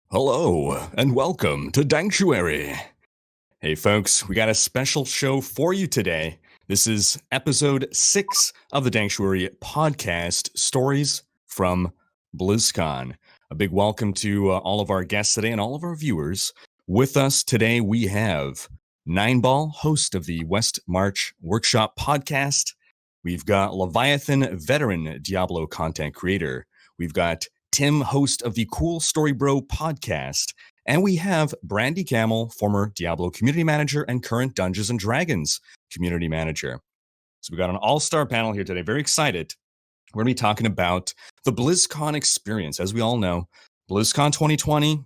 Hello, and welcome to Danctuary. Hey folks, we got a special show for you today. This is episode 6 of the Danctuary podcast, Stories from BlizzCon. A big welcome to all of our guests today and all of our viewers. With us today, we have Neinball, host of the West March Workshop podcast. We've got Leviathan, veteran Diablo content creator. We've got Tim, host of the Cool Story Bro podcast. And we have Brandy Camel, former Diablo community manager and current Dungeons and Dragons community manager. So we got an all-star panel here today. Very excited. We're going to be talking about the BlizzCon experience. As we all know, BlizzCon 2020,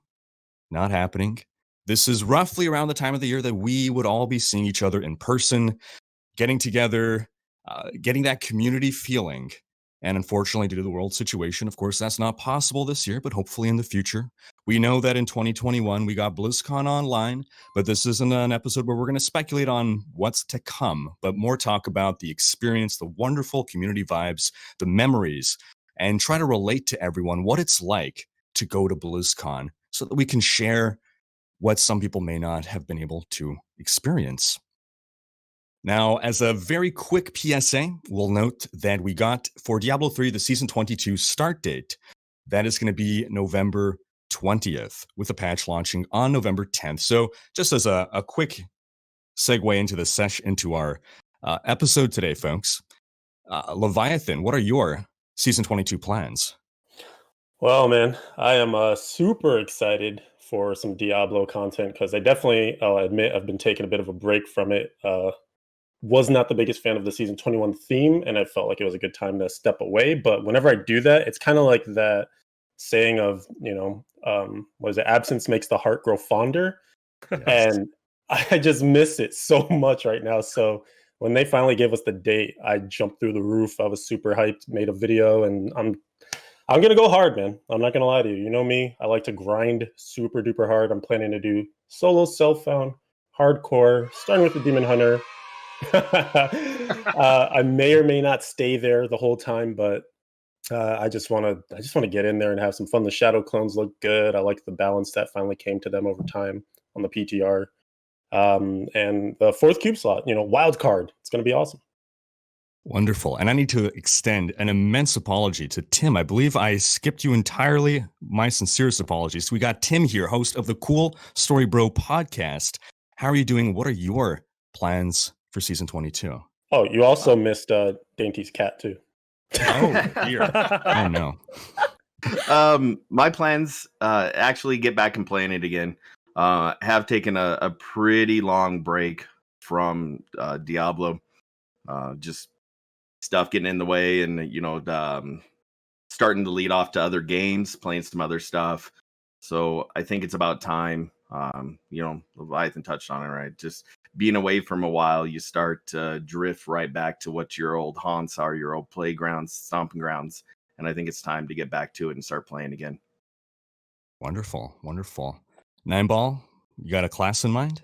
not happening. This is roughly around the time of the year that we would all be seeing each other in person, getting together, getting that community feeling. And unfortunately, due to the world situation, of course, that's not possible this year, but hopefully in the future. We know that in 2021, we got BlizzCon online, but this isn't an episode where we're going to speculate on what's to come, but more talk about the experience, the wonderful community vibes, the memories, and try to relate to everyone what it's like to go to BlizzCon so that we can share what some people may not have been able to experience. Now, as a very quick PSA, we'll note that we got for Diablo 3 the Season 22 start date. That is going to be November 20th, with a patch launching on November 10th. So just as a quick segue into the session, into our episode today, folks, Leviathan, what are your Season 22 plans? Well, man, I am super excited for some Diablo content because I'll admit, I've been taking a bit of a break from it. Was not the biggest fan of the Season 21 theme, and I felt like it was a good time to step away. But whenever I do that, it's kind of like that saying of, what is it? Absence makes the heart grow fonder. Yes. And I just miss it so much right now. So when they finally gave us the date, I jumped through the roof. I was super hyped, made a video, and I'm going to go hard, man. I'm not going to lie to you. You know me. I like to grind super duper hard. I'm planning to do solo, self-found, hardcore, starting with the Demon Hunter. I may or may not stay there the whole time, but I just want to get in there and have some fun. The shadow clones look good. I like the balance that finally came to them over time on the PTR. And the 4th cube slot, wild card. It's going to be awesome. Wonderful. And I need to extend an immense apology to Tim. I believe I skipped you entirely. My sincerest apologies. We got Tim here, host of the Cool Story Bro podcast. How are you doing? What are your plans for Season 22? Oh, you also missed Dainty's cat too. Oh, dear. Oh, no. My plans actually get back and playing it again. Have taken a pretty long break from Diablo. Just stuff getting in the way and, starting to lead off to other games, playing some other stuff. So I think it's about time. Leviathan touched on it, right? Just being away from a while, you start to drift right back to what your old haunts are, your old playgrounds, stomping grounds. And I think it's time to get back to it and start playing again. Wonderful. Wonderful. Neinball, you got a class in mind?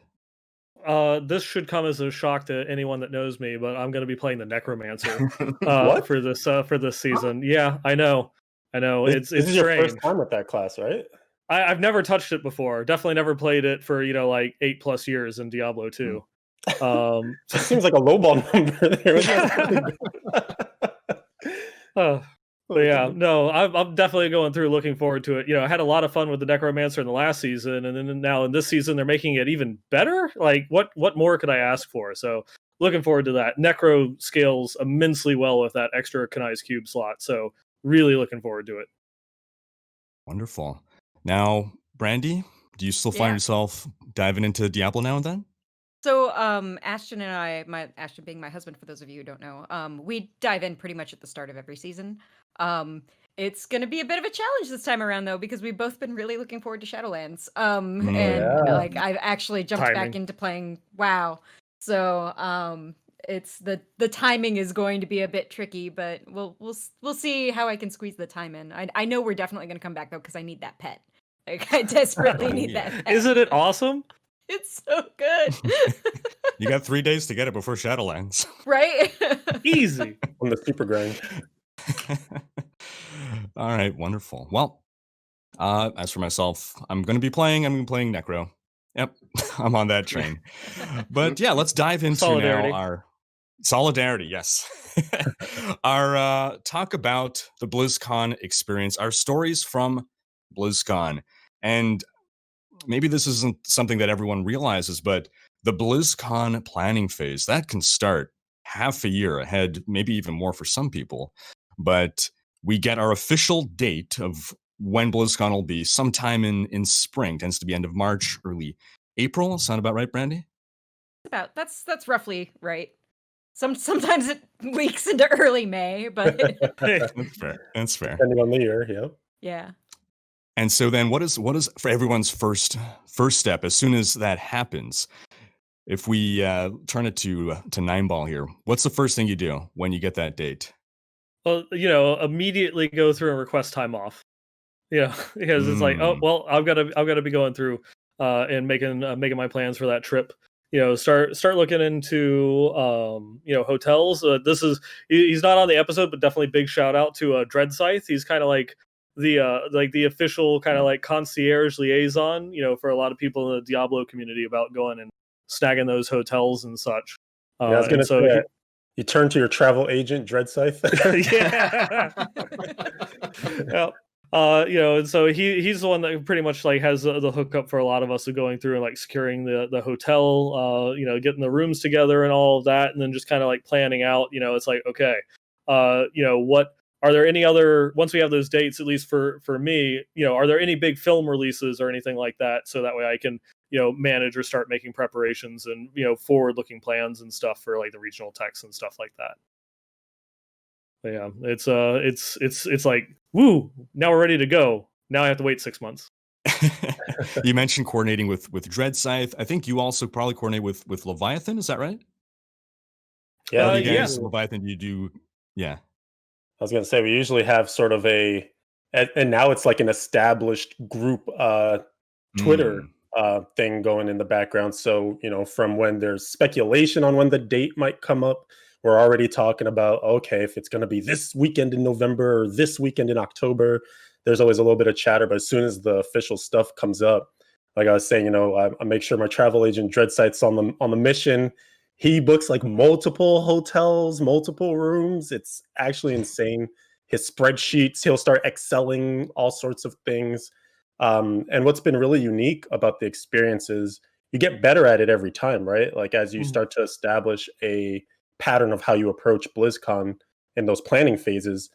This should come as a shock to anyone that knows me, but I'm going to be playing the Necromancer for this season. Yeah, I know. It's this is strange. Your first time with that class, right? I've never touched it before. Definitely never played it for 8+ years in Diablo 2. It seems like a lowball number there. But yeah, no, I'm definitely going through, looking forward to it. I had a lot of fun with the Necromancer in the last season, and then now in this season they're making it even better. Like, what more could I ask for? So looking forward to that. Necro scales immensely well with that extra Kanai's Cube slot, so really looking forward to it. Wonderful. Now, Brandy, do you still find yourself diving into Diablo now and then? So Ashton and I, Ashton being my husband, for those of you who don't know, we dive in pretty much at the start of every season. It's going to be a bit of a challenge this time around, though, because we've both been really looking forward to Shadowlands. I've actually jumped back into playing WoW. So it's the timing is going to be a bit tricky, but we'll see how I can squeeze the time in. I know we're definitely going to come back, though, because I need that pet. Like, I desperately need that pet. Isn't it awesome? It's so good. You got 3 days to get it before Shadowlands. Right? Easy. On the super grind. All right, wonderful. Well, As for myself, I'm going to be playing Necro. Yep, I'm on that train. But yeah, let's dive into Solidarity. now our solidarity. Yes, our talk about the BlizzCon experience, our stories from BlizzCon, and maybe this isn't something that everyone realizes, but the BlizzCon planning phase that can start half a year ahead, maybe even more for some people. But we get our official date of when BlizzCon will be sometime in spring. Tends to be end of March, early April. Sound about right, Brandy? That's roughly right. Sometimes it leaks into early May, but That's fair. That's fair. Depending on the year, yeah. yeah. And so then what is for everyone's first step as soon as that happens? If we turn it to Neinball here, what's the first thing you do when you get that date? Well, immediately go through and request time off. Because it's like, oh well, I've got to be going through and making my plans for that trip. Start looking into hotels. He's not on the episode, but definitely big shout out to Dreadscythe. He's kind of like the official kind of like concierge liaison, for a lot of people in the Diablo community about going and snagging those hotels and such. I was going to say, you turn to your travel agent, Dreadscythe. Yeah. And so he's the one that pretty much like has the hookup for a lot of us of going through and like securing the hotel, getting the rooms together and all of that, and then just kind of like planning out. It's like, okay, what are there any other, once we have those dates, at least for me, are there any big film releases or anything like that, so that way I can manage or start making preparations and forward-looking plans and stuff for like the regional techs and stuff like that. But yeah, it's like, woo, now we're ready to go. Now I have to wait 6 months. You mentioned coordinating with Dreadscythe. I think you also probably coordinate with Leviathan. Is that right? Yeah, yes. Leviathan, you do. Yeah. I was going to say, we usually have sort of and now it's like an established group Twitter thing going in the background. So, from when there's speculation on when the date might come up, we're already talking about, okay, if it's going to be this weekend in November or this weekend in October, there's always a little bit of chatter. But as soon as the official stuff comes up, like I was saying, I make sure my travel agent Dreadscythe's on the mission. He books like multiple hotels, multiple rooms. It's actually insane. His spreadsheets, he'll start excelling all sorts of things. And what's been really unique about the experience is you get better at it every time, right? Like as you start to establish a pattern of how you approach BlizzCon in those planning phases,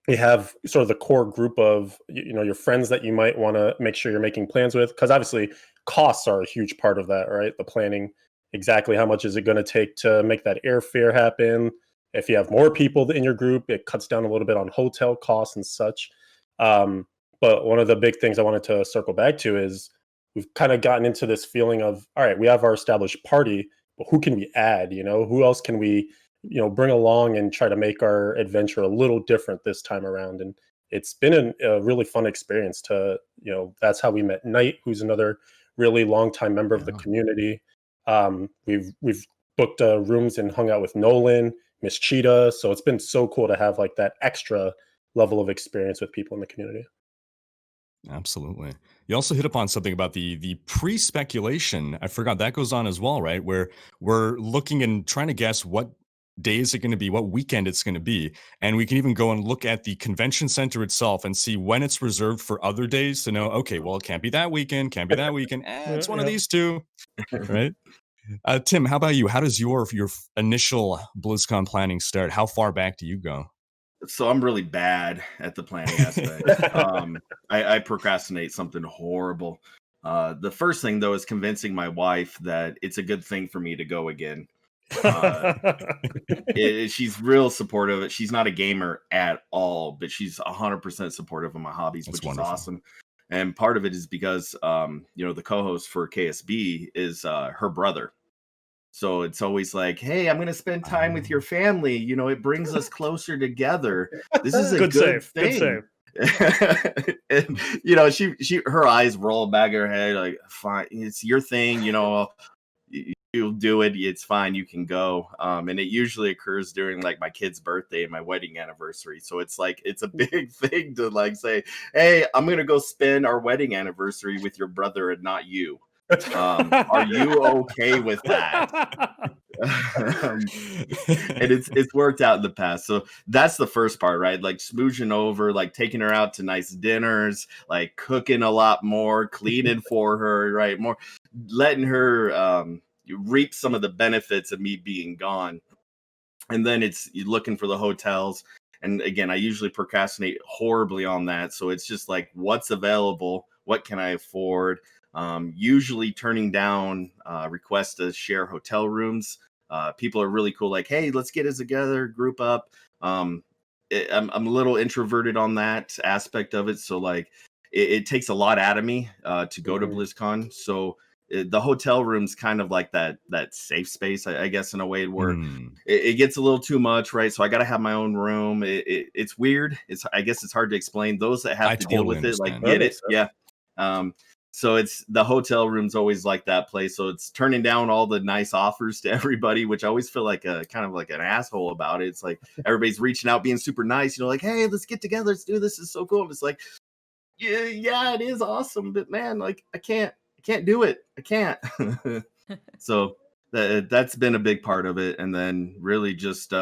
you have sort of the core group of your friends that you might want to make sure you're making plans with, because obviously costs are a huge part of that, right? The planning. Exactly how much is it going to take to make that airfare happen? If you have more people in your group, it cuts down a little bit on hotel costs and such. But one of the big things I wanted to circle back to is we've kind of gotten into this feeling of, all right, we have our established party, but who can we add? Who else can we, bring along and try to make our adventure a little different this time around? And it's been a really fun experience to, that's how we met Knight, who's another really longtime member of the community. We've booked rooms and hung out with Nolan, Miss Cheetah. So it's been so cool to have like that extra level of experience with people in the community. Absolutely. You also hit upon something about the pre-speculation. I forgot that goes on as well, right? Where we're looking and trying to guess what day is it going to be, what weekend it's going to be. And we can even go and look at the convention center itself and see when it's reserved for other days to know, okay, well, it can't be that weekend, it's one of these two, right? Tim, how about you? How does your initial BlizzCon planning start? How far back do you go? So I'm really bad at the planning aspect. I procrastinate something horrible. The first thing, though, is convincing my wife that it's a good thing for me to go again. She's real supportive. She's not a gamer at all, but she's 100% supportive of my hobbies, which is awesome. And part of it is because, the co-host for KSB is her brother. So it's always like, hey, I'm going to spend time with your family. It brings us closer together. This is a good thing. And, her eyes roll back her head like, fine, it's your thing. you'll do it. It's fine. You can go. And it usually occurs during like my kid's birthday and my wedding anniversary. So it's like, it's a big thing to like say, hey, I'm going to go spend our wedding anniversary with your brother and not you. Are you okay with that? And it's worked out in the past. So that's the first part, right? Like smooching over, like taking her out to nice dinners, like cooking a lot more, cleaning for her, right? More letting her reap some of the benefits of me being gone. And then it's looking for the hotels. And again, I usually procrastinate horribly on that. So it's just like, what's available? What can I afford? Usually turning down requests to share hotel rooms. People are really cool. Like, hey, let's get us together, group up. I'm a little introverted on that aspect of it. So like, it takes a lot out of me to go to BlizzCon. So the hotel room's kind of like that safe space, I guess, in a way where it gets a little too much, right? So I got to have my own room. It's weird. I guess it's hard to explain. Those that have to deal with it, like, get it. Yeah. So it's the hotel room's always like that place. So it's turning down all the nice offers to everybody, which I always feel like a kind of like an asshole about it. It's like everybody's reaching out, being super nice, like, hey, let's get together. Let's do this. It's so cool. And it's like, yeah, it is awesome. But man, like, I can't do it. I can't. So that's been a big part of it. And then really just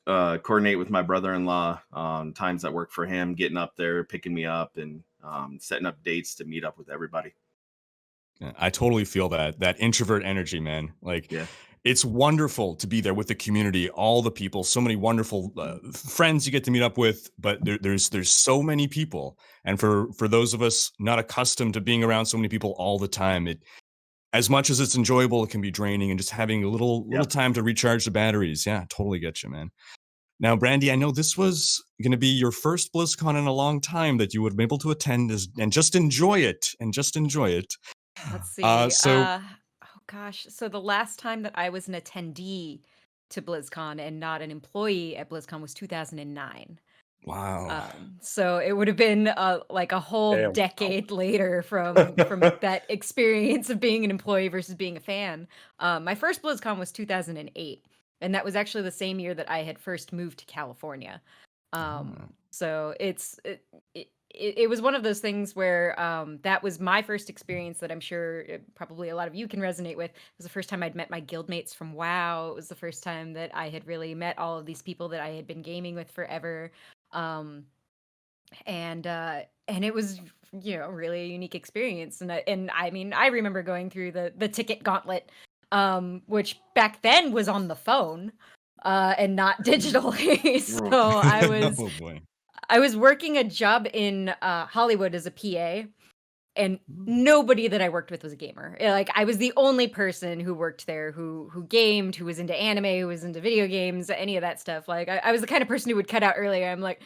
coordinate with my brother-in-law on times that work for him, getting up there, picking me up, and setting up dates to meet up with everybody. Yeah, I totally feel that introvert energy, man. Like, it's wonderful to be there with the community, all the people, so many wonderful friends you get to meet up with. But there's so many people, and for those of us not accustomed to being around so many people all the time, as much as it's enjoyable, it can be draining. And just having a little time to recharge the batteries. Yeah, totally get you, man. Now, Brandy, I know this was going to be your first BlizzCon in a long time that you would be able to attend and just enjoy it. Let's see. So So the last time that I was an attendee to BlizzCon and not an employee at BlizzCon was 2009. Wow. So it would have been like a whole decade later from that experience of being an employee versus being a fan. My first BlizzCon was 2008. And that was actually the same year that I had first moved to California. So it was one of those things where that was my first experience that I'm sure probably a lot of you can resonate with. It was the first time I'd met my guildmates from WoW. It was the first time that I had really met all of these people that I had been gaming with forever. And it was, really a unique experience. And I mean, I remember going through the ticket gauntlet, which back then was on the phone, and not digitally. So I was working a job in Hollywood as a PA, and nobody that I worked with was a gamer. Like, I was the only person who worked there who gamed, who was into anime, who was into video games, any of that stuff. Like, I was the kind of person who would cut out earlier. I'm like,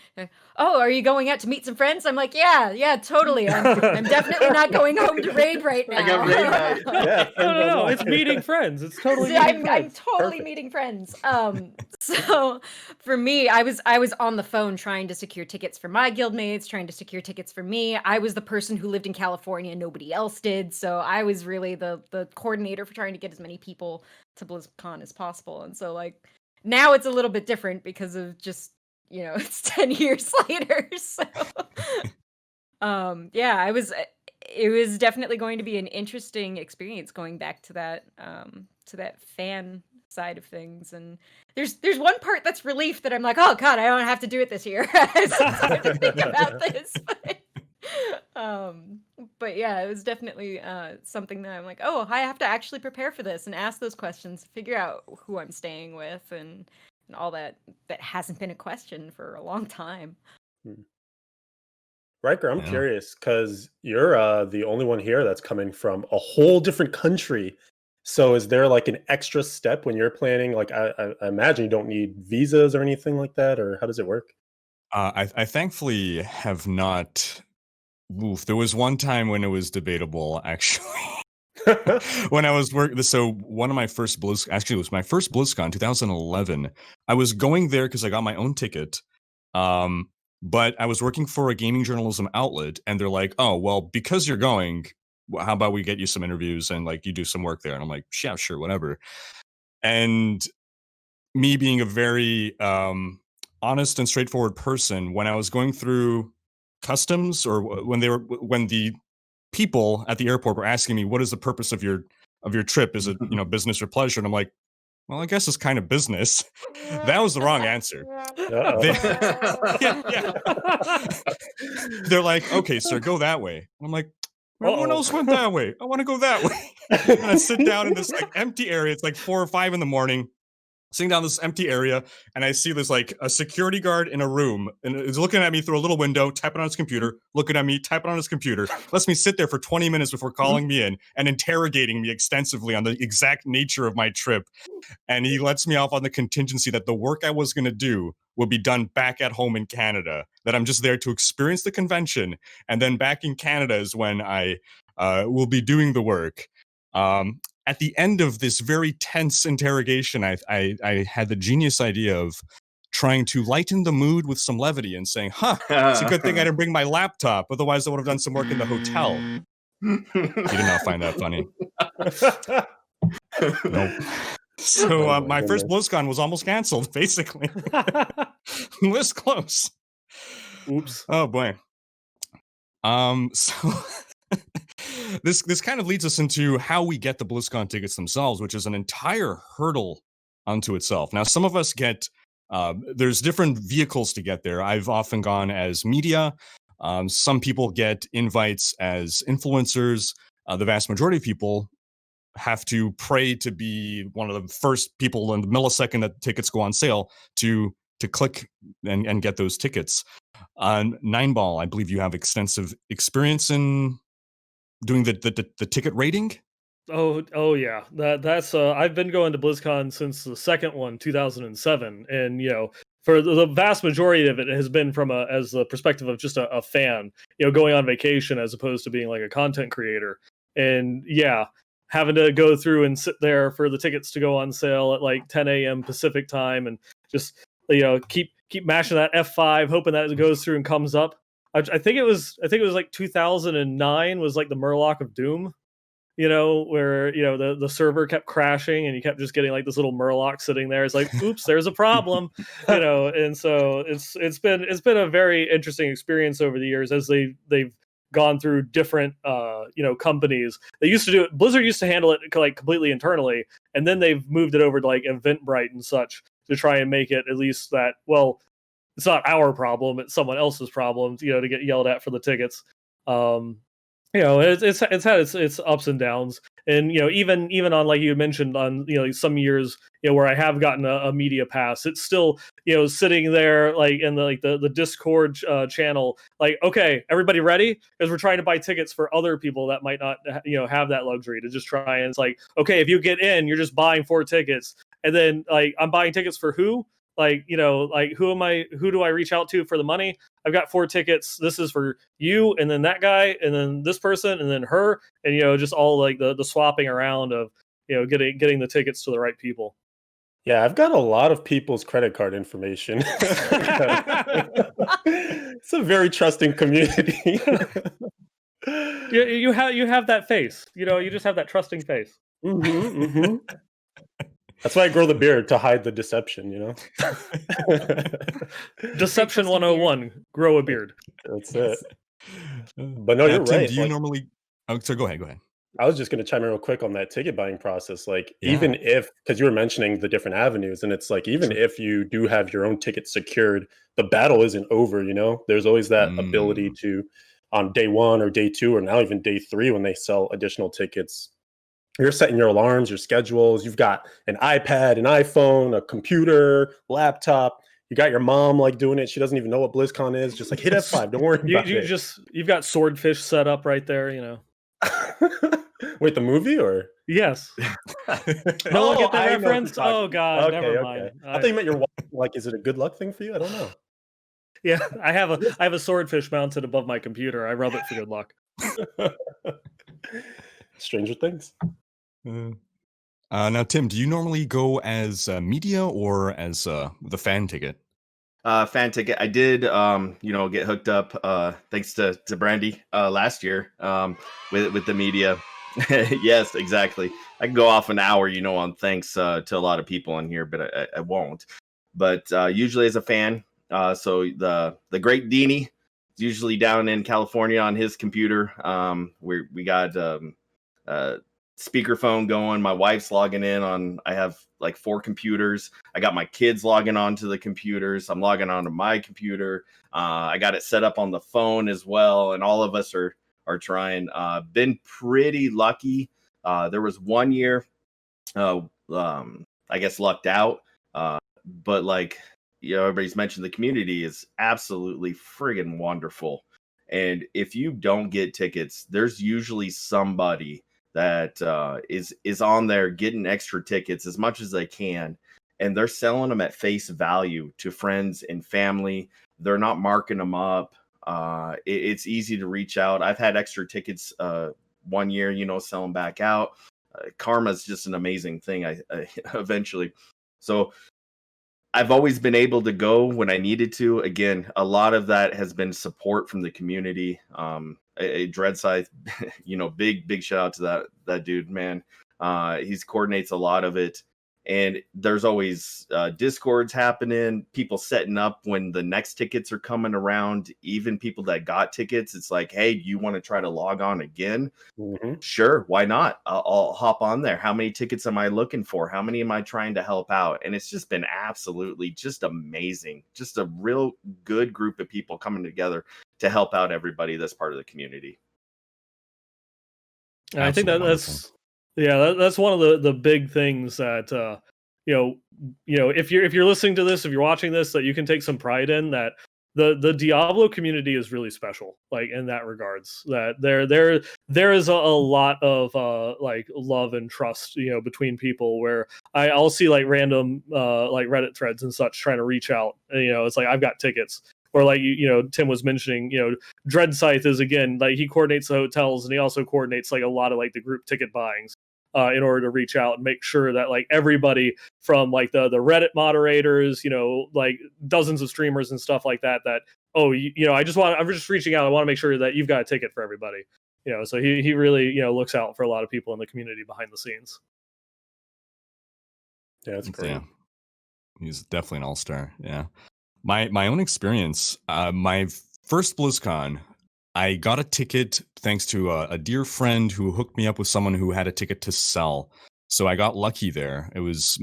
oh, are you going out to meet some friends? I'm like, yeah, totally. I'm definitely not going home to raid right now. I got raid night. Yeah, No, it's meeting friends. It's totally I'm totally meeting friends. So for me, I was on the phone trying to secure tickets for my guildmates, trying to secure tickets for me. I was the person who lived in California. Nobody else did. So I was really the coordinator for trying to get as many people to BlizzCon as possible. And so, like, now it's a little bit different because of just, it's 10 years later. So it was definitely going to be an interesting experience going back to that fan side of things. And there's one part that's relief that I'm like, oh god, I don't have to do it this year. I have to think about this. But yeah, it was definitely something that I'm like, oh, I have to actually prepare for this and ask those questions, figure out who I'm staying with, and all that hasn't been a question for a long time. Rhykker, I'm curious because you're the only one here that's coming from a whole different country. So is there like an extra step when you're planning? Like, I imagine you don't need visas or anything like that, or how does it work? I thankfully have not. There was one time when it was debatable, actually. When I was working, so one of my first it was my first BlizzCon, 2011. I was going there because I got my own ticket, but I was working for a gaming journalism outlet, and they're like, "Oh, well, because you're going, how about we get you some interviews and like you do some work there? And I'm like, yeah, sure, whatever. And me being a very honest and straightforward person, when I was going through customs, or when the people at the airport were asking me, what is the purpose of your trip? Is it, business or pleasure? And I'm like, well, I guess it's kind of business. That was the wrong answer. Yeah. They're like, okay, sir, go that way. I'm like, everyone else went that way. I want to go that way. And I sit down in this like empty area. It's like 4 or 5 in the morning, sitting down this empty area, and I see there's like a security guard in a room, and he's looking at me through a little window, typing on his computer, looking at me, typing on his computer, lets me sit there for 20 minutes before calling me in and interrogating me extensively on the exact nature of my trip. And he lets me off on the contingency that the work I was going to do will be done back at home in Canada, that I'm just there to experience the convention, and then back in Canada is when I will be doing the work. At the end of this very tense interrogation, I had the genius idea of trying to lighten the mood with some levity and saying, it's a good thing I didn't bring my laptop. Otherwise, I would have done some work in the hotel. You did not find that funny. Nope. So my first BlizzCon was almost canceled, basically. This close. Oops. Oh, boy. So... This kind of leads us into how we get the BlizzCon tickets themselves, which is an entire hurdle unto itself. Now, some of us get, there's different vehicles to get there. I've often gone as media. Some people get invites as influencers. The vast majority of people have to pray to be one of the first people in the millisecond that tickets go on sale to click and get those tickets. Neinball, I believe you have extensive experience in doing the ticket rating. Oh yeah, that's I've been going to BlizzCon since the second one, 2007, and for the vast majority of it has been from as the perspective of just a fan, going on vacation as opposed to being like a content creator. And having to go through and sit there for the tickets to go on sale at like 10 a.m. Pacific time, and just keep mashing that F5, hoping that it goes through and comes up. I think it was like 2009 was like the Murloc of Doom, where the server kept crashing and you kept just getting like this little Murloc sitting there. It's like, oops, there's a problem, And so it's been a very interesting experience over the years as they've gone through different companies. They used to do it. Blizzard used to handle it like completely internally, and then they've moved it over to like Eventbrite and such to try and make it at least that, well, it's not our problem, it's someone else's problem, to get yelled at for the tickets. It's had its ups and downs. And, even on, like you mentioned, on, some years, where I have gotten a media pass, it's still, sitting there like in the Discord channel, like, okay, everybody ready? Because we're trying to buy tickets for other people that might not, have that luxury to just try. And it's like, okay, if you get in, you're just buying 4 tickets. And then like, I'm buying tickets for who? Like, who do I reach out to for the money? I've got 4 tickets. This is for you, and then that guy, and then this person, and then her, and just all like the swapping around of getting the tickets to the right people. Yeah, I've got a lot of people's credit card information. It's a very trusting community. You have that face. You just have that trusting face. Mm-hmm, mm-hmm. That's why I grow the beard, to hide the deception, Deception 101, grow a beard. That's it. But no, you're Tim, right. do you normally... Oh, so go ahead. I was just going to chime in real quick on that ticket buying process. Like, even if, because you were mentioning the different avenues, and it's like, even if you do have your own ticket secured, the battle isn't over, There's always that ability to, on day 1 or day 2, or now even day 3, when they sell additional tickets, you're setting your alarms, your schedules. You've got an iPad, an iPhone, a computer, laptop. You got your mom like doing it. She doesn't even know what BlizzCon is. Just like, hit F5. Don't worry about it. You've got Swordfish set up right there, Wait, the movie or? Yes. No one get that reference? Oh God, okay, never mind. I thought you meant your wife. Like, is it a good luck thing for you? I don't know. Yeah, I have a swordfish mounted above my computer. I rub it for good luck. Stranger Things. Now, Tim, do you normally go as media or as the fan ticket? fan ticket. I did, get hooked up thanks to Brandy last year with the media. Yes, exactly. I can go off an hour, on thanks to a lot of people in here, but I won't. But usually as a fan, so the great Dayntee is usually down in California on his computer. We got speakerphone going. My wife's logging in on. I have like 4 computers. I got my kids logging on to the computers. I'm logging on to my computer. I got it set up on the phone as well, and all of us are trying. Been pretty lucky. There was one year, I guess lucked out. But like, everybody's mentioned the community is absolutely friggin' wonderful. And if you don't get tickets, there's usually somebody that is on there getting extra tickets as much as they can. And they're selling them at face value to friends and family. They're not marking them up. It's easy to reach out. I've had extra tickets one year, sell them back out. Karma's just an amazing thing. I eventually. So I've always been able to go when I needed to. Again, a lot of that has been support from the community. Dreadscythe, big shout out to that dude, man. He coordinates a lot of it. And there's always discords happening, people setting up when the next tickets are coming around. Even people that got tickets, it's like, hey, do you want to try to log on again? Mm-hmm. Sure, why not? I'll hop on there. How many tickets am I looking for? How many am I trying to help out? And it's just been absolutely just amazing. Just a real good group of people coming together to help out everybody that's part of the community. And I think that's one of the big things that if you're listening to this, if you're watching this, that you can take some pride in, that the Diablo community is really special, like in that regards, that there is a lot of like love and trust, between people, where I'll see like random like Reddit threads and such trying to reach out, and, it's like, I've got tickets. Or like, Tim was mentioning, Dreadscythe is, again, like, he coordinates the hotels, and he also coordinates like a lot of like the group ticket buyings in order to reach out and make sure that like everybody from like the Reddit moderators, like dozens of streamers and stuff like that, I'm just reaching out. I want to make sure that you've got a ticket for everybody. So he really, looks out for a lot of people in the community behind the scenes. Yeah, that's great. Yeah. He's definitely an all-star. Yeah. My own experience, my first BlizzCon, I got a ticket thanks to a dear friend who hooked me up with someone who had a ticket to sell. So I got lucky there. It was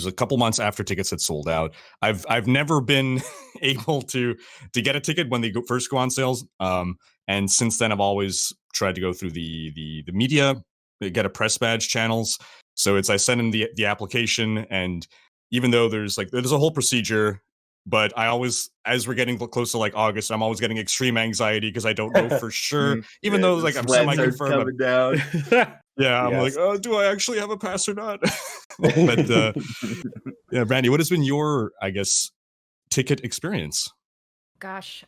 a couple months after tickets had sold out. I've never been able to get a ticket when they first go on sales. And since then, I've always tried to go through the media, get a press badge channels. So I send in the application, and even though there's a whole procedure. But I always, as we're getting close to like August, I'm always getting extreme anxiety because I don't know for sure. Even though like I'm semi-confirmed, coming down. Yeah, I'm like, oh, do I actually have a pass or not? But yeah, Brandy, what has been your, I guess, ticket experience? Gosh,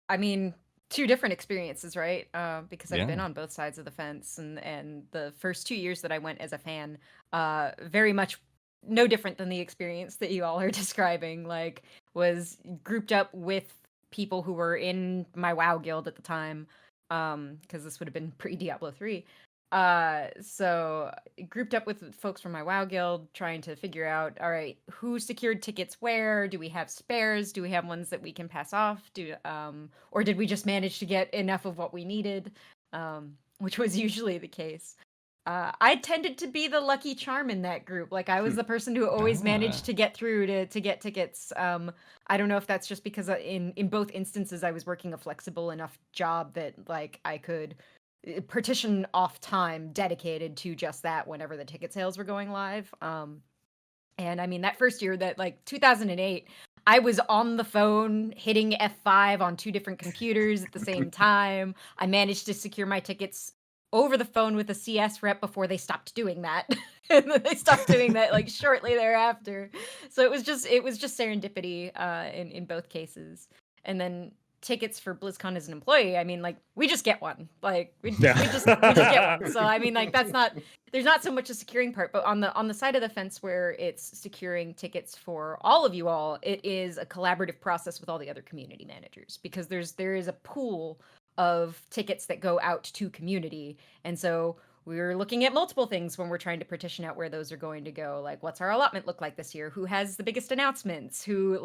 I mean, 2 different experiences, right? Because I've been on both sides of the fence, and the first 2 years that I went as a fan, very mumuch no different than the experience that you all are describing. Like, was grouped up with people who were in my WoW guild at the time, because this would have been pre-Diablo 3. So grouped up with folks from my WoW guild, trying to figure out, all right, who secured tickets where? Do we have spares? Do we have ones that we can pass off? Or did we just manage to get enough of what we needed? Which was usually the case. I tended to be the lucky charm in that group. Like, I was the person who always managed to get through to get tickets. I don't know if that's just because in both instances I was working a flexible enough job that like I could partition off time dedicated to just that whenever the ticket sales were going live. And I mean, that first year, that like 2008, I was on the phone hitting F5 on 2 different computers at the same time. I managed to secure my tickets over the phone with a CS rep before they stopped doing that. And then they stopped doing that like shortly thereafter. So it was just serendipity in both cases. And then tickets for BlizzCon as an employee, I mean, like, we just get one. Like, we just get one. So I mean, like, that's not there's not so much a securing part, but on the side of the fence where it's securing tickets for all of you all, it is a collaborative process with all the other community managers, because there is a pool of tickets that go out to community, and so we're looking at multiple things when we're trying to partition out where those are going to go. Like, what's our allotment look like this year? Who has the biggest announcements? Who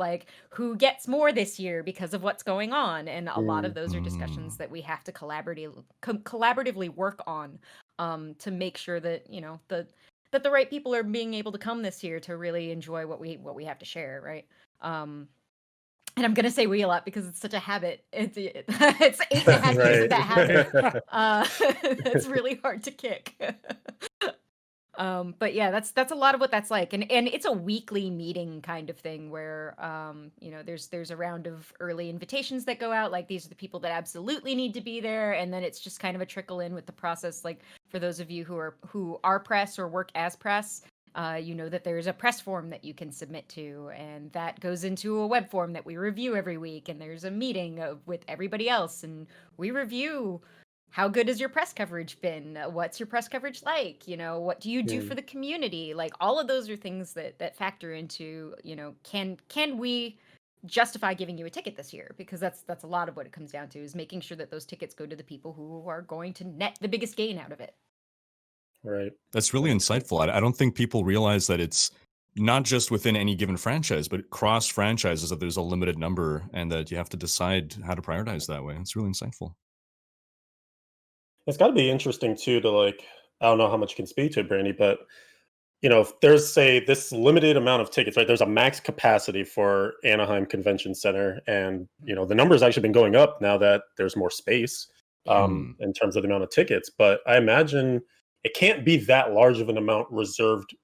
gets more this year because of what's going on? And a lot of those are discussions that we have to collaboratively work on, to make sure that, you know, that the right people are being able to come this year to really enjoy what we have to share, right? And I'm gonna say we a lot because it's such a habit. It's 8.5 years of that habit. It's really hard to kick. But yeah, that's a lot of what that's like, and it's a weekly meeting kind of thing where you know, there's a round of early invitations that go out, like these are the people that absolutely need to be there, and then it's just kind of a trickle in with the process. Like, for those of you who are press or work as press, you know that there's a press form that you can submit to, and that goes into a web form that we review every week, and there's a meeting with everybody else, and we review how good has your press coverage been, what's your press coverage like, you know, what do you do for the community, like all of those are things that factor into, you know, can we justify giving you a ticket this year, because that's a lot of what it comes down to, is making sure that those tickets go to the people who are going to net the biggest gain out of it. Right. That's really insightful. I don't think people realize that it's not just within any given franchise, but cross franchises, that there's a limited number and that you have to decide how to prioritize that way. It's really insightful. It's got to be interesting too to, like, I don't know how much you can speak to it, Brandy, but you know, if there's, say, this limited amount of tickets, right? There's a max capacity for Anaheim Convention Center, and you know, the number's actually been going up now that there's more space in terms of the amount of tickets. But I imagine it can't be that large of an amount reserved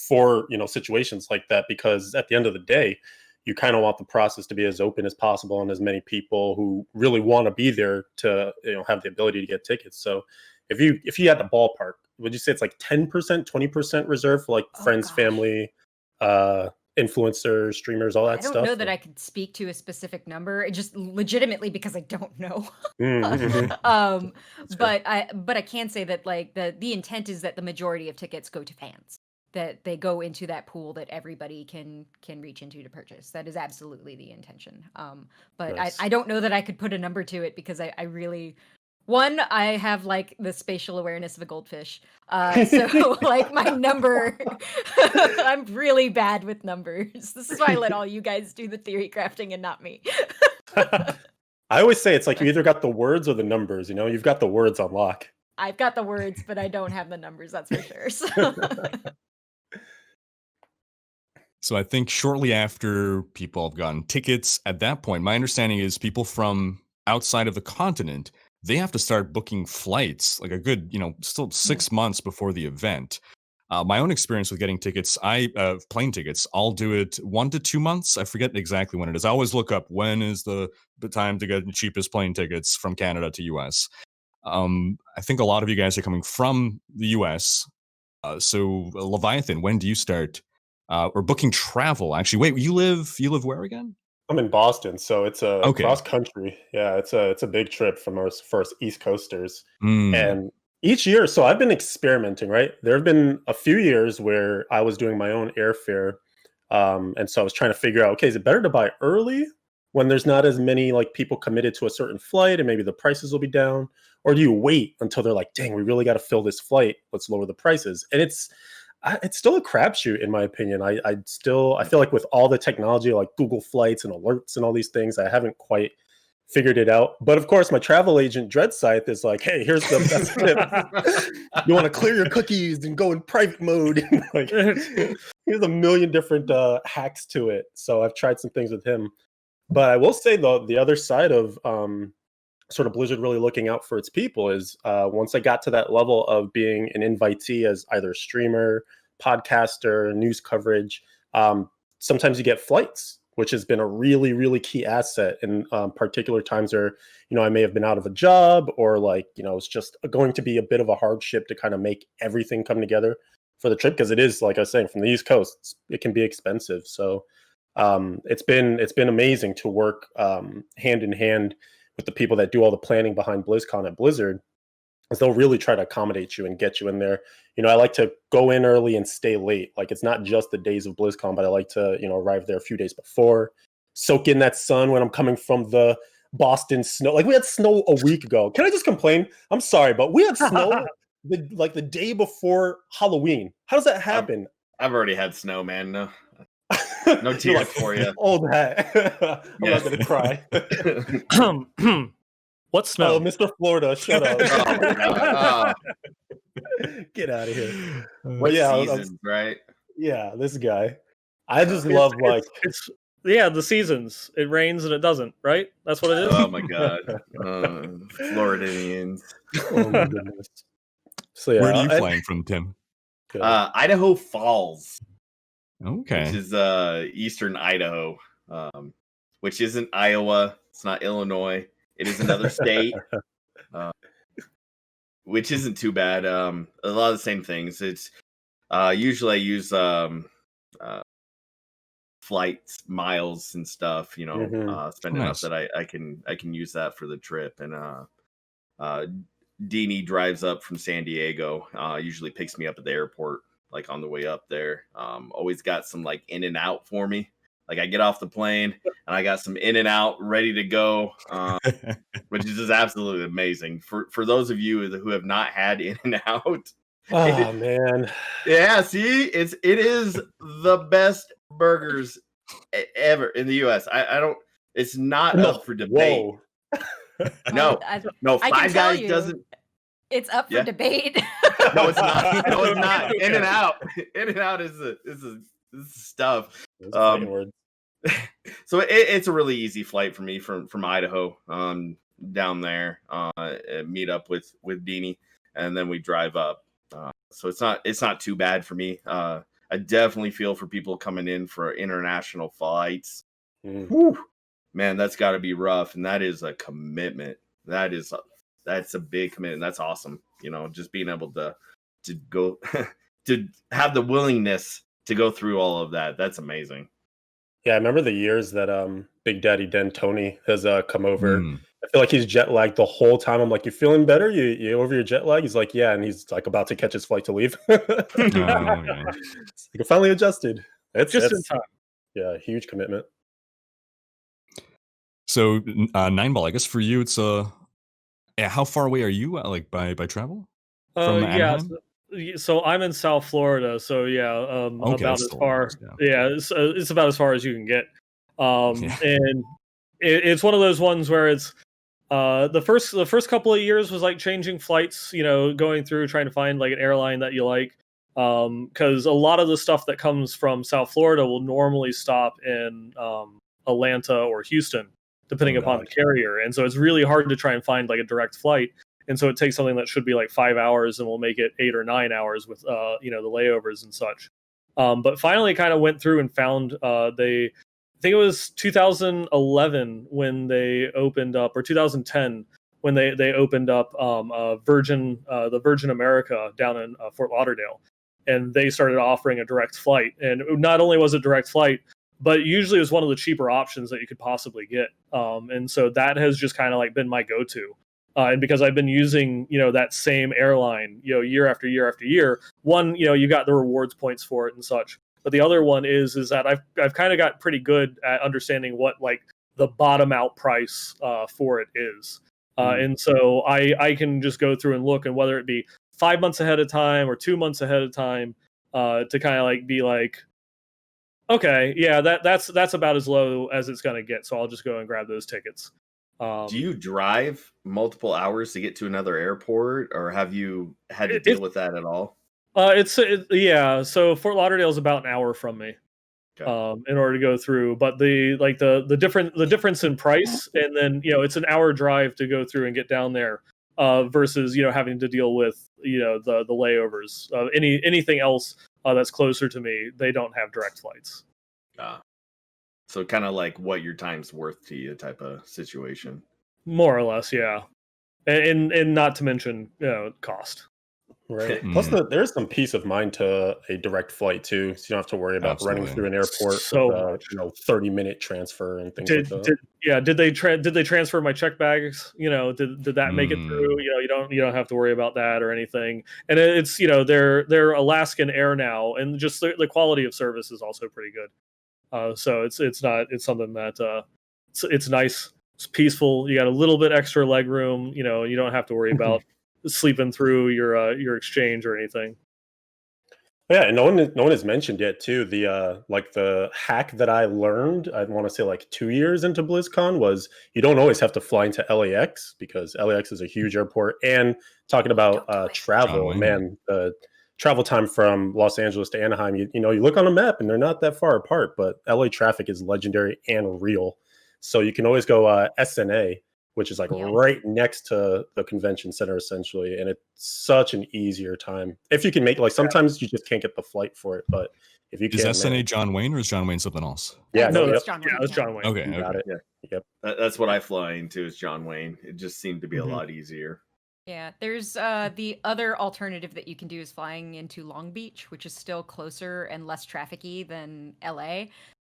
for, you know, situations like that, because at the end of the day, you kind of want the process to be as open as possible, and as many people who really want to be there to, you know, have the ability to get tickets. So if you had the ballpark, would you say it's like 10%, 20% reserved for like friends, gosh. family, influencers, streamers, all that I stuff? don't know that I could speak to a specific number, just legitimately because I don't know. But I can say that, like, the intent is that the majority of tickets go to fans, that they go into that pool that everybody can reach into to purchase. That is absolutely the intention. But Nice. I don't know that I could put a number to it, because I really, one, I have like the spatial awareness of a goldfish. So like my number, I'm really bad with numbers. This is why I let all you guys do the theory crafting and not me. I always say it's like you either got the words or the numbers, you know, you've got the words on lock. I've got the words, but I don't have the numbers, that's for sure. So. So I think shortly after people have gotten tickets, at that point, my understanding is people from outside of the continent, they have to start booking flights like a good, you know, still 6 months before the event. My own experience with getting tickets, plane tickets, I'll do it 1 to 2 months. I forget exactly when it is. I always look up when is the time to get the cheapest plane tickets from Canada to US. I think a lot of you guys are coming from the US. So Leviathan, when do you start? Or booking travel? Actually, wait, you live where again? I'm in Boston, so it's a Okay. cross country. Yeah, it's a big trip from us for us East Coasters. Mm. And each year, so I've been experimenting, right? There have been a few years where I was doing my own airfare. And so I was trying to figure out, okay, is it better to buy early when there's not as many like people committed to a certain flight and maybe the prices will be down? Or do you wait until they're like, dang, we really got to fill this flight, let's lower the prices? And it's still a crapshoot in my opinion. I feel like with all the technology like Google Flights and alerts and all these things, I haven't quite figured it out. But of course, my travel agent Dreadscythe is like, hey, here's the best tip. You want to clear your cookies and go in private mode. Like, here's a million different hacks to it. So I've tried some things with him. But I will say though, the other side of sort of Blizzard really looking out for its people is once I got to that level of being an invitee as either streamer, podcaster, news coverage, sometimes you get flights, which has been a really, really key asset in particular times where, you know, I may have been out of a job or like, you know, it's just going to be a bit of a hardship to kind of make everything come together for the trip. Because it is, like I was saying, from the East Coast, it can be expensive. So it's been amazing to work hand in hand with the people that do all the planning behind BlizzCon at Blizzard. is they'll really try to accommodate you and get you in there. I like to go in early and stay late. Like, it's not just the days of BlizzCon, but I like to, arrive there a few days before, soak in that sun when I'm coming from the Boston snow. Like, we had snow a week ago. Can I just complain? I'm sorry, but we had snow the day before Halloween. How does that happen? I've already had snow, man. No tears for you. Old hat. I'm not gonna cry. What snow? Oh, Mr. Florida, shut up. Oh my God. Get out of here. What seasons, right? Yeah, this guy. I just love it's the seasons. It rains and it doesn't, right? That's what it is. Oh my God. Floridians. Oh my goodness. So Where are you flying from, Tim? Idaho Falls. Okay. Which is eastern Idaho, which isn't Iowa. It's not Illinois. It is another state, which isn't too bad. A lot of the same things. It's usually I use flights, miles, and stuff. Spend enough that I can use that for the trip. And Deanie drives up from San Diego. Usually picks me up at the airport, like on the way up there. Always got some like in and out for me. Like, I get off the plane and I got some in and out ready to go, which is just absolutely amazing. For those of you who have not had in and out. Oh man. Yeah, see, it is the best burgers ever in the US. It's not up for debate. No, Five Guys doesn't. It's up for debate. No, it's not. No, it's not. In and out. In and out is the stuff. So it's a really easy flight for me from Idaho down there. Meet up with Deanie, and then we drive up. So it's not too bad for me. I definitely feel for people coming in for international flights. Whew, man, that's got to be rough, and that is a commitment. That's a big commitment. That's awesome. Just being able to go to have the willingness to go through all of that. That's amazing. Yeah, I remember the years that BigDaddy Dayntee has come over. I feel like he's jet lagged the whole time. I'm like, you feeling better? You over your jet lag? He's like, yeah, and he's like about to catch his flight to leave. Okay. He finally adjusted. It's in time. Yeah, huge commitment. So Neinball, I guess for you, it's how far away are you like by travel? From Anaheim? So I'm in South Florida, so about as far. It's about as far as you can get. And it's one of those ones where it's the first couple of years was like changing flights, going through trying to find like an airline that you like, because a lot of the stuff that comes from South Florida will normally stop in Atlanta or Houston, depending upon the carrier, and so it's really hard to try and find like a direct flight. And so it takes something that should be like 5 hours and we'll make it 8 or 9 hours with, the layovers and such. But finally kind of went through and found I think it was 2011 when they opened up, or 2010 when they opened up the Virgin America down in Fort Lauderdale. And they started offering a direct flight. And not only was it direct flight, but usually it was one of the cheaper options that you could possibly get. And so that has just kind of like been my go-to. And because I've been using, that same airline, year after year after year, one, you got the rewards points for it and such. But the other one is that I've kind of got pretty good at understanding what like the bottom out price for it is. And so I can just go through and look, and whether it be 5 months ahead of time or 2 months ahead of time, to kind of like be like, okay, yeah, that's about as low as it's going to get. So I'll just go and grab those tickets. Do you drive multiple hours to get to another airport, or have you had to deal with that at all? So Fort Lauderdale is about an hour from me, in order to go through. But the difference in price, and then it's an hour drive to go through and get down there, versus having to deal with the layovers. Anything else that's closer to me, they don't have direct flights. So kind of like what your time's worth to you type of situation. More or less, yeah. And not to mention, cost. Right. Plus, there's some peace of mind to a direct flight too, so you don't have to worry about running Absolutely. through an airport So with 30-minute transfer and things like that. Did they transfer my check bags? Did that make it through? You don't have to worry about that or anything. And it's they're Alaskan Air now, and just the quality of service is also pretty good. So it's something that it's nice. It's peaceful. You got a little bit extra leg room. You don't have to worry about sleeping through your exchange or anything. Yeah, and no one has mentioned yet too. The hack that I learned, I want to say like 2 years into BlizzCon, was you don't always have to fly into LAX, because LAX is a huge airport. And talking about travel, man, the travel time from Los Angeles to Anaheim, you look on a map and they're not that far apart, but LA traffic is legendary and real. So you can always go SNA, which is like right next to the convention center essentially, and it's such an easier time if you can make, like, sometimes you just can't get the flight for it, but if you can. Is SNA John Wayne, or is John Wayne something else? It's John Wayne. It's John Wayne. Okay, You got it. Yeah. Yep. That's what I fly into, is John Wayne. It just seemed to be a lot easier. Yeah, there's the other alternative that you can do is flying into Long Beach, which is still closer and less trafficy than LA.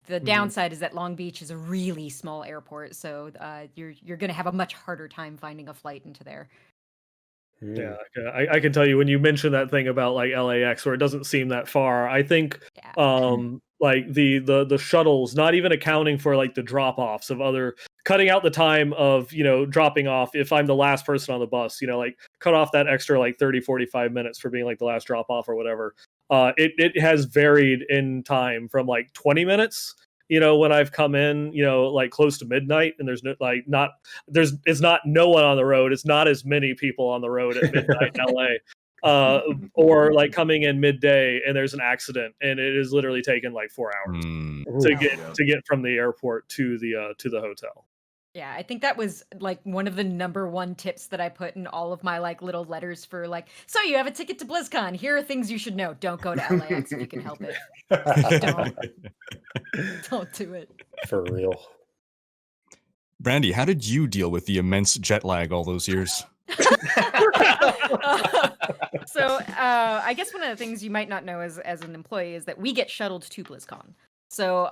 The downside is that Long Beach is a really small airport, so you're going to have a much harder time finding a flight into there. Yeah, I can tell you, when you mentioned that thing about like LAX, where it doesn't seem that far, I think like the shuttles, not even accounting for like the drop offs of other, cutting out the time of dropping off if I'm the last person on the bus, like cut off that extra like 30-45 minutes for being like the last drop off or whatever. It has varied in time from like 20 minutes, when I've come in, like close to midnight, and there's it's not no one on the road. It's not as many people on the road at midnight in LA, or like coming in midday and there's an accident and it is literally taken like 4 hours to get from the airport to the hotel. Yeah, I think that was like one of the number one tips that I put in all of my like little letters for like, so you have a ticket to BlizzCon. Here are things you should know. Don't go to LAX if you can help it. Don't do it. For real. Brandy, how did you deal with the immense jet lag all those years? I guess one of the things you might not know as an employee is that we get shuttled to BlizzCon. So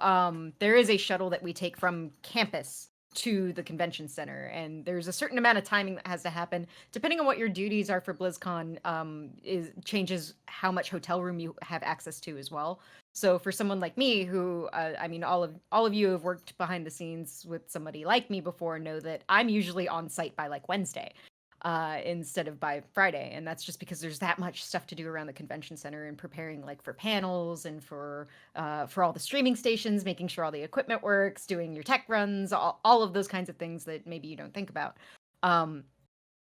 there is a shuttle that we take from campus to the convention center, and there's a certain amount of timing that has to happen depending on what your duties are for BlizzCon. Changes how much hotel room you have access to as well. So for someone like me, who all of you have worked behind the scenes with somebody like me before, know that I'm usually on site by like Wednesday instead of by Friday, and that's just because there's that much stuff to do around the convention center and preparing like for panels and for all the streaming stations, making sure all the equipment works, doing your tech runs, all of those kinds of things that maybe you don't think about.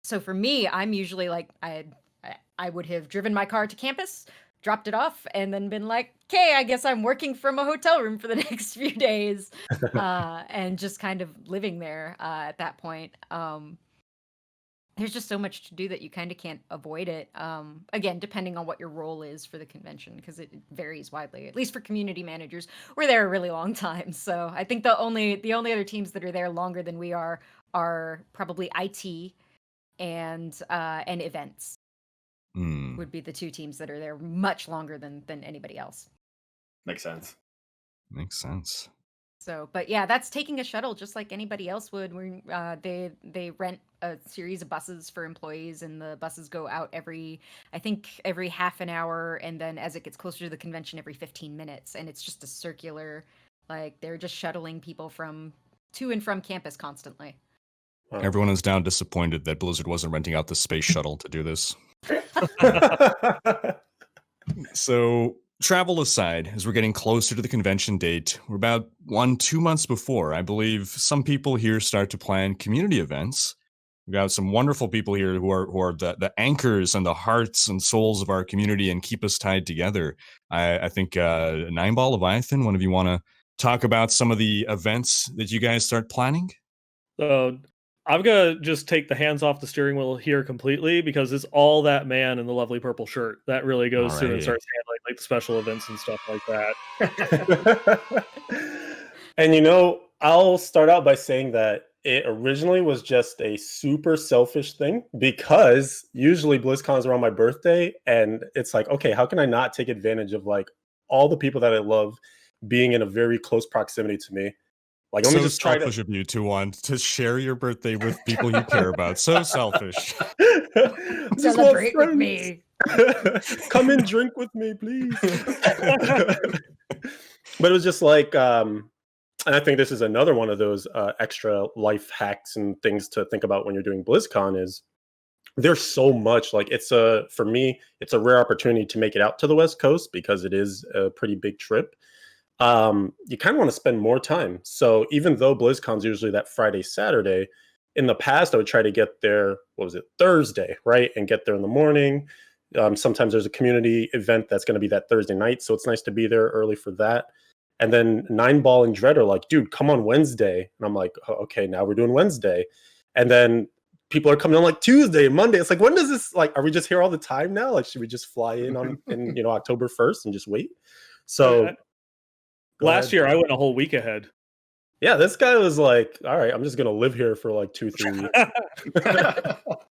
So for me, I'm usually like I would have driven my car to campus, dropped it off, and then been like, okay, I guess I'm working from a hotel room for the next few days, and just kind of living there at that point. There's just so much to do that you kind of can't avoid it. Again, depending on what your role is for the convention, because it varies widely. At least for community managers, we're there a really long time. So I think the only other teams that are there longer than we are probably IT and events. Would be the two teams that are there much longer than anybody else. Makes sense. So, but yeah, that's taking a shuttle just like anybody else would. They rent a series of buses for employees, and the buses go out every half an hour, and then as it gets closer to the convention, every 15 minutes, and it's just a circular, like they're just shuttling people to and from campus constantly. Everyone is now disappointed that Blizzard wasn't renting out the space shuttle to do this. So, travel aside, as we're getting closer to the convention date, we're about 1-2 months before. I believe some people here start to plan community events. We've got some wonderful people here who are the anchors and the hearts and souls of our community and keep us tied together. I think Neinball, Leviathan, one of you want to talk about some of the events that you guys start planning? I'm going to just take the hands off the steering wheel here completely, because it's all that man in the lovely purple shirt that really goes through and starts handling like the special events and stuff like that. And I'll start out by saying that It originally was just a super selfish thing because usually BlizzCon's around my birthday, and it's like, okay, how can I not take advantage of like all the people that I love being in a very close proximity to me? Like, let me So just try to selfish of you to want to share your birthday with people you care about. So selfish. I just want Celebrate with friends. me. Come and drink with me, please. But it was just like, and I think this is another one of those extra life hacks and things to think about when you're doing BlizzCon is there's so much. Like, for me, it's a rare opportunity to make it out to the West Coast because it is a pretty big trip. You kind of want to spend more time. So even though BlizzCon's usually that Friday, Saturday, in the past I would try to get there, Thursday, right? And get there in the morning. Sometimes there's a community event that's going to be that Thursday night. So it's nice to be there early for that. And then Neinball and Dread are like, dude, come on Wednesday. And I'm like, oh, okay, now we're doing Wednesday. And then people are coming on like Tuesday, Monday. It's like, when does this, like, are we just here all the time now? Like, should we just fly in October 1st and just wait? So last year I went a whole week ahead. Yeah, this guy was like, all right, I'm just going to live here for like 2-3 weeks.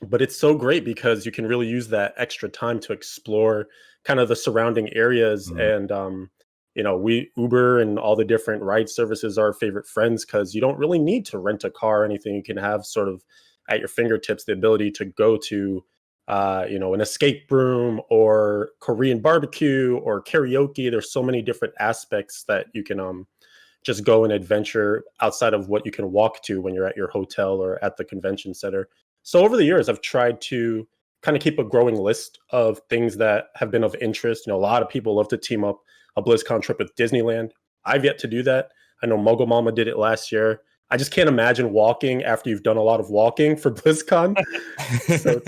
But it's so great because you can really use that extra time to explore kind of the surrounding areas. And, we Uber and all the different ride services are our favorite friends because you don't really need to rent a car or anything. You can have sort of at your fingertips the ability to go to, an escape room or Korean barbecue or karaoke. There's so many different aspects that you can just go and adventure outside of what you can walk to when you're at your hotel or at the convention center. So over the years, I've tried to kind of keep a growing list of things that have been of interest. A lot of people love to team up a BlizzCon trip with Disneyland. I've yet to do that. I know Mogul Mama did it last year. I just can't imagine walking after you've done a lot of walking for BlizzCon. So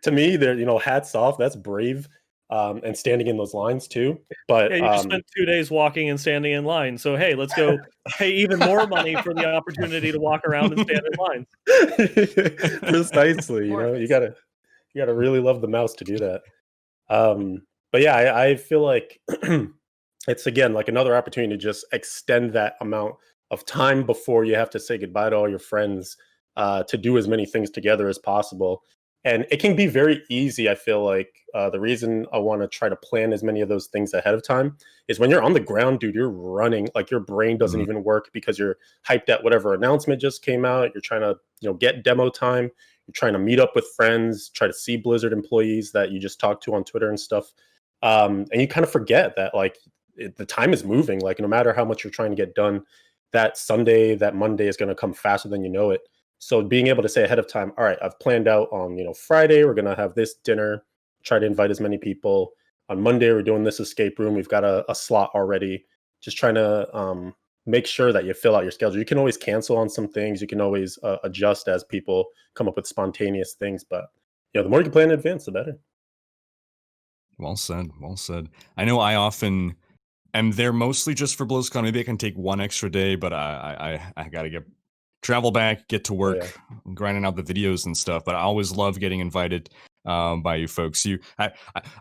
to me, there, hats off. That's brave. And standing in those lines too. But yeah, you just spent 2 days walking and standing in line. So hey, let's go pay even more money for the opportunity to walk around and stand in lines. Precisely. You gotta really love the mouse to do that. But yeah, I feel like it's again like another opportunity to just extend that amount of time before you have to say goodbye to all your friends, to do as many things together as possible. And it can be very easy. I feel like the reason I want to try to plan as many of those things ahead of time is when you're on the ground, dude, you're running, like your brain doesn't even work because you're hyped at whatever announcement just came out. You're trying to, get demo time. You're trying to meet up with friends, try to see Blizzard employees that you just talked to on Twitter and stuff. And you kind of forget that like the time is moving. Like no matter how much you're trying to get done, that Sunday, that Monday is going to come faster than you know it. So being able to say ahead of time, all right, I've planned out on, Friday, we're going to have this dinner, try to invite as many people. On Monday, we're doing this escape room. We've got a slot already. Just trying to make sure that you fill out your schedule. You can always cancel on some things. You can always adjust as people come up with spontaneous things. But, the more you can plan in advance, the better. Well said. Well said. I know I often am there mostly just for BlizzCon. Maybe I can take one extra day, but I got to travel back, get to work, grinding out the videos and stuff. But I always love getting invited by you folks. I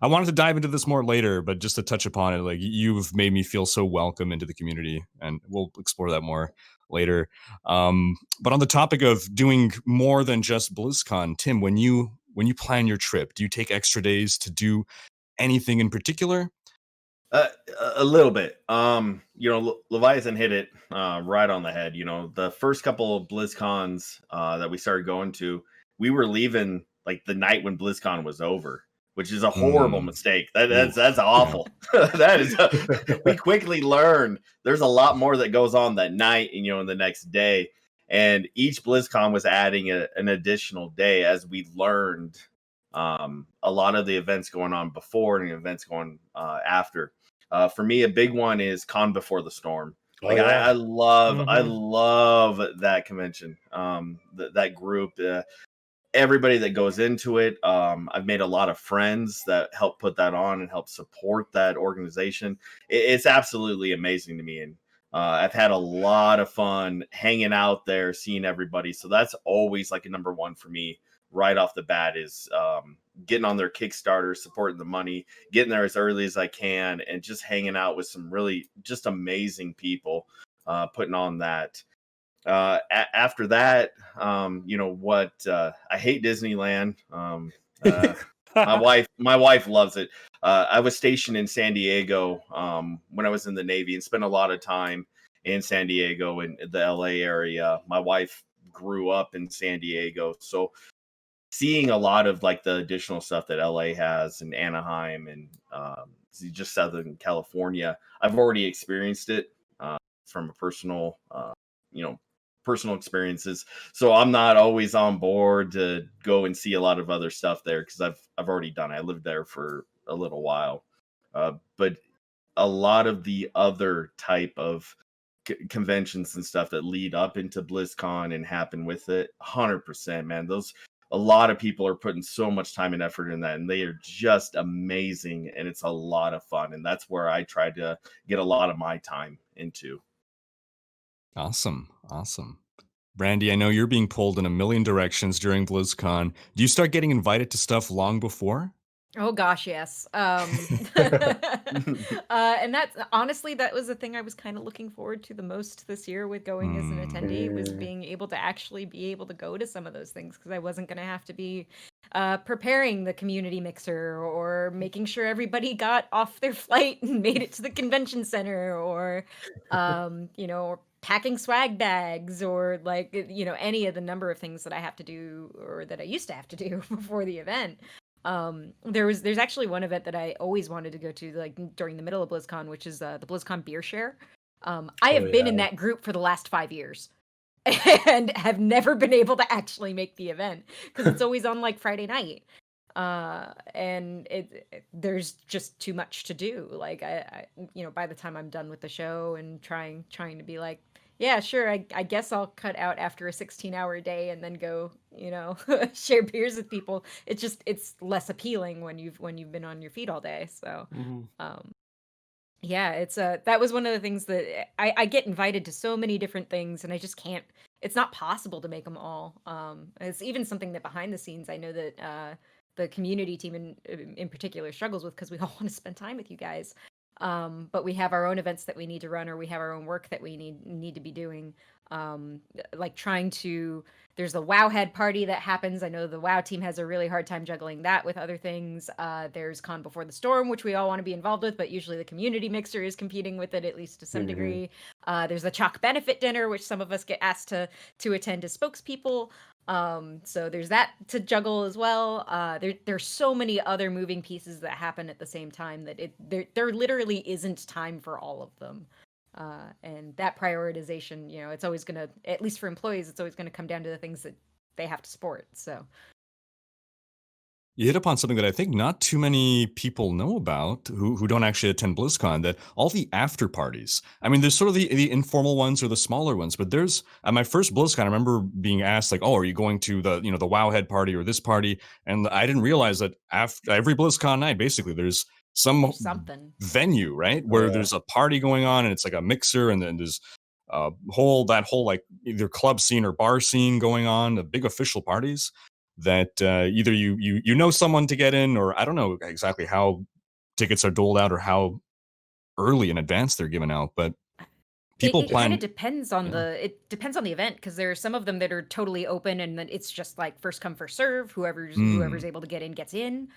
wanted to dive into this more later, but just to touch upon it, like you've made me feel so welcome into the community, and we'll explore that more later. But on the topic of doing more than just BlizzCon, Tim, when you plan your trip, do you take extra days to do anything in particular? A little bit. Leviathan hit it right on the head. The first couple of BlizzCons that we started going to, we were leaving like the night when BlizzCon was over, which is a horrible mistake. That's awful. We quickly learned there's a lot more that goes on that night and in the next day. And each BlizzCon was adding an additional day as we learned a lot of the events going on before and the events going after. For me, a big one is Con Before the Storm. Like I love that convention. That group, everybody that goes into it. I've made a lot of friends that help put that on and help support that organization. It's absolutely amazing to me, and I've had a lot of fun hanging out there, seeing everybody. So that's always like a number one for me. Right off the bat is getting on their Kickstarter, supporting the money, getting there as early as I can, and just hanging out with some really just amazing people putting on that. After that, I hate Disneyland. My wife loves it. I was stationed in San Diego when I was in the Navy and spent a lot of time in San Diego and the LA area. My wife grew up in San Diego, so seeing a lot of like the additional stuff that LA has and Anaheim and just Southern California, I've already experienced it from a personal experiences. So I'm not always on board to go and see a lot of other stuff there because I've already done it. I lived there for a little while, but a lot of the other type of conventions and stuff that lead up into BlizzCon and happen with it, 100%, man. A lot of people are putting so much time and effort in that, and they are just amazing, and it's a lot of fun. And that's where I try to get a lot of my time into. Awesome. Brandy, I know you're being pulled in a million directions during BlizzCon. Do you start getting invited to stuff long before? Oh gosh, yes. And that's honestly, that was the thing I was kind of looking forward to the most this year with going as an attendee, was being able to actually be able to go to some of those things, because I wasn't going to have to be preparing the community mixer or making sure everybody got off their flight and made it to the convention center, or or packing swag bags, or like any of the number of things that I have to do, or that I used to have to do before the event. There's actually one event that I always wanted to go to, like during the middle of BlizzCon, which is the BlizzCon beer share. I have been in that group for the last 5 years and have never been able to actually make the event because it's always on like Friday night. And there's just too much to do. Like I by the time I'm done with the show and trying to be like, yeah, sure, I guess I'll cut out after a 16-hour day and then go, share beers with people. It's less appealing when you've been on your feet all day. So, yeah, it's that was one of the things that I get invited to so many different things, and I just can't. It's not possible to make them all. It's even something that behind the scenes I know that the community team in particular struggles with, because we all want to spend time with you guys. But we have our own events that we need to run, or we have our own work that we need to be doing. Like there's a WoW head party that happens. I know the WoW team has a really hard time juggling that with other things. There's Con Before the Storm, which we all want to be involved with, but usually the community mixer is competing with it, at least to some degree. There's the Chalk benefit dinner, which some of us get asked to attend as spokespeople. So there's that to juggle as well. There's so many other moving pieces that happen at the same time that there literally isn't time for all of them. And that prioritization, it's always gonna, at least for employees, it's always gonna come down to the things that they have to support. So you hit upon something that I think not too many people know about who don't actually attend BlizzCon, that all the after parties. I mean, there's sort of the informal ones or the smaller ones, but there's, at my first BlizzCon, I remember being asked like, oh, are you going to the WoW head party or this party? And I didn't realize that after every BlizzCon night, basically there's something venue, right? Where there's a party going on and it's like a mixer, and then there's that whole like either club scene or bar scene going on, the big official parties that either you know someone to get in, or I don't know exactly how tickets are doled out or how early in advance they're given out, but people it kind of depends on the event, because there are some of them that are totally open and then it's just like first come first serve, whoever's able to get in gets in.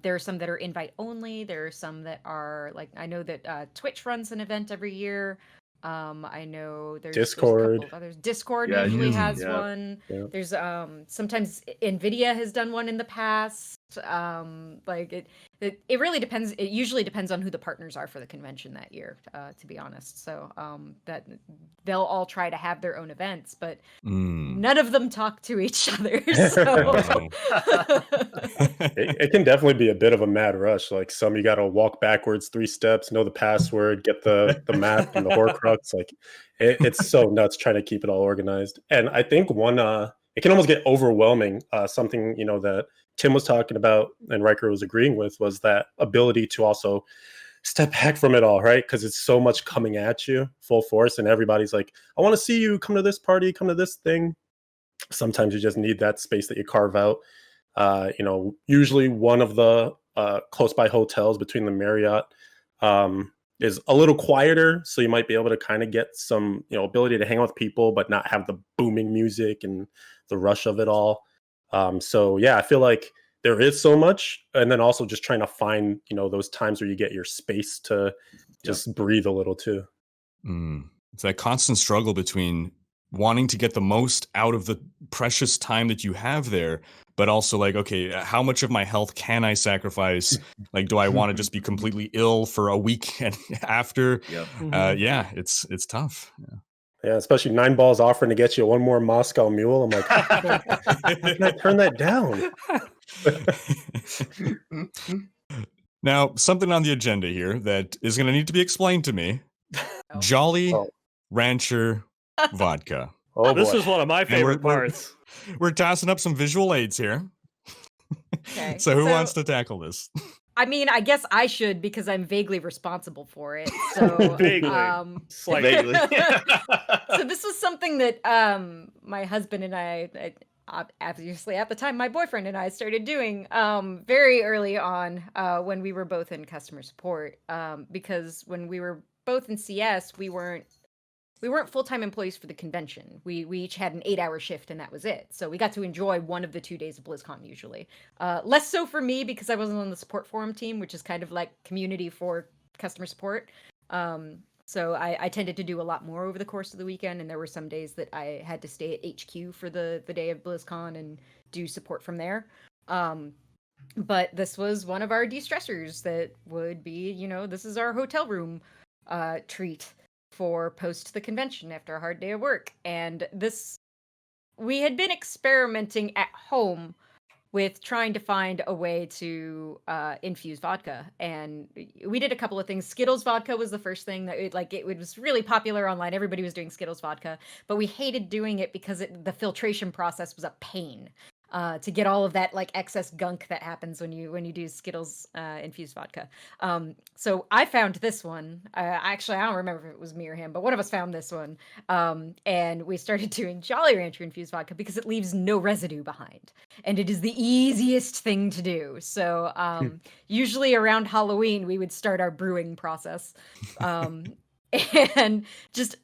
There are some that are invite only. There are some that are like, I know that Twitch runs an event every year. I know there's Discord. There's a couple of others. Discord usually has one. Yeah. There's sometimes Nvidia has done one in the past. Like it really depends. It usually depends on who the partners are for the convention that year, to be honest. So that they'll all try to have their own events, but none of them talk to each other. So it can definitely be a bit of a mad rush. Like some you got to walk backwards 3 steps, know the password, get the map and the Horcrux. Like it's so nuts trying to keep it all organized. And I think it can almost get overwhelming. Something that Tim was talking about and Rhykker was agreeing with was that ability to also step back from it all, right? Because it's so much coming at you full force, and everybody's like, I want to see you, come to this party, come to this thing. Sometimes you just need that space that you carve out. Usually one of the close by hotels between the Marriott is a little quieter, so you might be able to kind of get some, ability to hang out with people, but not have the booming music and the rush of it all. So yeah, I feel like there is so much, and then also just trying to find, those times where you get your space to just breathe a little too. It's that constant struggle between wanting to get the most out of the precious time that you have there, but also like, okay, how much of my health can I sacrifice? Like, do I want to just be completely ill for a week and after? Yeah, it's tough. Yeah, especially Neinball's offering to get you one more Moscow Mule. I'm like, how can I turn that down? Now, something on the agenda here that is going to need to be explained to me. Jolly Rancher vodka. Oh, this boy. is one of my favorite parts. We're tossing up some visual aids here. Okay. So who wants to tackle this? I mean, I guess I should because I'm vaguely responsible for it. So Vaguely. Vaguely. So this was something that my husband and I obviously at the time my boyfriend and I started doing very early on when we were both in customer support, because when we were both in CS, we weren't full-time employees for the convention. We each had an 8-hour shift and that was it. So we got to enjoy one of the 2 days of BlizzCon usually. Less so for me because I wasn't on the support forum team, which is kind of like community for customer support. So I tended to do a lot more over the course of the weekend, and there were some days that I had to stay at HQ for the day of BlizzCon and do support from there. But this was one of our de-stressors that would be, this is our hotel room treat for post the convention after a hard day of work. And we had been experimenting at home with trying to find a way to infuse vodka, and we did a couple of things. Skittles vodka was the first thing that it was really popular online. Everybody was doing Skittles vodka, but we hated doing it because the filtration process was a pain to get all of that like excess gunk that happens when you do Skittles infused vodka. So I found this one. Actually, I don't remember if it was me or him, but one of us found this one. And we started doing Jolly Rancher infused vodka because it leaves no residue behind. And it is the easiest thing to do. So usually around Halloween, we would start our brewing process. And just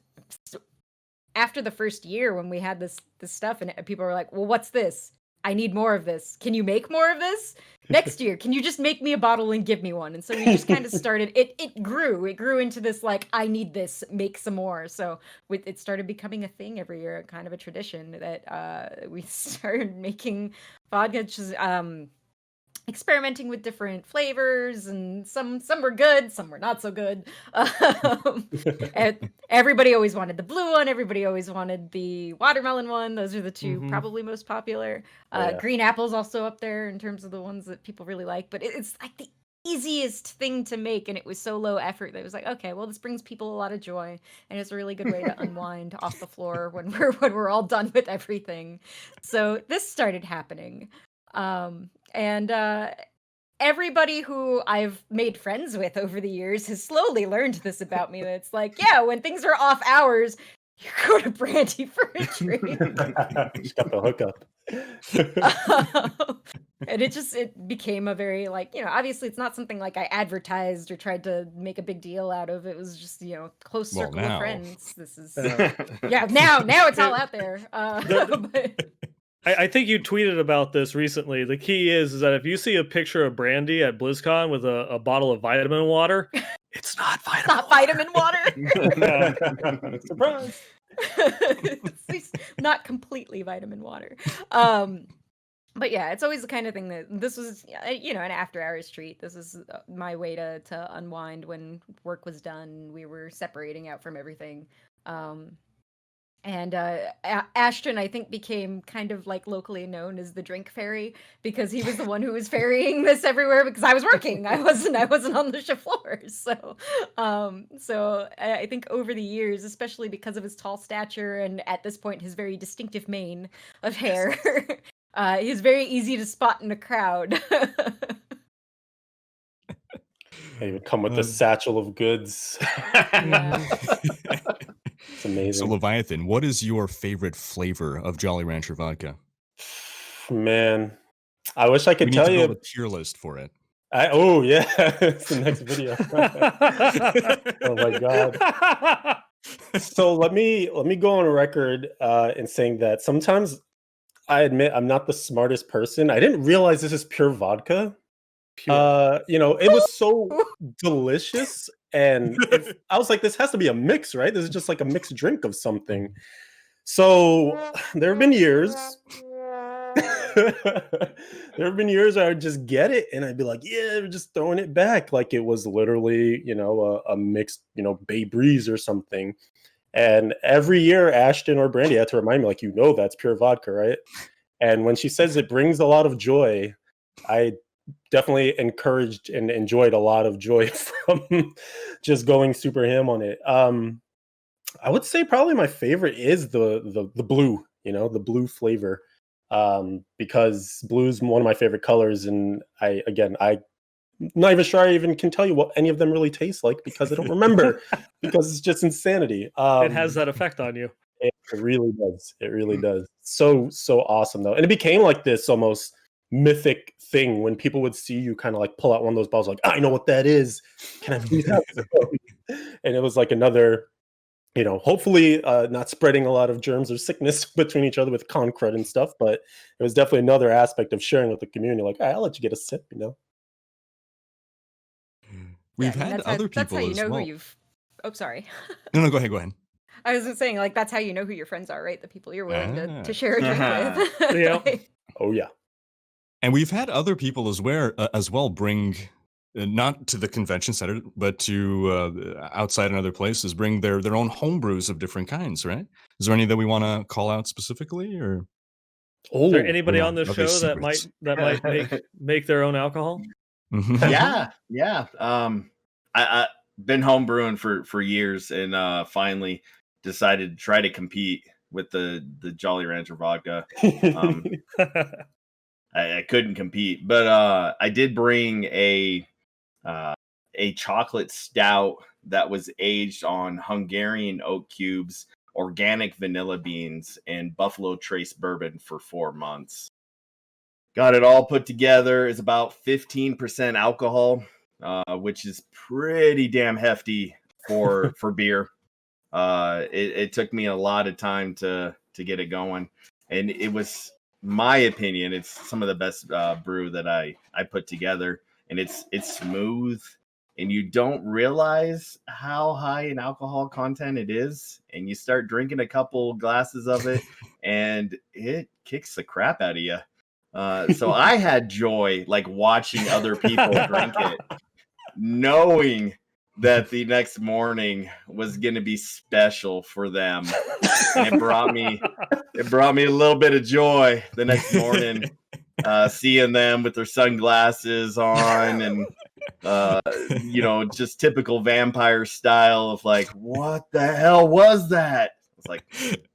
after the first year when we had this stuff and people were like, well, what's this? I need more of this. Can you make more of this? Next year, can you just make me a bottle and give me one? And so we just kind of started, it grew into this, like, I need this, make some more. So it started becoming a thing every year, kind of a tradition that we started making vodka, just experimenting with different flavors, and some were good, some were not so good. And everybody always wanted the blue one, everybody always wanted the watermelon one. Those are the two probably most popular. Green apple's also up there in terms of the ones that people really like, but it's like the easiest thing to make, and it was so low effort that it was like, okay, well, this brings people a lot of joy, and it's a really good way to unwind off the floor when we're all done with everything. So this started happening. And everybody who I've made friends with over the years has slowly learned this about me. That it's like, yeah, when things are off hours, you go to Brandy for a drink. Just got the hookup. And it became a very, like, obviously it's not something like I advertised or tried to make a big deal out of. It was just, close circle of friends. This is, yeah, now it's all out there. But I think you tweeted about this recently. The key is that if you see a picture of Brandy at BlizzCon with a bottle of vitamin water, it's not vitamin water. Surprise! It's not completely vitamin water. But yeah, it's always the kind of thing that this was, an after hours treat. This is my way to unwind when work was done. We were separating out from everything. And Ashton, I think, became kind of like locally known as the drink fairy because he was the one who was ferrying this everywhere because I was working. I wasn't on the ship floor. So I think over the years, especially because of his tall stature and at this point his very distinctive mane of hair, he's very easy to spot in a crowd. He would come with the satchel of goods. Yeah. It's amazing. So Leviathan, what is your favorite flavor of Jolly Rancher vodka? Man, I wish I could tell you build a tier list for it. Oh yeah, it's the next video. Oh my god. So let me go on record in saying that sometimes I admit I'm not the smartest person. I didn't realize this is pure vodka. It was so delicious, and I was like, this has to be a mix, right? This is just like a mixed drink of something. So there have been years. There have been years I would just get it and I'd be like, yeah, we're just throwing it back like it was literally, a mixed, Bay Breeze or something. And every year, Ashton or Brandy had to remind me, like, that's pure vodka, right? And when she says it brings a lot of joy, I definitely encouraged and enjoyed a lot of joy from just going super ham on it. I would say probably my favorite is the blue, the blue flavor, because blue is one of my favorite colors, and I'm not even sure I even can tell you what any of them really taste like because I don't remember because it's just insanity. It has that effect on you. It really does. It really does. So awesome though, and it became like this almost mythic thing when people would see you kind of like pull out one of those bottles, like, I know what that is. Can I please have some? And it was like another, hopefully not spreading a lot of germs or sickness between each other with con crud and stuff, but it was definitely another aspect of sharing with the community. Like, I'll let you get a sip, We've had other people that's how you as know well. who you've. Oh, sorry. No, go ahead. I was just saying, like, that's how you know who your friends are, right? The people you're willing to share a drink with. Yeah. Oh yeah. And we've had other people as well bring, not to the convention center, but to outside and other places, bring their own home brews of different kinds, right? Is there any that we want to call out specifically, or is there anybody no, on this are they show that might make their own alcohol? Yeah. I been home brewing for years, and finally decided to try to compete with the Jolly Rancher vodka. I couldn't compete, but I did bring a chocolate stout that was aged on Hungarian oak cubes, organic vanilla beans, and Buffalo Trace bourbon for 4 months. Got it all put together. It's about 15% alcohol, which is pretty damn hefty for beer. It took me a lot of time to get it going, and it was, my opinion, it's some of the best brew that I put together, and it's smooth, and you don't realize how high in alcohol content it is, and you start drinking a couple glasses of it, and it kicks the crap out of you. So I had joy like watching other people drink it, knowing that the next morning was going to be special for them. And it brought me a little bit of joy the next morning, seeing them with their sunglasses on and just typical vampire style of like, what the hell was that? It's like,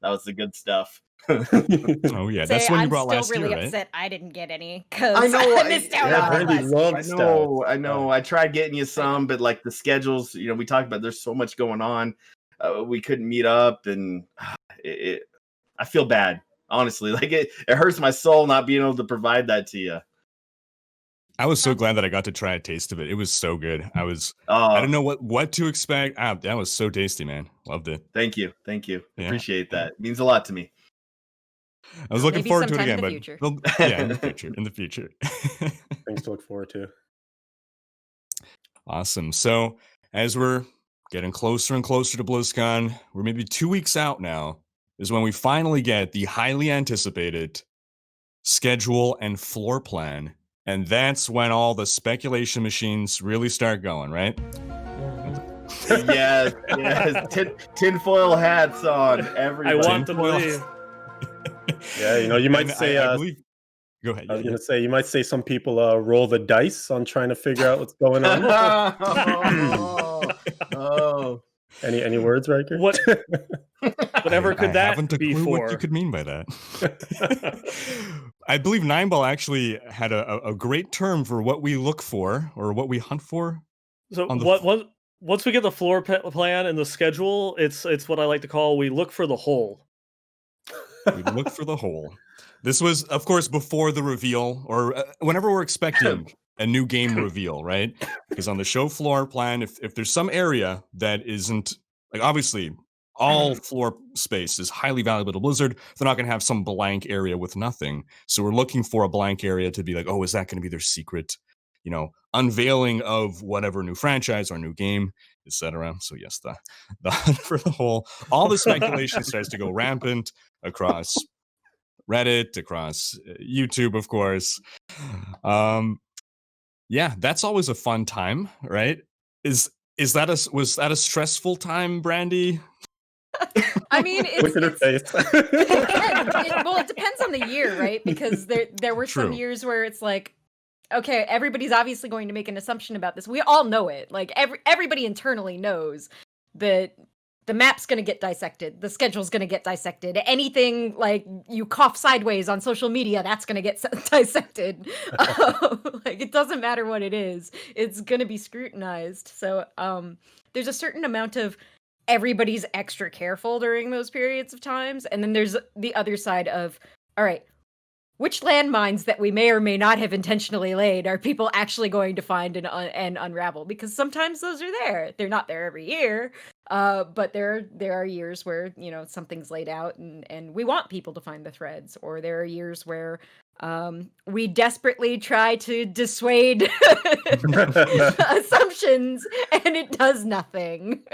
that was the good stuff. Oh yeah, that's when you brought last year, right? I'm still really upset I didn't get any because I know I missed out on Brandy loved stout. I know. I tried getting you some, but like the schedules, we talked about, there's so much going on. We couldn't meet up, and I feel bad, honestly. Like it hurts my soul not being able to provide that to you. I was so glad that I got to try a taste of it. It was so good. I didn't know what to expect. That was so tasty, man. Loved it. Thank you. Yeah. Appreciate that. It means a lot to me. I was looking forward to it again, in the future. Things to look forward to. Awesome. So as we're getting closer and closer to BlizzCon, we're maybe 2 weeks out now, is when we finally get the highly anticipated schedule and floor plan. And that's when all the speculation machines really start going, right? Yes. Tinfoil hats on, everybody. I want to believe. Yeah, you might say. Go ahead. I was gonna say, you might say some people roll the dice on trying to figure out what's going on. Oh. Any words, Rhykker? Whatever could that haven't a be clue for? What you could mean by that. I believe Neinball actually had a great term for what we look for or what we hunt for. So once we get the floor plan and the schedule, it's what I like to call, we look for the hole. We look for the hole. This was, of course, before the reveal, or whenever we're expecting a new game reveal, right? Because on the show floor plan, if there's some area that isn't like obviously all floor space is highly valuable to Blizzard, they're not going to have some blank area with nothing. So we're looking for a blank area to be like, oh, is that going to be their secret, unveiling of whatever new franchise or new game, etc. So yes, the hunt for the whole, all the speculation starts to go rampant across Reddit, across YouTube, of course. Yeah, that's always a fun time, right? Was that a stressful time, Brandy? I mean, Look at her face. it depends on the year, right? Because there were some True. years where it's like, okay, everybody's obviously going to make an assumption about this. We all know it. Like everybody internally knows that the map's going to get dissected. The schedule's going to get dissected. Anything like you cough sideways on social media, that's going to get dissected. Like it doesn't matter what it is. It's going to be scrutinized. So there's a certain amount of everybody's extra careful during those periods of times. And then there's the other side of, all right, which landmines that we may or may not have intentionally laid are people actually going to find and unravel? Because sometimes those are there. They're not there every year, but there are years where something's laid out and we want people to find the threads. Or there are years where we desperately try to dissuade assumptions and it does nothing.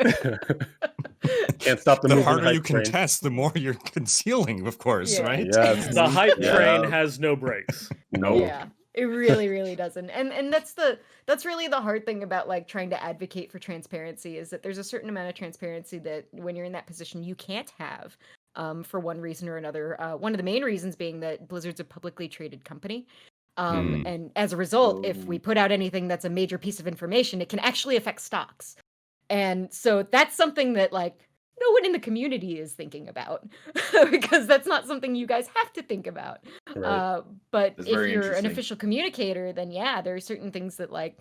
Can't stop the The moving harder you hype train. contest, the more you're concealing, of course, Yeah. right? Yes. The hype Yeah. train has no brakes. No. Yeah, it really, really doesn't. And that's really the hard thing about like trying to advocate for transparency is that there's a certain amount of transparency that when you're in that position you can't have for one reason or another. One of the main reasons being that Blizzard's a publicly traded company. And as a result, if we put out anything that's a major piece of information, it can actually affect stocks. And so that's something that like no one in the community is thinking about because that's not something you guys have to think about. Right. But That's if very you're an interesting. official communicator, then yeah, there are certain things that like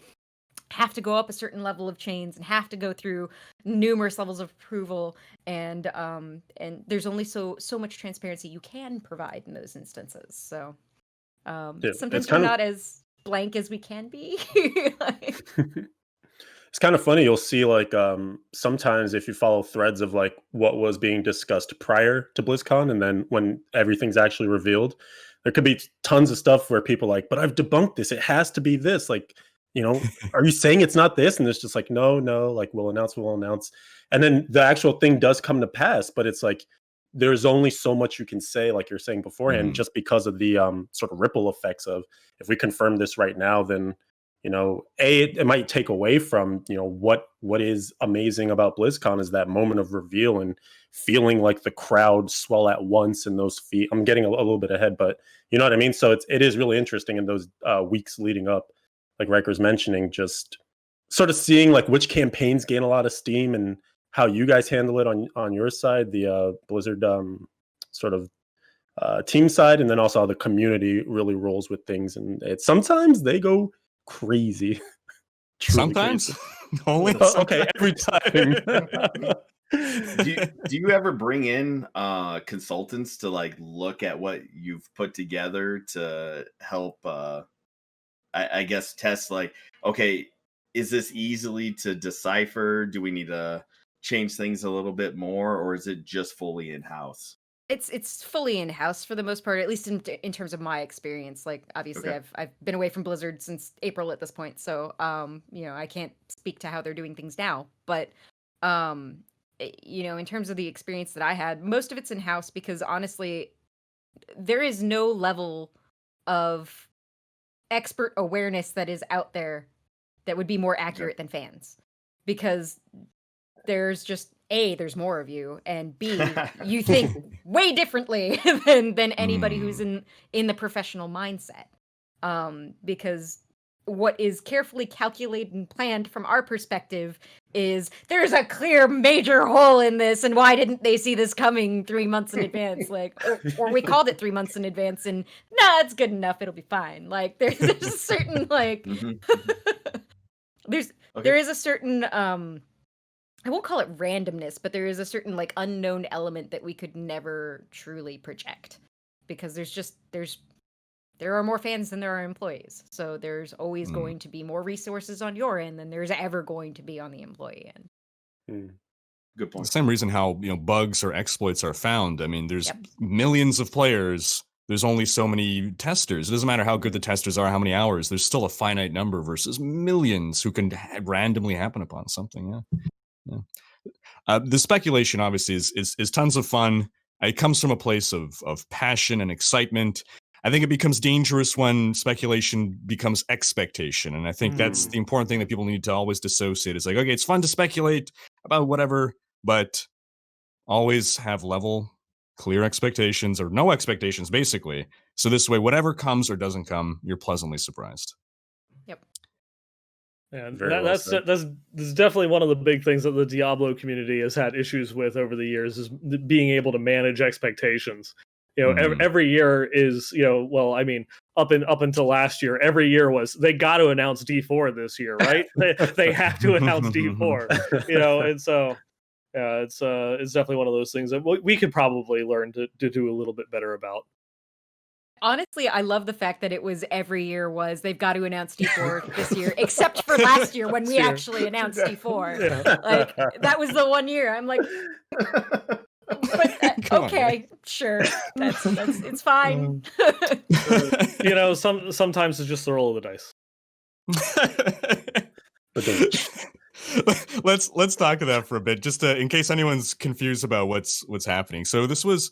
have to go up a certain level of chains and have to go through numerous levels of approval. And there's only so much transparency you can provide in those instances. So sometimes we're not as blank as we can be. Like, It's kind of funny. You'll see like sometimes if you follow threads of like what was being discussed prior to BlizzCon and then when everything's actually revealed, there could be tons of stuff where people are like, but I've debunked this. It has to be this. Like, are you saying it's not this? And it's just like, no, like we'll announce. And then the actual thing does come to pass, but it's like there's only so much you can say, like you're saying beforehand, just because of the sort of ripple effects of if we confirm this right now, then it might take away from what is amazing about BlizzCon is that moment of reveal and feeling like the crowd swell at once and those feet. I'm getting a little bit ahead, but you know what I mean. So it is really interesting in those weeks leading up, like Rhyker's mentioning, just sort of seeing like which campaigns gain a lot of steam and how you guys handle it on your side, the Blizzard sort of team side, and then also how the community really rolls with things, and sometimes they go crazy. Sometimes. Crazy. Only Okay, every time. do you ever bring in consultants to like look at what you've put together to help I guess test like, okay, is this easily to decipher? Do we need to change things a little bit more, or is it just fully in-house? It's fully in-house for the most part, at least in terms of my experience. Like obviously Okay. I've been away from Blizzard since April at this point, so I can't speak to how they're doing things now, but in terms of the experience that I had, most of it's in-house because honestly there is no level of expert awareness that is out there that would be more accurate than fans, because there's just there's more of you, and B, you think way differently than anybody who's in the professional mindset. Because what is carefully calculated and planned from our perspective is there's a clear major hole in this, and why didn't they see this coming 3 months in advance? Like, or we called it 3 months in advance, and it's good enough, it'll be fine. Like there's a certain like there is a certain I won't call it randomness, but there is a certain like unknown element that we could never truly project, because there's there are more fans than there are employees. So there's always going to be more resources on your end than there's ever going to be on the employee end. Good point. The same reason how bugs or exploits are found. I mean, there's millions of players. There's only so many testers. It doesn't matter how good the testers are, how many hours. There's still a finite number versus millions who can randomly happen upon something. Yeah. The speculation obviously is tons of fun. It comes from a place of passion and excitement. I think it becomes dangerous when speculation becomes expectation. And I think that's the important thing that people need to always dissociate. It's like, okay, it's fun to speculate about whatever, but always have level, clear expectations or no expectations, basically. So this way, whatever comes or doesn't come, you're pleasantly surprised. Yep. And That's that's definitely one of the big things that the Diablo community has had issues with over the years is being able to manage expectations. Every year is, well, I mean, up until last year, every year was they got to announce D4 this year, right? they have to announce D4, and so it's definitely one of those things that we could probably learn to do a little bit better about. Honestly, I love the fact that it was every year was they've got to announce D4 this year, except for last year when we actually announced D4. Yeah. Like that was the one year. I'm like, but okay, sure, that's it's fine. Sometimes it's just the roll of the dice. Let's talk to that for a bit, just in case anyone's confused about what's happening. So this was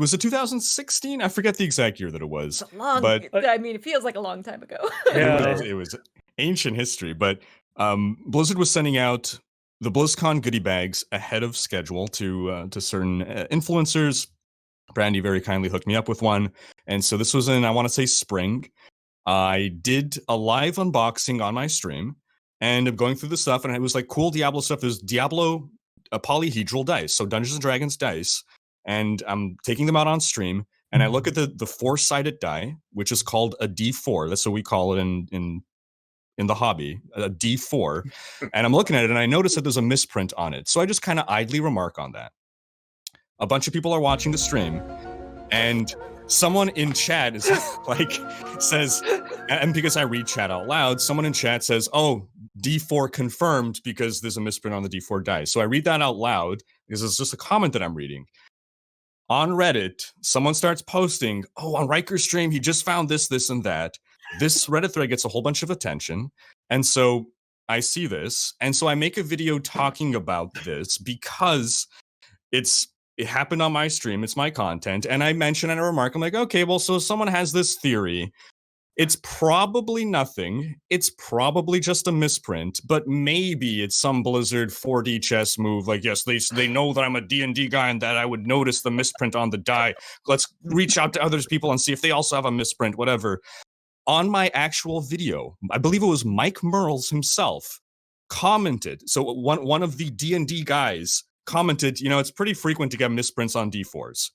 it 2016? I forget the exact year that it was. It's long, but I mean, it feels like a long time ago. It was ancient history. But Blizzard was sending out the BlizzCon goodie bags ahead of schedule to certain influencers. Brandy very kindly hooked me up with one, and so this was in, I want to say, spring. I did a live unboxing on my stream, and I'm going through the stuff, and it was like cool Diablo stuff. There's Diablo polyhedral dice, so Dungeons and Dragons dice, and I'm taking them out on stream, and I look at the 4-sided die, which is called a D4. That's what we call it in the hobby, a D4. And I'm looking at it, and I notice that there's a misprint on it. So I just kind of idly remark on that. A bunch of people are watching the stream, and someone in chat is says, and because I read chat out loud, someone in chat says, "Oh, D4 confirmed because there's a misprint on the D4 dice." So I read that out loud because it's just a comment that I'm reading. On Reddit, someone starts posting, "Oh, on Rhykker stream, he just found this, and that." This Reddit thread gets a whole bunch of attention. And so I see this. And so I make a video talking about this because it happened on my stream. It's my content. And I mention and I remark, I'm like, okay, well, so someone has this theory. It's probably nothing. It's probably just a misprint, but maybe it's some Blizzard 4D chess move. Like, yes, they know that I'm a D&D guy and that I would notice the misprint on the die. Let's reach out to other people and see if they also have a misprint, whatever. On my actual video, I believe it was Mike Merles himself commented. So one of the D&D guys commented, it's pretty frequent to get misprints on D4s.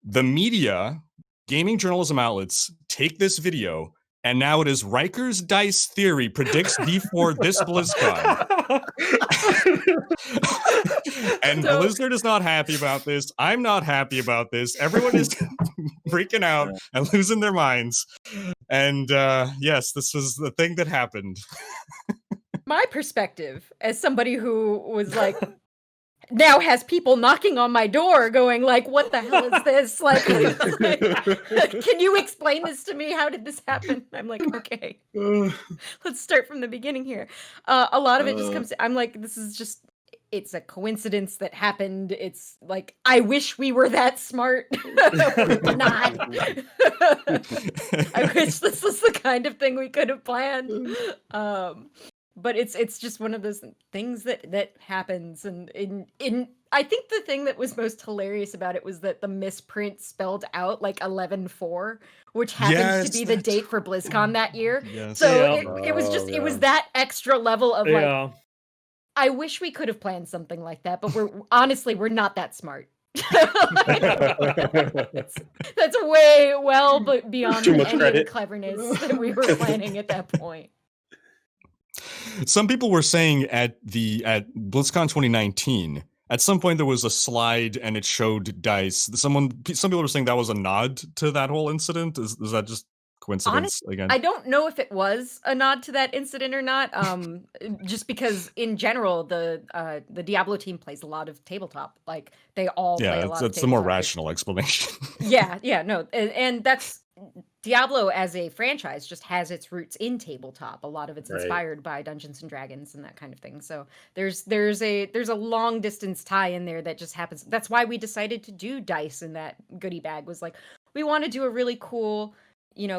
The media, gaming journalism outlets take this video, and now it is Rhyker's Dice Theory predicts D4 this BlizzCon. And Blizzard is not happy about this. I'm not happy about this. Everyone is freaking out and losing their minds. And yes, this was the thing that happened. My perspective as somebody who was like, now has people knocking on my door going like, what the hell is this? Like, can you explain this to me? How did this happen? I'm like, okay, let's start from the beginning here. A lot of it just comes, I'm like, this is just, it's a coincidence that happened. It's like, I wish we were that smart. We're not. I wish this was the kind of thing we could have planned. But it's just one of those things that happens. And I think the thing that was most hilarious about it was that the misprint spelled out like 11/4, which happens to be the date for BlizzCon that year. Yes. So it was just, it was that extra level of like, I wish we could have planned something like that, but we're not that smart. That's way but beyond any cleverness that we were planning at that point. Some people were saying at BlizzCon 2019, at some point there was a slide and it showed dice. Some people were saying that was a nod to that whole incident. Is that just coincidence again? I don't know if it was a nod to that incident or not. Just because in general the Diablo team plays a lot of tabletop. Like they all play a lot of tabletop. That's the more rational explanation. No, and that's Diablo as a franchise just has its roots in tabletop. A lot of it's inspired by Dungeons and Dragons and that kind of thing. So there's a long distance tie in there that just happens. That's why we decided to do dice in that goodie bag. Was like we want to do a really cool,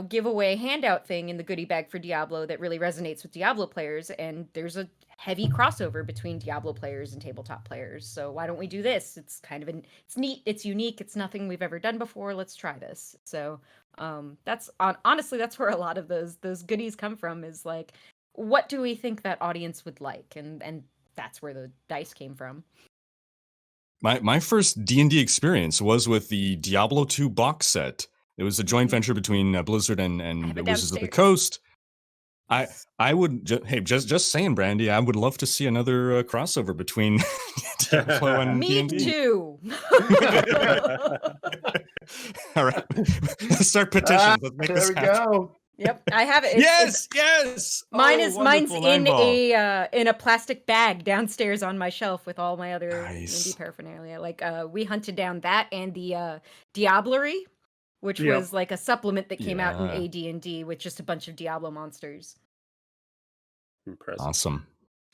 giveaway handout thing in the goodie bag for Diablo that really resonates with Diablo players. And there's a heavy crossover between Diablo players and tabletop players. So why don't we do this? It's kind of it's neat. It's unique. It's nothing we've ever done before. Let's try this. So that's honestly, that's where a lot of those goodies come from, is like, what do we think that audience would like? And that's where the dice came from. My first D&D experience was with the Diablo 2 box set. It was a joint venture between Blizzard and the Wizards of the Coast. I would just saying, Brandy, I would love to see another crossover between Diablo and Me D&D. too. All right, let's start petitions. Let's make this happen. Go. Yep, I have it. Yes. Mine's Wonderful, in Neinball. in a plastic bag downstairs on my shelf with all my other Nice. indie paraphernalia. Like we hunted down that and the Diablery, which was like a supplement that came out in AD&D with just a bunch of Diablo monsters. Impressive. Awesome.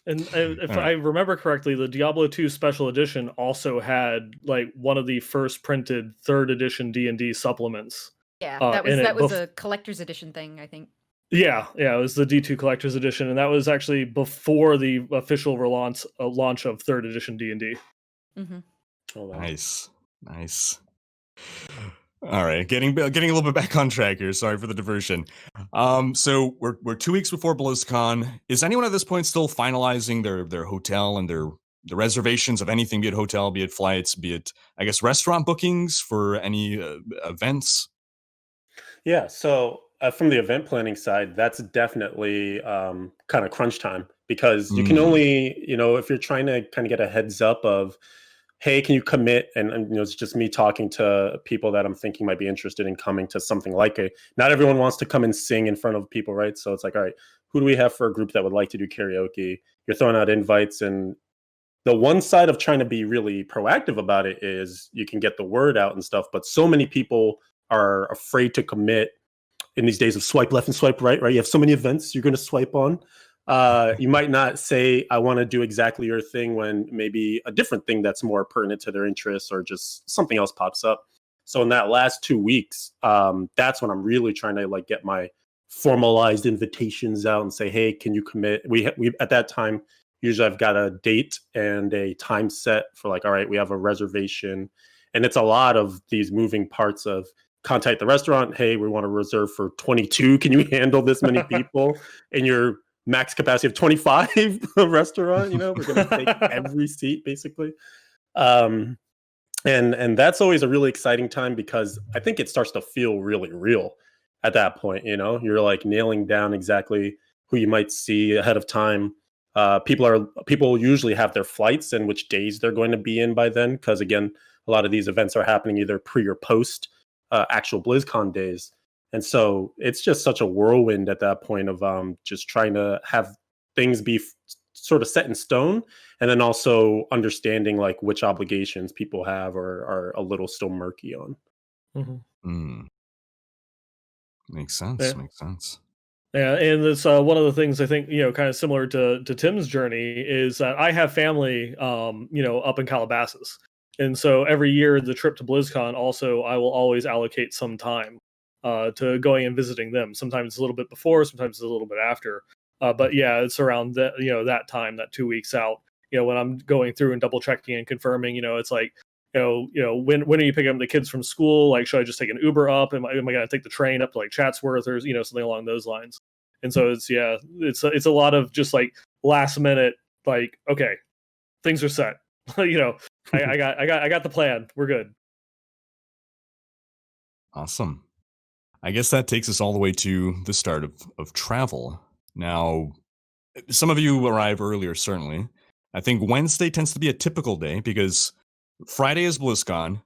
And if I remember correctly, the Diablo 2 Special Edition also had like one of the first printed 3rd edition D&D supplements. Yeah, that was a collector's edition thing, I think. Yeah, it was the D2 Collector's Edition, and that was actually before the official launch of 3rd edition D&D. Mm-hmm. Oh, wow. Nice. All right, getting a little bit back on track here. Sorry for the diversion. So we're 2 weeks before BlizzCon. Is anyone at this point still finalizing their hotel and the reservations of anything, be it hotel, be it flights, be it, I guess, restaurant bookings for any events? Yeah, so from the event planning side, that's definitely kind of crunch time, because you can only, if you're trying to kind of get a heads up of, hey, can you commit? And it's just me talking to people that I'm thinking might be interested in coming to something like it. Not everyone wants to come and sing in front of people, right? So it's like, all right, who do we have for a group that would like to do karaoke? You're throwing out invites, and the one side of trying to be really proactive about it is you can get the word out and stuff, but so many people are afraid to commit in these days of swipe left and swipe right? You have so many events you're going to swipe on. You might not say, I want to do exactly your thing, when maybe a different thing that's more pertinent to their interests or just something else pops up. So in that last 2 weeks, that's when I'm really trying to like get my formalized invitations out and say, hey, can you commit? We at that time, usually I've got a date and a time set for like, all right, we have a reservation. And it's a lot of these moving parts of contact the restaurant. Hey, we want to reserve for 22. Can you handle this many people? And your max capacity of 25 restaurant, we're going to take every seat basically. And that's always a really exciting time, because I think it starts to feel really real at that point. You're like nailing down exactly who you might see ahead of time. People usually have their flights and which days they're going to be in by then, because again, a lot of these events are happening either pre or post actual BlizzCon days. And so it's just such a whirlwind at that point of just trying to have things be sort of set in stone, and then also understanding like which obligations people have or are a little still murky on. Mm-hmm. Makes sense. Yeah, and it's one of the things I think, kind of similar to Tim's journey, is that I have family, up in Calabasas. And so every year, the trip to BlizzCon, also, I will always allocate some time to going and visiting them. Sometimes it's a little bit before, sometimes it's a little bit after. But yeah, it's around that, that time, that 2 weeks out, when I'm going through and double checking and confirming, it's like, when are you picking up the kids from school? Like, should I just take an Uber up? Am I going to take the train up to like Chatsworth or, something along those lines? And so it's a lot of just like last minute, like, okay, things are set. I got the plan. We're good. Awesome. I guess that takes us all the way to the start of travel. Now, some of you arrive earlier, certainly. I think Wednesday tends to be a typical day because Friday is BlizzCon.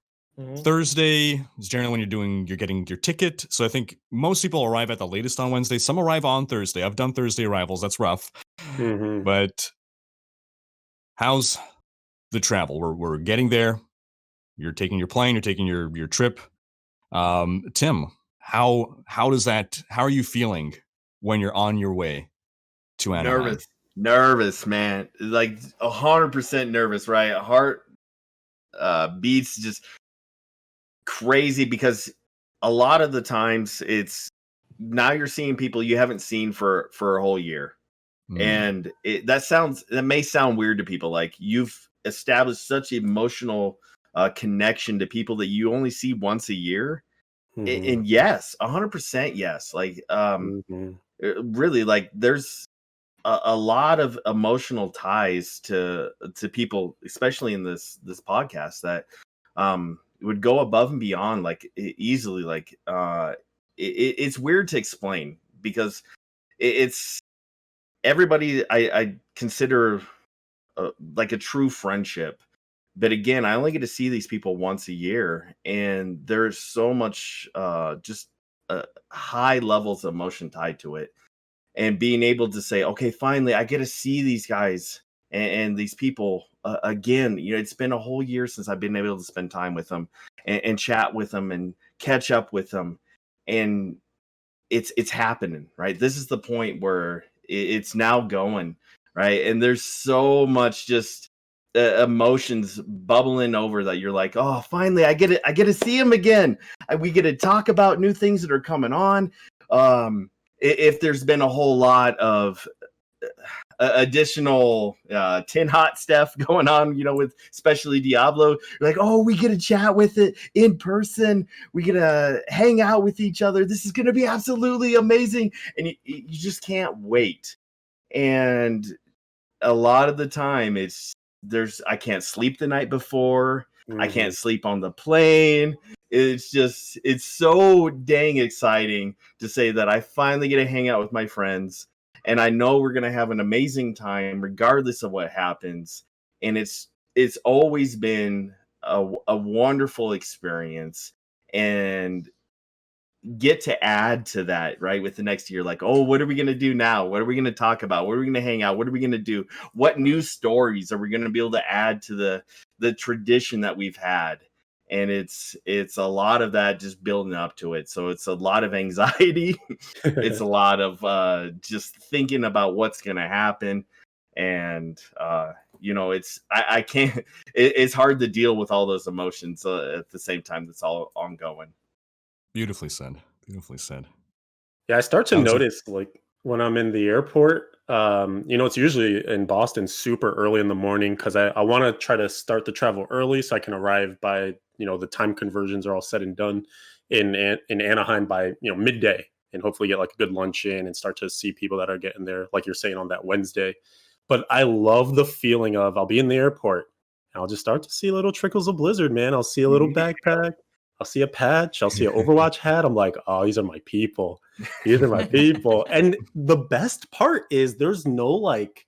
Thursday is generally when you're getting your ticket. So I think most people arrive at the latest on Wednesday. Some arrive on Thursday. I've done Thursday arrivals. That's rough. But how's the travel? We're getting there. You're taking your plane. You're taking your trip. Tim, how are you feeling when you're on your way to Anaheim? Nervous, man. Like 100% nervous, right? Heart beats just crazy because a lot of the times it's now you're seeing people you haven't seen for a whole year. And that may sound weird to people. Like you've established such emotional connection to people that you only see once a year. And yes, 100% yes. Like really, like there's a lot of emotional ties to people, especially in this podcast, that would go above and beyond, like easily. Like it's weird to explain because it's everybody I consider like a true friendship. But again, I only get to see these people once a year, and there's so much just high levels of emotion tied to it. And being able to say, okay, finally, I get to see these guys and these people again. You know, it's been a whole year since I've been able to spend time with them and chat with them and catch up with them. And it's happening, right? This is the point where it's now going, right? And there's so much just emotions bubbling over that you're like, oh, finally, I get to see him again. We get to talk about new things that are coming on. If there's been a whole lot of additional tin hot stuff going on, you know, with especially Diablo, you're like, oh, we get to chat with it in person. We get to hang out with each other. This is going to be absolutely amazing. And you just can't wait. And a lot of the time I can't sleep the night before. I can't sleep on the plane. It's so dang exciting to say that I finally get to hang out with my friends, and I know we're going to have an amazing time regardless of what happens. And it's always been a wonderful experience, and get to add to that, right, with the next year. Like, oh, what are we going to do now? What are we going to talk about? What are we going to hang out? What are we going to do? What new stories are we going to be able to add to the tradition that we've had? And it's a lot of that just building up to it. So it's a lot of anxiety. It's a lot of just thinking about what's going to happen. And you know, I can't, it's hard to deal with all those emotions at the same time that's all ongoing. Beautifully said. Beautifully said. Yeah, I start to notice like when I'm in the airport, you know, it's usually in Boston super early in the morning because I want to try to start the travel early so I can arrive by, you know, the time conversions are all said and done in Anaheim by, you know, midday, and hopefully get like a good lunch in and start to see people that are getting there, like you're saying, on that Wednesday. But I love the feeling of I'll be in the airport and I'll just start to see little trickles of Blizzard, man. I'll see a little backpack. I'll see a patch. I'll see an Overwatch hat. I'm like, oh, these are my people. These are my people. And the best part is there's no like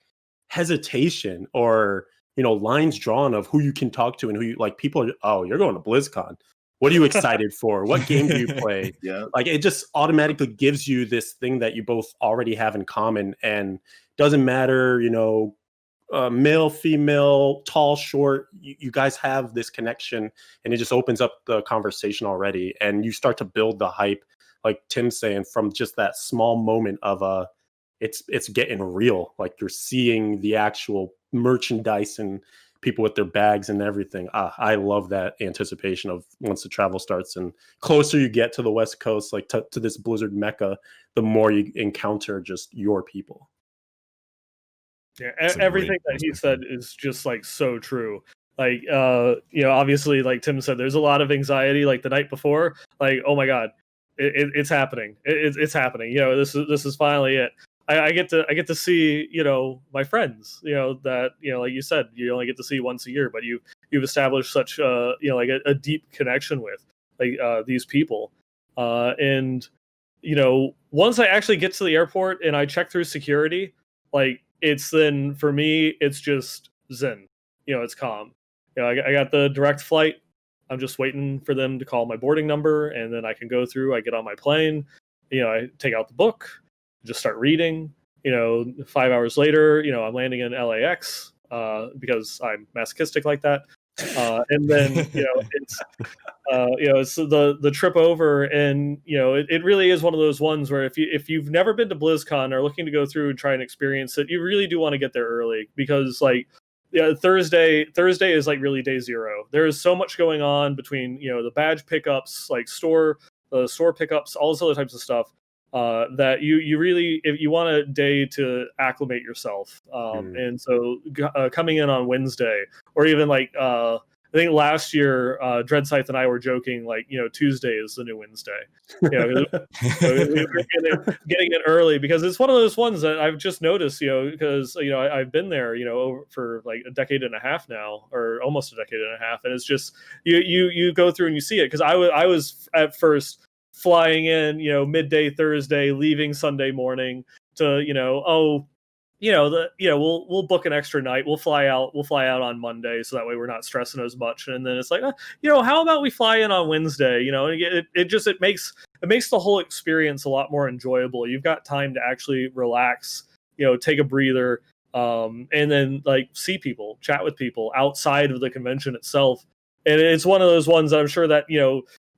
hesitation or, you know, lines drawn of who you can talk to and who you like. People are, oh, you're going to BlizzCon. What are you excited for? What game do you play? Yeah. Like it just automatically gives you this thing that you both already have in common, and doesn't matter, you know, male, female, tall, short, you guys have this connection, and it just opens up the conversation already. And you start to build the hype, like Tim's saying, from just that small moment of it's getting real. Like you're seeing the actual merchandise and people with their bags and everything. I love that anticipation of once the travel starts, and closer you get to the West Coast, like to this Blizzard Mecca, the more you encounter just your people. Yeah, everything that he said is just like so true. Like, you know, obviously, like Tim said, there's a lot of anxiety. Like the night before, like, oh my god, it's happening. It's happening. You know, this is finally it. I get to see, you know, my friends. You know that, you know, like you said, you only get to see once a year, but you've established such you know, like a deep connection with like these people, and you know, once I actually get to the airport and I check through security, like. It's then for me, it's just zen. It's calm. I got the direct flight. I'm just waiting for them to call my boarding number, and then I can go through. I get on my plane. I take out the book, just start reading. 5 hours later, I'm landing in LAX because I'm masochistic like that. And then it's the trip over, and it really is one of those ones where if you've never been to BlizzCon or looking to go through and try and experience it, you really do want to get there early, because Thursday is like really day zero. There is so much going on between the badge pickups, like store pickups, all this other types of stuff, that you really, if you want a day to acclimate yourself, and so coming in on Wednesday, or even like I think last year Dreadscythe and I were joking, like Tuesday is the new Wednesday. We were getting it early, because it's one of those ones that I've just noticed, because I've been there for like a decade and a half now, or almost a decade and a half, and it's just you go through and you see it, because I was at first flying in midday Thursday, leaving Sunday morning to we'll book an extra night, we'll fly out on Monday, so that way we're not stressing as much, and then it's like how about we fly in on Wednesday, and it makes the whole experience a lot more enjoyable. You've got time to actually relax, take a breather, and then like see people, chat with people outside of the convention itself. And it's one of those ones that I'm sure that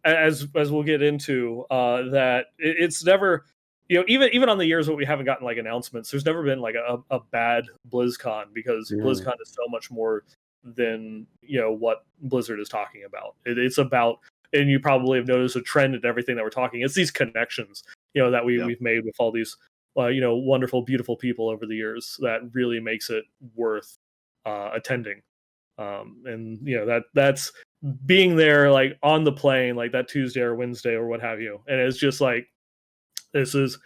as we'll get into, that it's never, even on the years where we haven't gotten like announcements, there's never been like a bad BlizzCon, because BlizzCon is so much more than what Blizzard is talking about. It's about, and you probably have noticed a trend in everything that we're talking. It's these connections, that we've made with all these wonderful, beautiful people over the years, that really makes it worth attending. And that's being there, like on the plane, like that Tuesday or Wednesday or what have you, and it's just like this is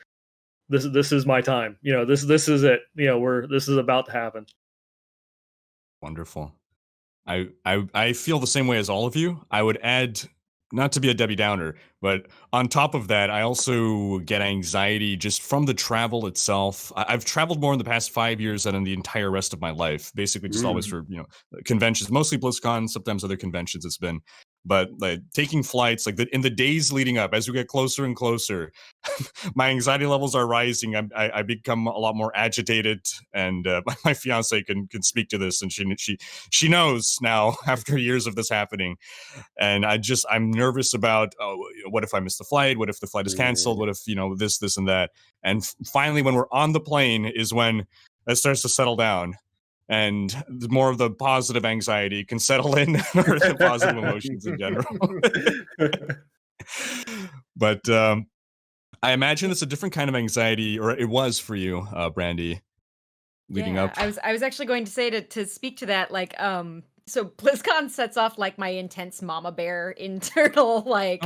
my time. This is it. This is about to happen. Wonderful. I feel the same way as all of you. I would add, not to be a Debbie Downer, but on top of that, I also get anxiety just from the travel itself. I've traveled more in the past 5 years than in the entire rest of my life. Basically, just always for conventions, mostly BlizzCon, sometimes other conventions. It's been, but like taking flights, like in the days leading up, as we get closer and closer, my anxiety levels are rising. I become a lot more agitated, and my fiance can speak to this, and she knows now after years of this happening. And I'm nervous about, what if I miss the flight? What if the flight is canceled? What if this and that? And finally, when we're on the plane, is when it starts to settle down, and more of the positive anxiety can settle in, or the positive emotions in general. But I imagine it's a different kind of anxiety, or it was for you, Brandy, leading up. I was actually going to say to speak to that, like, so BlizzCon sets off like my intense mama bear internal like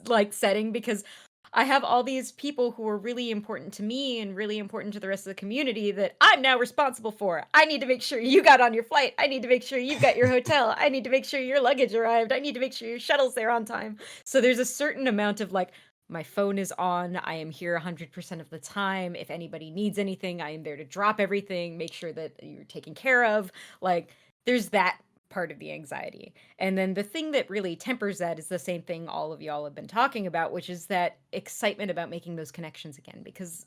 like setting, because I have all these people who are really important to me and really important to the rest of the community that I'm now responsible for. I need to make sure you got on your flight. I need to make sure you've got your hotel. I need to make sure your luggage arrived. I need to make sure your shuttle's there on time. So there's a certain amount of like, my phone is on. I am here 100% of the time. If anybody needs anything, I am there to drop everything, make sure that you're taken care of. Like, there's that part of the anxiety. And then the thing that really tempers that is the same thing all of y'all have been talking about, which is that excitement about making those connections again. Because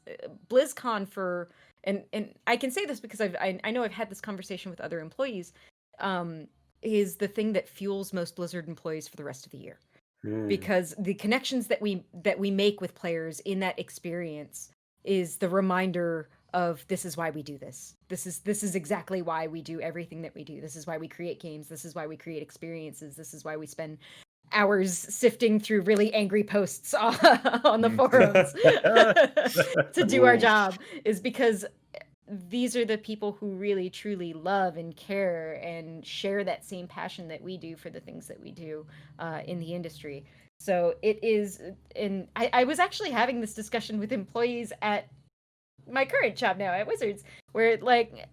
BlizzCon and I can say this because I know I've had this conversation with other employees, is the thing that fuels most Blizzard employees for the rest of the year. Because the connections that we make with players in that experience is the reminder of, this is why we do this. This is exactly why we do everything that we do. This is why we create games. This is why we create experiences. This is why we spend hours sifting through really angry posts on the forums to do our job, is because these are the people who really truly love and care and share that same passion that we do for the things that we do in the industry. So it is, and I was actually having this discussion with employees at my current job now at Wizards, where like,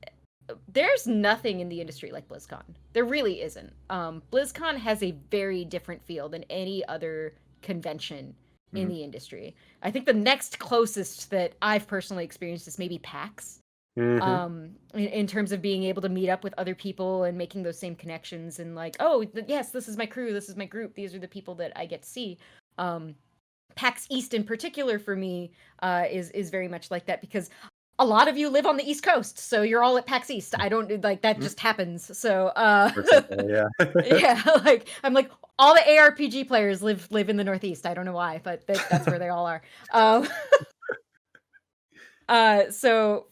there's nothing in the industry like BlizzCon. There really isn't. BlizzCon has a very different feel than any other convention in the industry. I think the next closest that I've personally experienced is maybe PAX. In terms of being able to meet up with other people and making those same connections and like, oh, yes, this is my crew, this is my group, these are the people that I get to see. PAX East in particular for me is very much like that, because a lot of you live on the East Coast, so you're all at PAX East. I don't like that, just happens. So Yeah. yeah, like I'm like, all the ARPG players live in the Northeast. I don't know why, but that's where they all are. So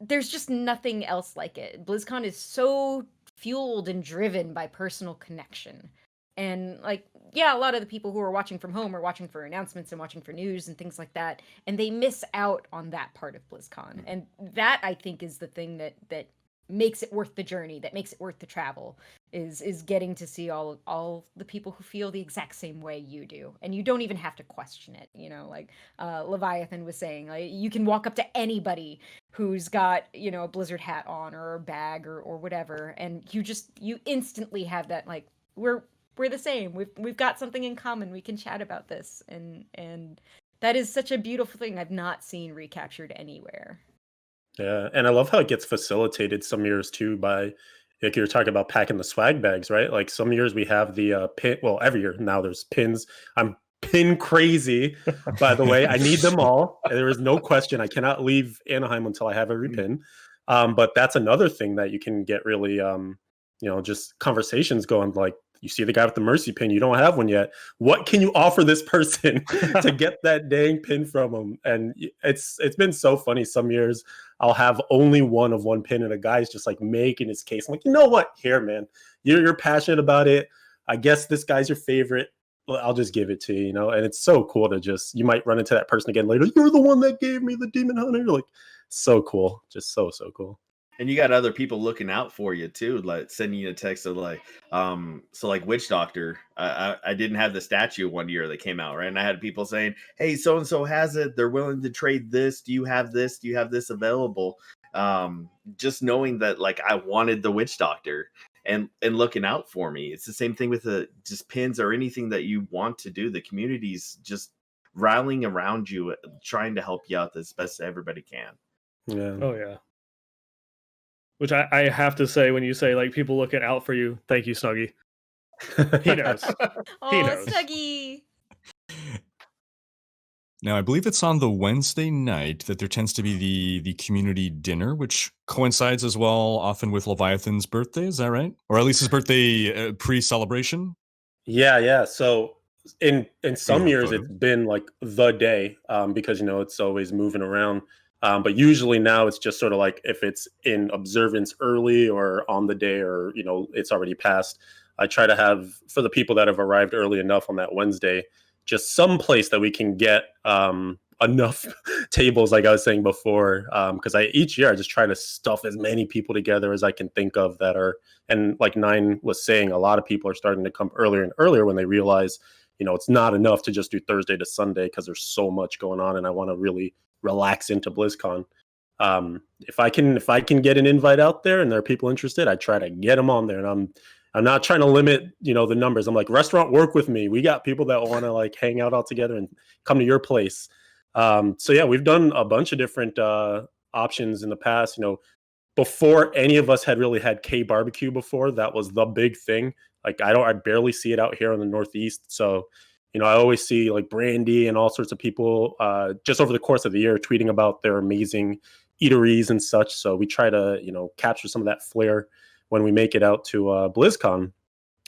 there's just nothing else like it. BlizzCon is so fueled and driven by personal connection. And like, yeah, a lot of the people who are watching from home are watching for announcements and watching for news and things like that, and they miss out on that part of BlizzCon. And that, I think, is the thing that makes it worth the journey, that makes it worth the travel, is getting to see all the people who feel the exact same way you do, and you don't even have to question it. You know, like Leviathan was saying, like, you can walk up to anybody who's got, you know, a Blizzard hat on or a bag or whatever, and you instantly have that, like, we're the same. We've got something in common. We can chat about this, and that is such a beautiful thing I've not seen recaptured anywhere. Yeah, and I love how it gets facilitated some years too by, like, you're talking about packing the swag bags, right? Like some years we have the pin. Well, every year now there's pins. I'm pin crazy, by the way. I need them all. There is no question. I cannot leave Anaheim until I have every pin. But that's another thing that you can get really, just conversations going. Like, you see the guy with the Mercy pin, you don't have one yet. What can you offer this person to get that dang pin from him? And it's been so funny. Some years I'll have only one pin, and a guy's just like making his case. I'm like, you know what? Here, man, you're passionate about it. I guess this guy's your favorite. Well, I'll just give it to you, you know? And it's so cool to you might run into that person again later. You're the one that gave me the Demon Hunter. Like, so cool. Just so cool. And you got other people looking out for you too, like sending you a text of like, so like Witch Doctor, I didn't have the statue one year that came out, right? And I had people saying, hey, so-and-so has it. They're willing to trade this. Do you have this? Do you have this available? Just knowing that, like, I wanted the Witch Doctor and looking out for me. It's the same thing with just pins or anything that you want to do. The community's just rallying around you, trying to help you out as best everybody can. Yeah. Oh yeah. Which I have to say, when you say like people looking out for you, thank you, Snuggie. He knows. Oh, knows. Snuggie. Now, I believe it's on the Wednesday night that there tends to be the community dinner, which coincides as well often with Leviathan's birthday. Is that right? Or at least his birthday pre-celebration? Yeah. So in some years it's been like the day, because, you know, it's always moving around. But usually now it's just sort of like if it's in observance early or on the day, or, you know, it's already passed. I try to have, for the people that have arrived early enough on that Wednesday, just some place that we can get enough tables, like I was saying before, because each year I just try to stuff as many people together as I can think of that are, and like Nine was saying, a lot of people are starting to come earlier and earlier when they realize, you know, it's not enough to just do Thursday to Sunday because there's so much going on, and I want to really relax into BlizzCon. If I can get an invite out there and there are people interested, I try to get them on there, and I'm not trying to limit, you know, the numbers. I'm like, restaurant, work with me. We got people that want to like hang out all together and come to your place. So yeah, we've done a bunch of different options in the past. You know, before any of us had really had K barbecue before, that was the big thing. Like, I barely see it out here in the Northeast. So, you know, I always see like Brandy and all sorts of people just over the course of the year tweeting about their amazing eateries and such. So we try to, you know, capture some of that flair when we make it out to BlizzCon.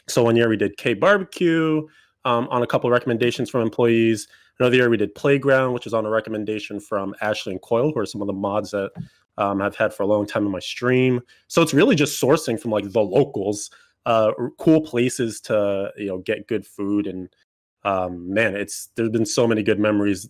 So one year we did K barbecue on a couple of recommendations from employees. Another year we did Playground, which is on a recommendation from Ashley and Coyle, who are some of the mods that I've had for a long time in my stream. So it's really just sourcing from like the locals, cool places to, you know, get good food. And man, there's been so many good memories.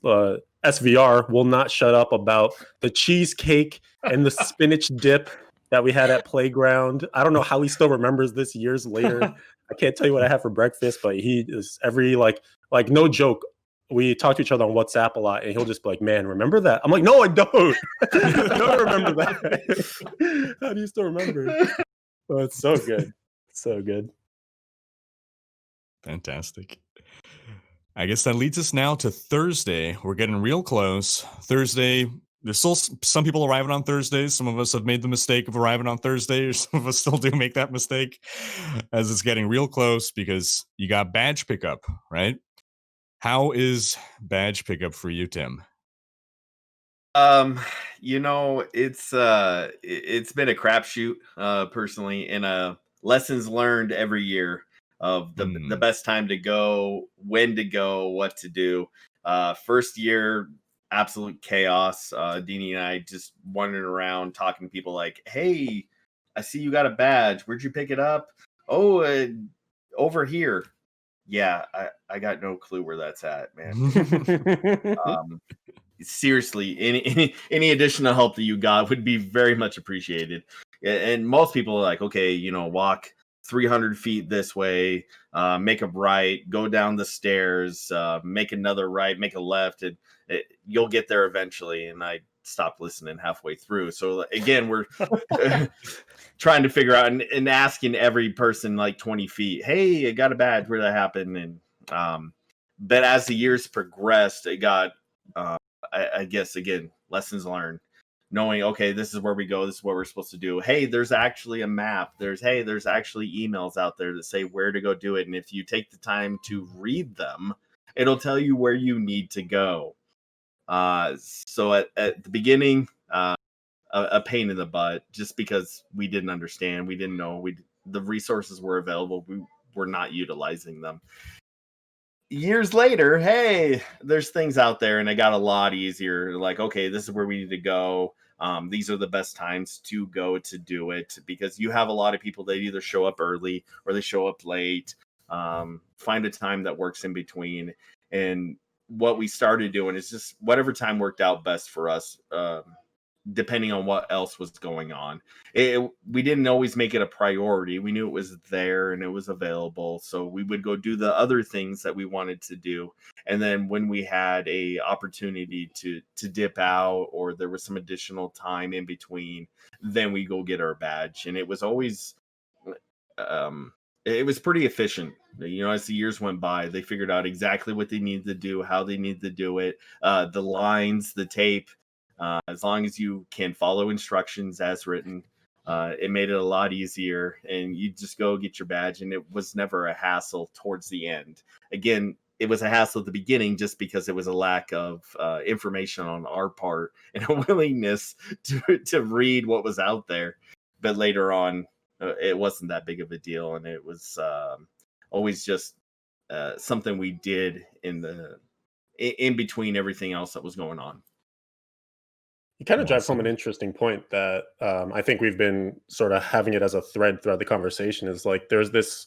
SVR will not shut up about the cheesecake and the spinach dip that we had at Playground. I don't know how he still remembers this years later. I can't tell you what I had for breakfast, but he is every like no joke. We talk to each other on WhatsApp a lot, and he'll just be like, "Man, remember that?" I'm like, "No, I don't. I don't remember that." How do you still remember? Oh, it's so good, so good. Fantastic. I guess that leads us now to Thursday. We're getting real close. Thursday, there's still some people arriving on Thursdays. Some of us have made the mistake of arriving on Thursday, or some of us still do make that mistake as it's getting real close because you got badge pickup, right? How is badge pickup for you, Tim? It's been a crapshoot, personally, and lessons learned every year of the best time to go, when to go, what to do. First year, absolute chaos. Deanie and I just wandering around talking to people like, "Hey, I see you got a badge. Where'd you pick it up?" "Oh, over here." Yeah, I got no clue where that's at, man. Seriously, any additional help that you got would be very much appreciated. And most people are like, okay, walk 300 feet this way, make a right, go down the stairs, make another right, make a left, and you'll get there eventually. And I stopped listening halfway through. So again, we're trying to figure out and asking every person like 20 feet, "Hey, I got a badge. Where'd that happen?" And but as the years progressed, it got I guess, again, lessons learned, knowing, okay, this is where we go. This is what we're supposed to do. Hey, there's actually a map. There's actually emails out there that say where to go do it. And if you take the time to read them, it'll tell you where you need to go. So at the beginning, a pain in the butt, just because we didn't understand. We didn't know the resources were available. We were not utilizing them. Years later, hey, there's things out there, and it got a lot easier. Like, okay, this is where we need to go. These are the best times to go to do it, because you have a lot of people that either show up early or they show up late. Find a time that works in between. And what we started doing is just whatever time worked out best for us, depending on what else was going on. We didn't always make it a priority. We knew it was there and it was available, so we would go do the other things that we wanted to do. And then when we had a opportunity to dip out, or there was some additional time in between, then we go get our badge. And it was always it was pretty efficient. As the years went by, they figured out exactly what they needed to do, how they needed to do it, the lines, the tape. As long as you can follow instructions as written, it made it a lot easier, and you just go get your badge, and it was never a hassle towards the end. Again, it was a hassle at the beginning just because it was a lack of information on our part and a willingness to read what was out there. But later on, it wasn't that big of a deal, and it was always just something we did in between everything else that was going on. You kind of drive home an interesting point that I think we've been sort of having it as a thread throughout the conversation, is like there's this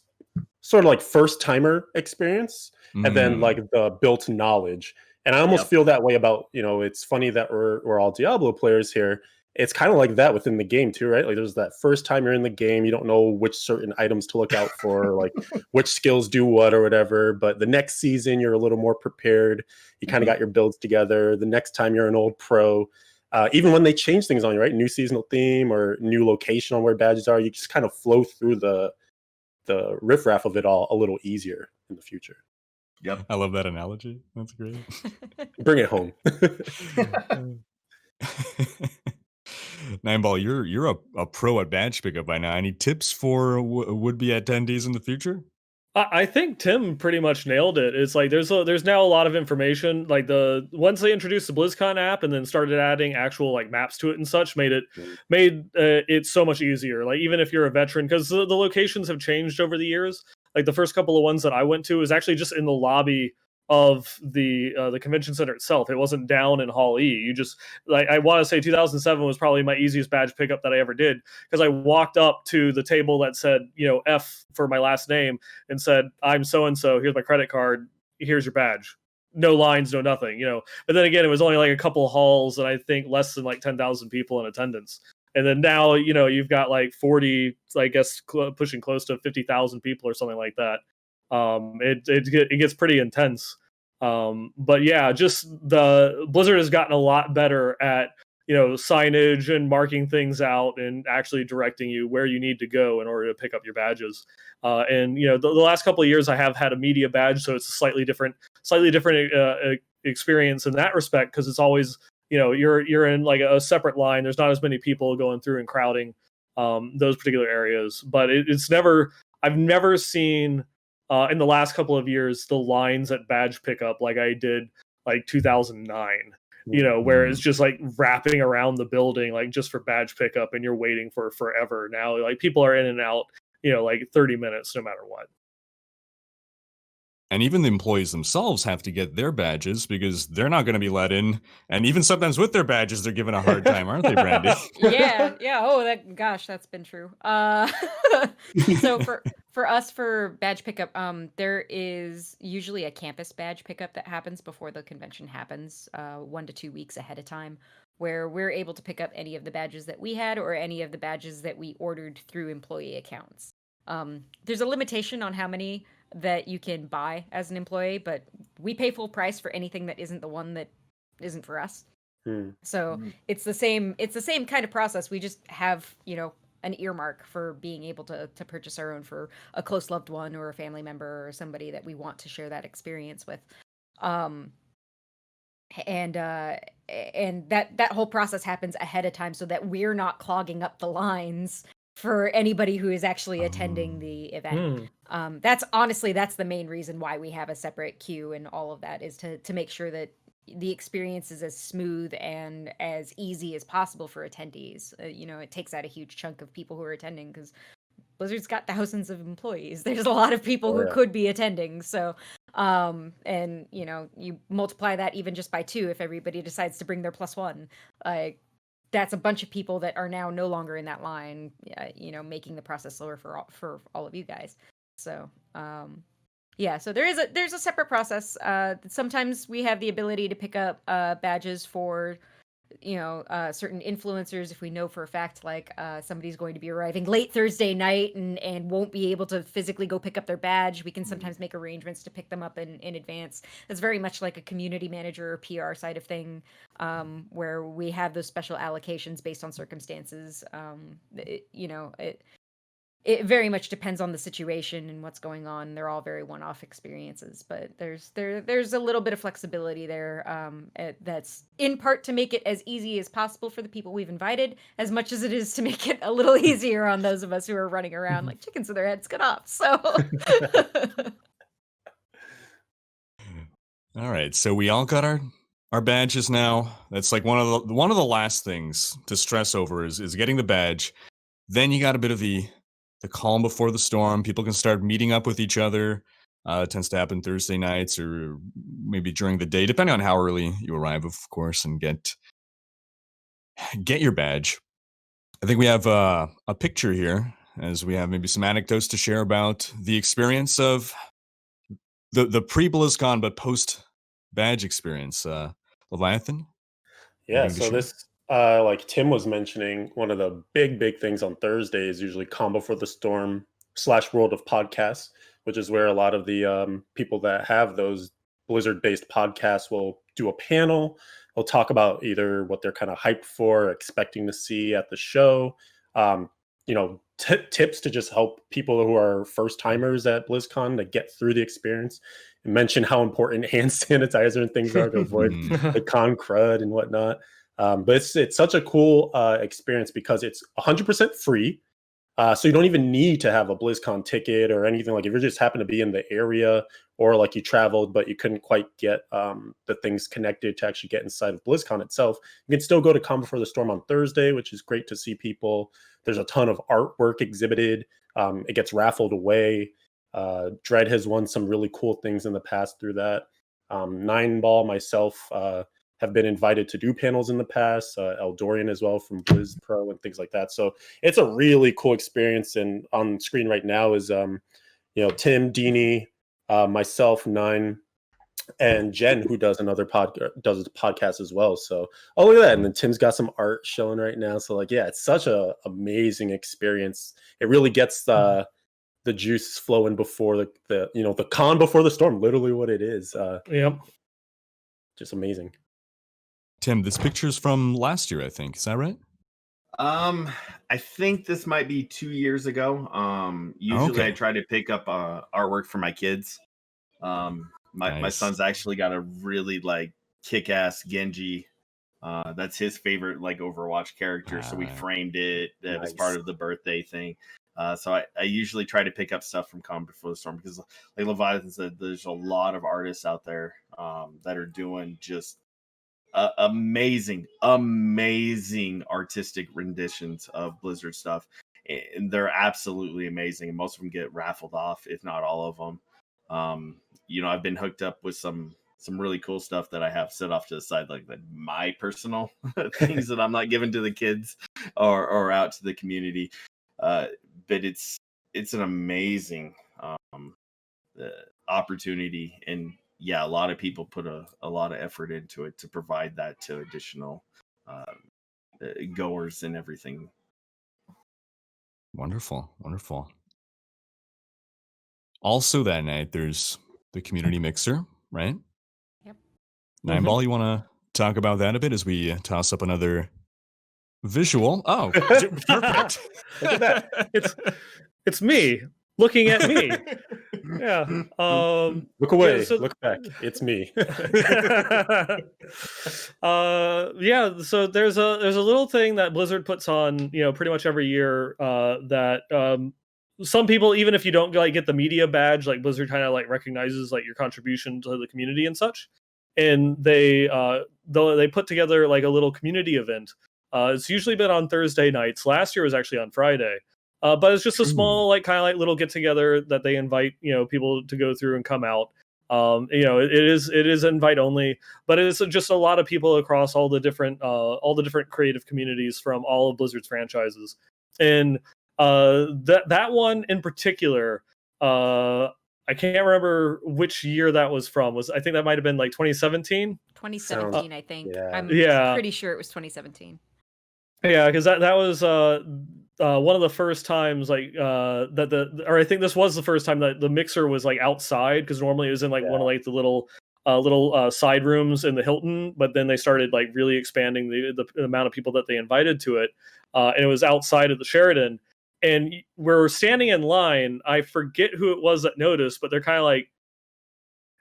sort of like first timer experience and then like the built knowledge. And I almost feel that way about, it's funny that we're all Diablo players here. It's kind of like that within the game too, right? Like there's that first time you're in the game, you don't know which certain items to look out for, like which skills do what or whatever. But the next season, you're a little more prepared. You kind of got your builds together. The next time you're an old pro, even when they change things on you, right? New seasonal theme or new location on where badges are, you just kind of flow through the riffraff of it all a little easier in the future. Yep. I love that analogy. That's great. Bring it home. Neinball, you're a pro at badge pickup by now. Any tips for would-be attendees in the future? I think Tim pretty much nailed it. It's like there's now a lot of information. Like once they introduced the BlizzCon app and then started adding actual like maps to it and such, made it so much easier. Like even if you're a veteran, because the locations have changed over the years. Like the first couple of ones that I went to was actually just in the lobby of the convention center itself. It wasn't down in Hall E. You just, like, I want to say 2007 was probably my easiest badge pickup that I ever did, because I walked up to the table that said, F for my last name, and said, "I'm so and so. Here's my credit card. Here's your badge." No lines, no nothing. But then again, it was only like a couple of halls, and I think less than like 10,000 people in attendance. And then now, you've got like 40, I guess, pushing close to 50,000 people or something like that. It gets pretty intense. But yeah, just the Blizzard has gotten a lot better at, signage and marking things out and actually directing you where you need to go in order to pick up your badges. And the last couple of years I have had a media badge, so it's a slightly different experience in that respect, because it's always, you're in like a separate line. There's not as many people going through and crowding those particular areas. But I've never seen in the last couple of years the lines at badge pickup like I did like 2009. Where it's just like wrapping around the building, like just for badge pickup, and you're waiting for forever. Now, like people are in and out, like 30 minutes, no matter what. And even the employees themselves have to get their badges because they're not going to be let in. And even sometimes with their badges, they're given a hard time, aren't they, Brandy? Yeah. Oh, that's been true. So for us, for badge pickup, there is usually a campus badge pickup that happens before the convention happens, 1 to 2 weeks ahead of time, where we're able to pick up any of the badges that we had or any of the badges that we ordered through employee accounts. There's a limitation on how many that you can buy as an employee, but we pay full price for anything that isn't the one that isn't for us. So it's the same kind of process. We just have, an earmark for being able to purchase our own for a close loved one or a family member or somebody that we want to share that experience with. And that whole process happens ahead of time so that we're not clogging up the lines for anybody who is actually attending the event. That's the main reason why we have a separate queue and all of that, is to make sure that the experience is as smooth and as easy as possible for attendees. It takes out a huge chunk of people who are attending because Blizzard's got thousands of employees. There's a lot of people who could be attending. So, and you multiply that even just by 2 if everybody decides to bring their +1. That's a bunch of people that are now no longer in that line, making the process slower for all of you guys. So, so there's a separate process. Sometimes we have the ability to pick up badges for, certain influencers if we know for a fact, like somebody's going to be arriving late Thursday night and won't be able to physically go pick up their badge. We can sometimes make arrangements to pick them up in advance. It's very much like a community manager or PR side of thing, where we have those special allocations based on circumstances. It very much depends on the situation and what's going on. They're all very one-off experiences, but there's a little bit of flexibility there, that's in part to make it as easy as possible for the people we've invited, as much as it is to make it a little easier on those of us who are running around like chickens with their heads cut off. So, All right, so we all got our badges now. That's like one of the last things to stress over is getting the badge. Then you got a bit of the calm before the storm. People can start meeting up with each other. It tends to happen Thursday nights or maybe during the day, depending on how early you arrive, of course, and get your badge. I think we have a picture here, as we have maybe some anecdotes to share about the experience of the pre-BlizzCon but post-badge experience. Leviathan? Yeah, so this, like Tim was mentioning, one of the big things on Thursday is usually Combo for the Storm / World of Podcasts, which is where a lot of the people that have those Blizzard-based podcasts will do a panel. They'll talk about either what they're kind of hyped for, expecting to see at the show, tips to just help people who are first-timers at BlizzCon to get through the experience, and mention how important hand sanitizer and things are to avoid the con crud and whatnot. But it's such a cool experience because it's 100% free. So you don't even need to have a BlizzCon ticket or anything. Like if you just happen to be in the area, or like you traveled but you couldn't quite get the things connected to actually get inside of BlizzCon itself, you can still go to Combo for the Storm on Thursday, which is great to see people. There's a ton of artwork exhibited. It gets raffled away. Dread has won some really cool things in the past through that. Neinball, myself, have been invited to do panels in the past. Eldorian as well from Blizz Pro and things like that. So it's a really cool experience. And on screen right now is Tim, Deanie, myself, Nine, and Jen, who does another podcast as well. So look at that. And then Tim's got some art showing right now. So it's such a amazing experience. It really gets the juice flowing before the con before the storm, literally what it is. Yep. Just amazing. Tim, this picture's from last year, I think. Is that right? I think this might be 2 years ago. Usually I try to pick up artwork for my kids. My son's actually got a really kick-ass Genji That's his favorite like Overwatch character, so we framed it as part of the birthday thing. So I usually try to pick up stuff from Calm Before the Storm because, like Leviathan said, there's a lot of artists out there that are doing just amazing artistic renditions of Blizzard stuff, and they're absolutely amazing. And most of them get raffled off, if not all of them. I've been hooked up with some really cool stuff that I have set off to the side, like my personal things that I'm not giving to the kids or out to the community. But it's an amazing opportunity, and yeah, a lot of people put a lot of effort into it to provide that to additional goers and everything. Wonderful. Also that night, there's the community mixer, right? Yep. Neinball, you want to talk about that a bit as we toss up another visual? Oh, perfect. Look at that. It's me looking at me. Yeah. Look away. Yeah, so, look back. It's me. Yeah. So there's a little thing that Blizzard puts on, pretty much every year. That some people, even if you don't like get the media badge, like Blizzard kind of like recognizes like your contribution to the community and such. And they put together like a little community event. It's usually been on Thursday nights. Last year was actually on Friday. But it's just a small, like kind of like little get together that they invite, people to go through and come out. It is invite only, but it's just a lot of people across all the different creative communities from all of Blizzard's franchises. And that one in particular, I can't remember which year that was from. I think that might have been like 2017. 2017, I think. Yeah. I'm pretty sure it was 2017. Yeah, because that was one of the first times like or I think this was the first time that the mixer was like outside, because normally it was in like one of like the little side rooms in the Hilton, but then they started like really expanding the amount of people that they invited to it, and it was outside of the Sheraton. And we're standing in line. I forget who it was that noticed, but they're kind of like,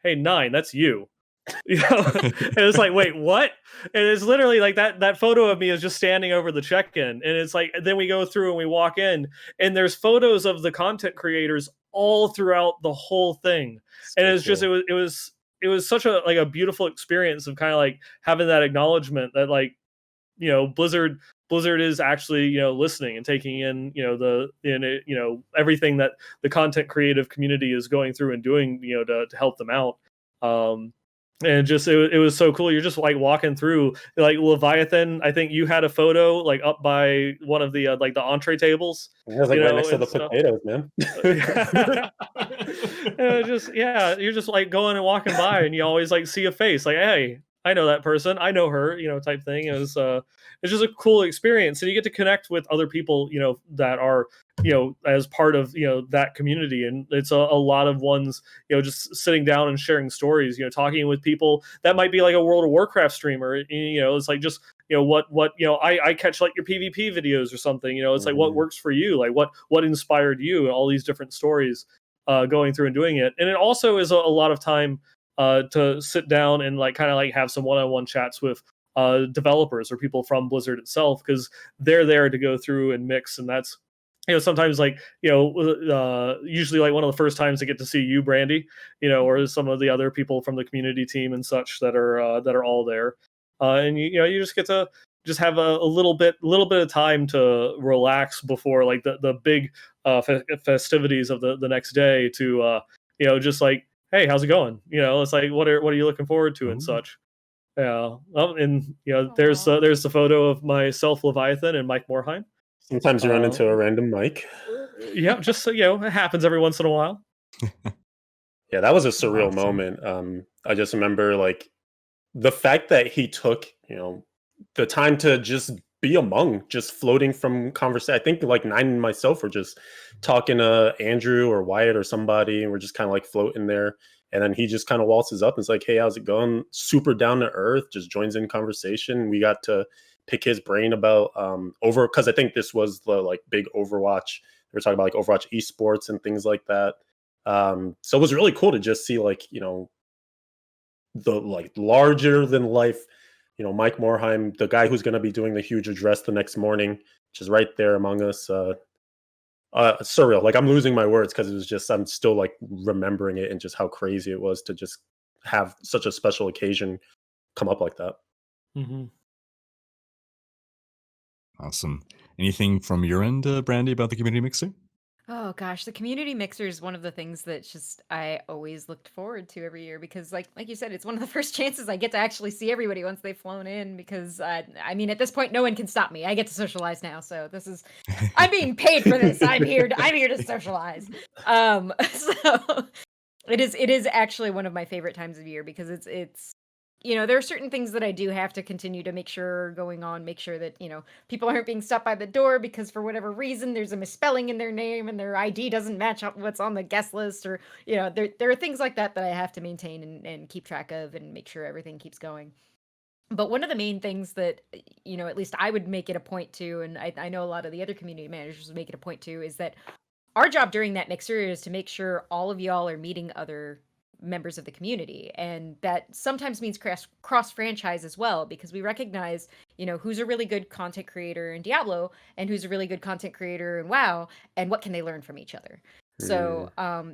"Hey, Nine, that's you." And it's like, wait, what? And it's literally like that photo of me is just standing over the check-in, and it's like, then we go through and we walk in, and there's photos of the content creators all throughout the whole thing. And it's just it was such a beautiful experience of kind of like having that acknowledgement that like, Blizzard is actually listening and taking in everything that the content creative community is going through and doing to help them out. And just it was so cool. You're just like walking through, like Leviathan. I think you had a photo like up by one of the like the entree tables. It was like right next to the potatoes, man. You're just like going and walking by, and you always like see a face, like, hey, I know that person, I know her, type thing. It's just a cool experience, and you get to connect with other people, that are, as part of, that community. And it's a lot of ones, just sitting down and sharing stories, talking with people that might be like a World of Warcraft streamer. It's like just, what I catch like your PvP videos or something, it's like what works for you, like what inspired you, and all these different stories going through and doing it. And it also is a lot of time to sit down and like kind of like have some one-on-one chats with developers or people from Blizzard itself, because they're there to go through and mix. And that's, sometimes like, usually like one of the first times to get to see you, Brandy, or some of the other people from the community team and such that are all there. And you just get to just have a little bit of time to relax before like the big festivities of the next day to just like, hey, how's it going? It's like, what are you looking forward to and such. Yeah. And there's the photo of myself, Leviathan, and Mike Morheim. Sometimes you run into a random Mike. Yeah, just so it happens every once in a while. Yeah, that was a surreal moment. I just remember like the fact that he took, the time to just be among, just floating from conversation. I think like Nine and myself were just talking to Andrew or Wyatt or somebody, and we're just kind of like floating there. And then he just kind of waltzes up and is like, hey, how's it going? Super down to earth, just joins in conversation. We got to pick his brain about because I think this was the like big Overwatch. They were talking about like Overwatch esports and things like that. So it was really cool to just see like, the like larger than life, Mike Morheim, the guy who's going to be doing the huge address the next morning, which is right there among us. Surreal. Like, I'm losing my words because it was just, I'm still like remembering it and just how crazy it was to just have such a special occasion come up like that. Mm-hmm. Awesome. Anything from your end, Brandy, about the community mixer? Oh gosh, the community mixer is one of the things that just I always looked forward to every year because like you said, it's one of the first chances I get to actually see everybody once they've flown in because I mean at this point no one can stop me. I get to socialize now, so this is I'm being paid for this. I'm here to socialize. So it is actually one of my favorite times of year because it's there are certain things that I do have to continue to make sure are going on, make sure that, people aren't being stopped by the door because for whatever reason there's a misspelling in their name and their ID doesn't match up what's on the guest list or, there are things like that that I have to maintain and keep track of and make sure everything keeps going. But one of the main things that, at least I would make it a point to, and I know a lot of the other community managers would make it a point to, is that our job during that mixer is to make sure all of y'all are meeting other members of the community, and that sometimes means cross franchise as well because we recognize who's a really good content creator in Diablo and who's a really good content creator in WoW and what can they learn from each other. So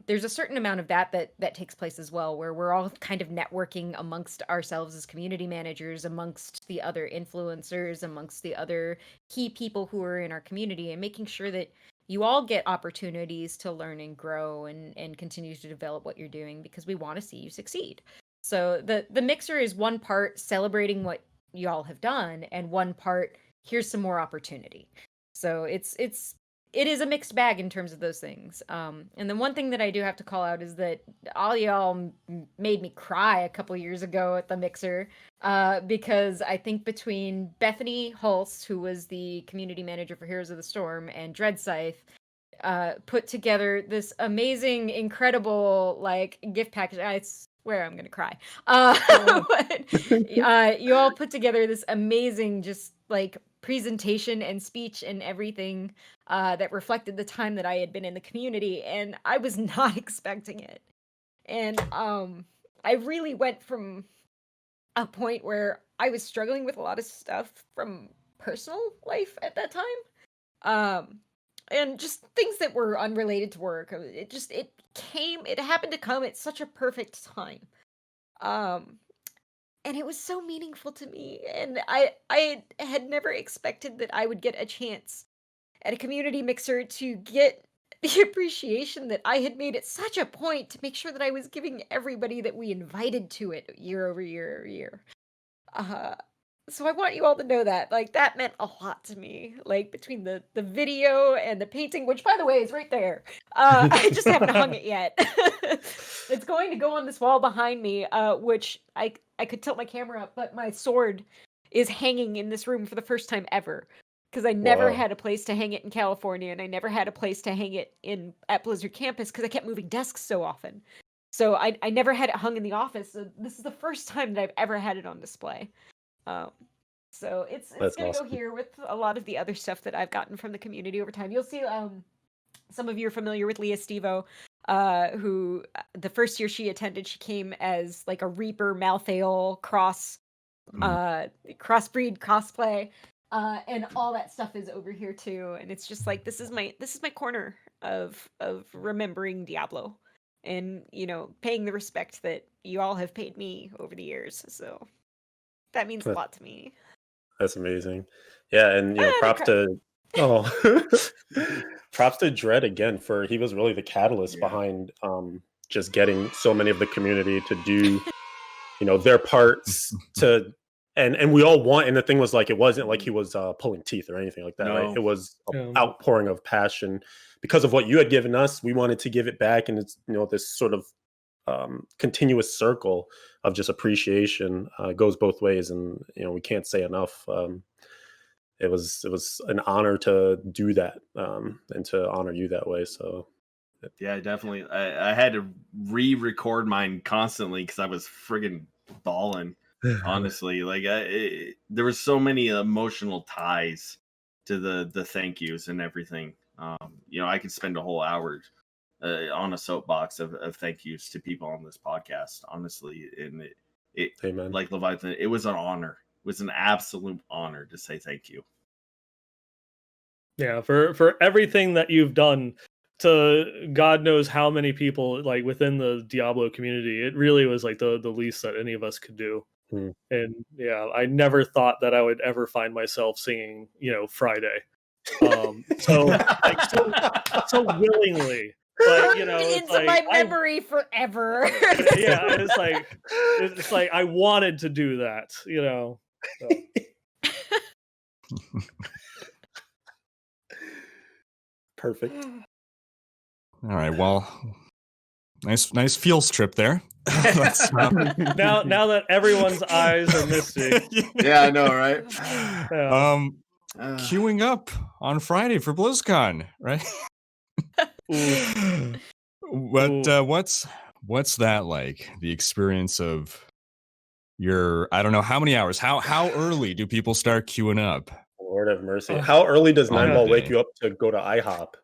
there's a certain amount of that takes place as well where we're all kind of networking amongst ourselves as community managers, amongst the other influencers, amongst the other key people who are in our community, and making sure that you all get opportunities to learn and grow and continue to develop what you're doing because we want to see you succeed. So the mixer is one part celebrating what y'all have done and one part here's some more opportunity. So it is a mixed bag in terms of those things. And then one thing that I do have to call out is that all y'all made me cry a couple years ago at the mixer because I think between Bethany Hulse, who was the community manager for Heroes of the Storm, and Dreadscythe, put together this amazing, incredible gift package. I swear I'm gonna cry. You all put together this amazing, just presentation and speech and everything that reflected the time that I had been in the community, and I was not expecting it. And I really went from a point where I was struggling with a lot of stuff from personal life at that time. And just things that were unrelated to work. It happened to come at such a perfect time. And it was so meaningful to me. And I had never expected that I would get a chance at a community mixer to get the appreciation that I had made it such a point to make sure that I was giving everybody that we invited to it year over year over year. So I want you all to know that, that meant a lot to me, between the video and the painting, which, by the way, is right there. I just haven't hung it yet. It's going to go on this wall behind me, which I could tilt my camera up, but my sword is hanging in this room for the first time ever. Because I never had a place to hang it in California, and I never had a place to hang it at Blizzard Campus because I kept moving desks so often. So I never had it hung in the office. So this is the first time that I've ever had it on display. So it's going to go here with a lot of the other stuff that I've gotten from the community over time. You'll see some of you are familiar with Leah Stevo, who the first year she attended, she came as a Reaper Malthael crossbreed cosplay. And all that stuff is over here too, and it's just this is my corner of remembering Diablo, and paying the respect that you all have paid me over the years. So that means a lot to me. That's amazing. Yeah, and props to props to Dread again for he was really the catalyst behind just getting so many of the community to do their parts to. And we all want, and the thing was it wasn't like he was pulling teeth or anything like that, right? It was an outpouring of passion because of what you had given us. We wanted to give it back, and it's this sort of continuous circle of just appreciation goes both ways, and we can't say enough. It was an honor to do that and to honor you that way. So yeah, definitely. I had to re-record mine constantly because I was friggin' bawling. Honestly, there were so many emotional ties to the thank yous and everything. I could spend a whole hour on a soapbox of thank yous to people on this podcast, honestly. And it Amen. like Leviathan, it was an honor was an absolute honor to say thank you. Yeah, for everything that you've done to God knows how many people like within the Diablo community. It really was like the least that any of us could do. And yeah, I never thought that I would ever find myself singing, Friday. So willingly. But it's like, my memory forever. Yeah, it's like I wanted to do that, So. Perfect. All right. Well, nice feels trip there. Now that everyone's eyes are misty. Yeah, I know, right? Yeah. Queuing up on Friday for BlizzCon, right? But what's that like? The experience of I don't know how many hours. How early do people start queuing up? Lord have mercy. How early does On Neinball the wake day. you up to go to IHOP?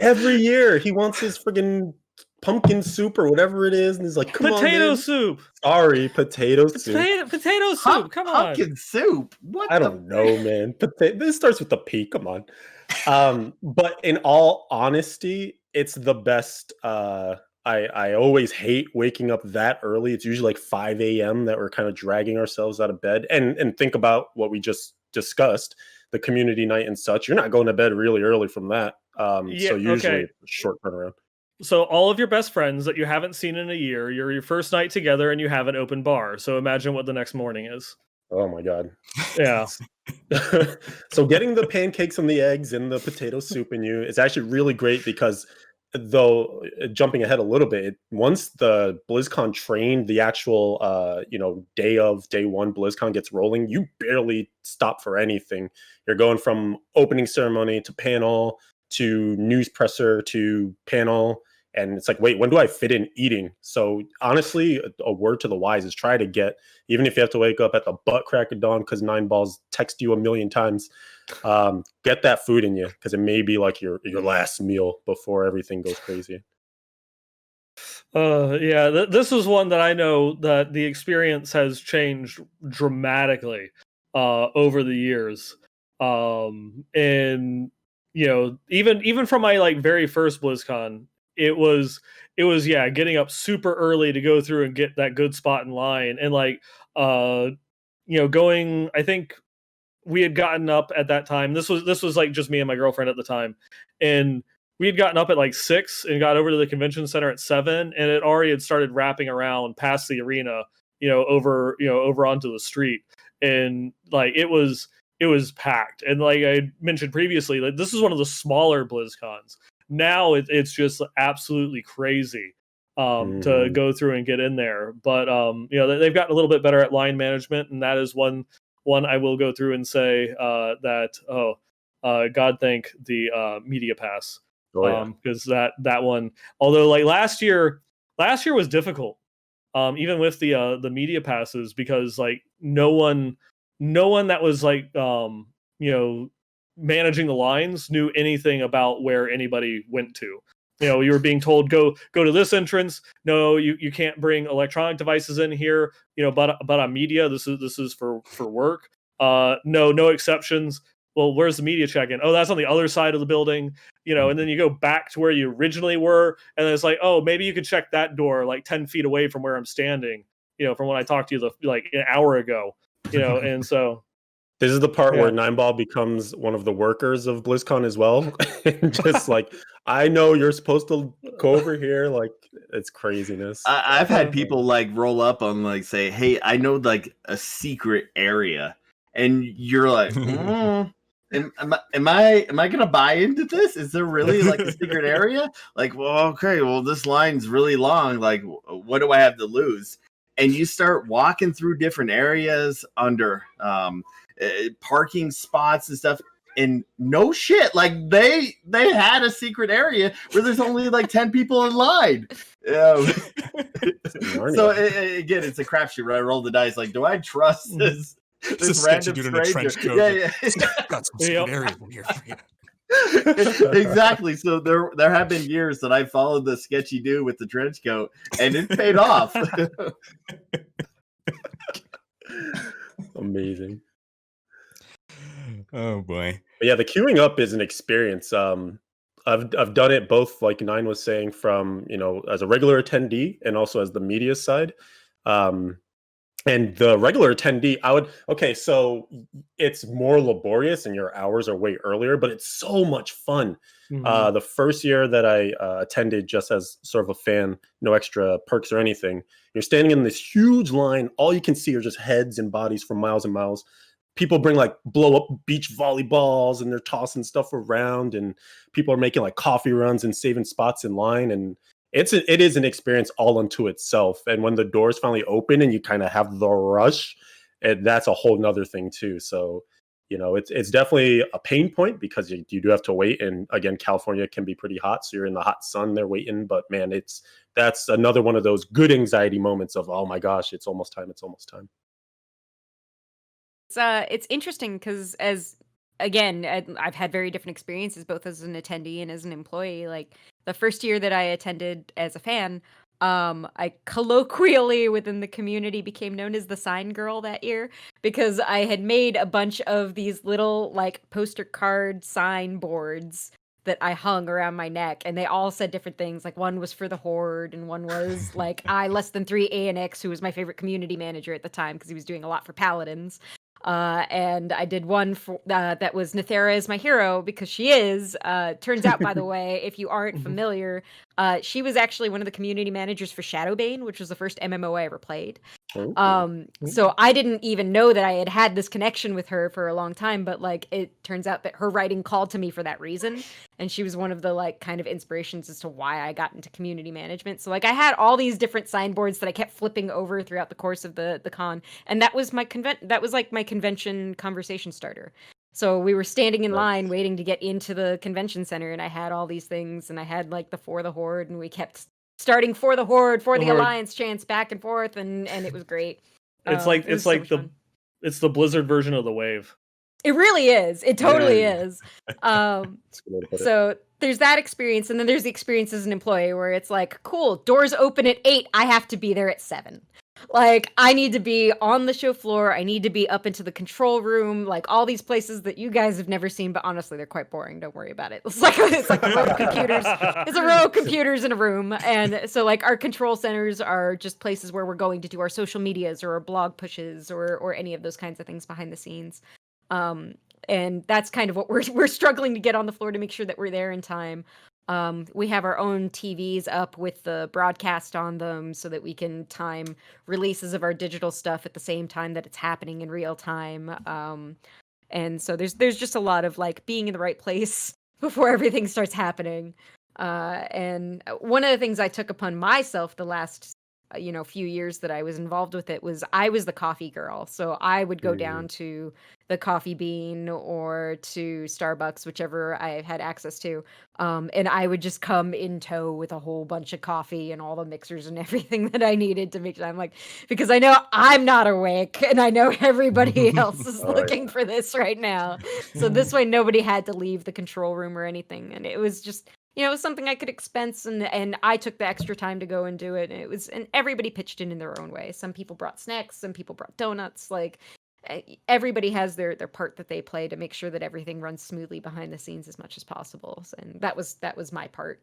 Every year he wants his friggin' pumpkin soup or whatever it is, and he's like, "Come on, Potato man." Soup. Sorry, potato soup. Potato soup. Come on. Pumpkin soup. What? I don't know, man. This starts with the P. Come on. But in all honesty, it's the best. I always hate waking up that early. It's usually like 5 a.m. that we're kind of dragging ourselves out of bed. And think about what we just discussed, the community night and such. You're not going to bed really early from that. So usually it's a short turnaround. So all of your best friends that you haven't seen in a year, you're your first night together and you have an open bar. So imagine what the next morning is. Oh my God. Yeah. So getting the pancakes and the eggs and the potato soup in you is actually really great because though jumping ahead a little bit, once the BlizzCon train, the actual day one BlizzCon gets rolling, you barely stop for anything. You're going from opening ceremony to panel to news presser to panel, and it's like, wait, when do I fit in eating? So honestly, a word to the wise is try to get, even if you have to wake up at the butt crack of dawn because Neinballs text you a million times, get that food in you because it may be like your last meal before everything goes crazy. This is one that I know that the experience has changed dramatically over the years. And even from my like very first BlizzCon, it was getting up super early to go through and get that good spot in line, and going, I think we had gotten up at that time. This was like just me and my girlfriend at the time, and we had gotten up at like 6 and got over to the convention center at 7, and it already had started wrapping around past the arena, over onto the street, and like it was packed. And like I mentioned previously, like this is one of the smaller BlizzCons. Now it's just absolutely crazy to go through and get in there. But they've gotten a little bit better at line management, and that is one I will go through and say that God thank the media pass. Because that one, although like last year was difficult, even with the media passes, because like no one that was like managing the lines knew anything about where anybody went to. You were being told go to this entrance. No, you can't bring electronic devices in here. But on media, this is for work. No exceptions. Well, where's the media check-in? Oh, that's on the other side of the building. And then you go back to where you originally were, and then it's like, oh, maybe you could check that door like 10 feet away from where I'm standing. From when I talked to you like an hour ago. And so. This is the part where Neinball becomes one of the workers of BlizzCon as well. Just like, I know you're supposed to go over here. Like, it's craziness. I've had people like roll up on like say, hey, I know like a secret area. And you're like, am I gonna buy into this? Is there really like a secret area? Like, well, okay, well, this line's really long. Like, what do I have to lose? And you start walking through different areas under parking spots and stuff, and no shit, like they had a secret area where there's only like 10 people in line. So again, it's a crapshoot, right? I roll the dice, like, do I trust this random stranger? Yeah. Got some secret areas in here for you. Exactly. So there have been years that I followed the sketchy dude with the trench coat, and it paid off. Amazing. Oh boy. But yeah, the queuing up is an experience. I've done it both, like Nine was saying, from as a regular attendee and also as the media side. And the regular attendee, so it's more laborious and your hours are way earlier, but it's so much fun. The first year that I attended just as sort of a fan, no extra perks or anything, you're standing in this huge line. All you can see are just heads and bodies for miles and miles. People bring like blow up beach volleyballs and they're tossing stuff around, and people are making like coffee runs and saving spots in line. And it is an experience all unto itself. And when the doors finally open and you kind of have the rush, that's a whole nother thing too. So, it's definitely a pain point because you do have to wait. And again, California can be pretty hot. So you're in the hot sun there waiting. But man, that's another one of those good anxiety moments of, oh my gosh, it's almost time. It's almost time. It's interesting because I've had very different experiences both as an attendee and as an employee. Like the first year that I attended as a fan, I colloquially within the community became known as the sign girl that year because I had made a bunch of these little like poster card sign boards that I hung around my neck, and they all said different things. Like one was for the Horde, and one was like I less than 3 ANX, who was my favorite community manager at the time because he was doing a lot for Paladins. And I did one for that was Neinball is my hero because she is. Turns out, by the way, if you aren't familiar, she was actually one of the community managers for Shadowbane, which was the first MMO I ever played. So I didn't even know that I had this connection with her for a long time, but like it turns out that her writing called to me for that reason, and she was one of the like kind of inspirations as to why I got into community management. So like I had all these different signboards that I kept flipping over throughout the course of the con, and that was my convention conversation starter. So we were standing in line waiting to get into the convention center, and I had all these things, and I had like the For the Horde, and we kept starting For the Horde, For the Alliance chants back and forth, and it was great. It's it's the Blizzard version of the Wave. It really is. It totally is. So there's that experience, and then there's the experience as an employee where it's like, cool, doors open at 8, I have to be there at 7. Like, I need to be on the show floor, I need to be up into the control room, like all these places that you guys have never seen, but honestly, they're quite boring, don't worry about it. It's like a row of computers. It's a row of computers in a room, and so like our control centers are just places where we're going to do our social medias or our blog pushes or any of those kinds of things behind the scenes. And that's kind of what we're struggling to get on the floor to make sure that we're there in time. We have our own TVs up with the broadcast on them so that we can time releases of our digital stuff at the same time that it's happening in real time. And so there's just a lot of like being in the right place before everything starts happening. And one of the things I took upon myself the last few years that I was involved with it was I was the coffee girl. So I would go down to the Coffee Bean or to Starbucks, whichever I had access to. And I would just come in tow with a whole bunch of coffee and all the mixers and everything that I needed to make sure I'm like, because I know I'm not awake and I know everybody else is looking for this right now. So this way nobody had to leave the control room or anything. And it was just, it was something I could expense, and I took the extra time to go and do it. And everybody pitched in their own way. Some people brought snacks, some people brought donuts. Like everybody has their part that they play to make sure that everything runs smoothly behind the scenes as much as possible. And that was my part.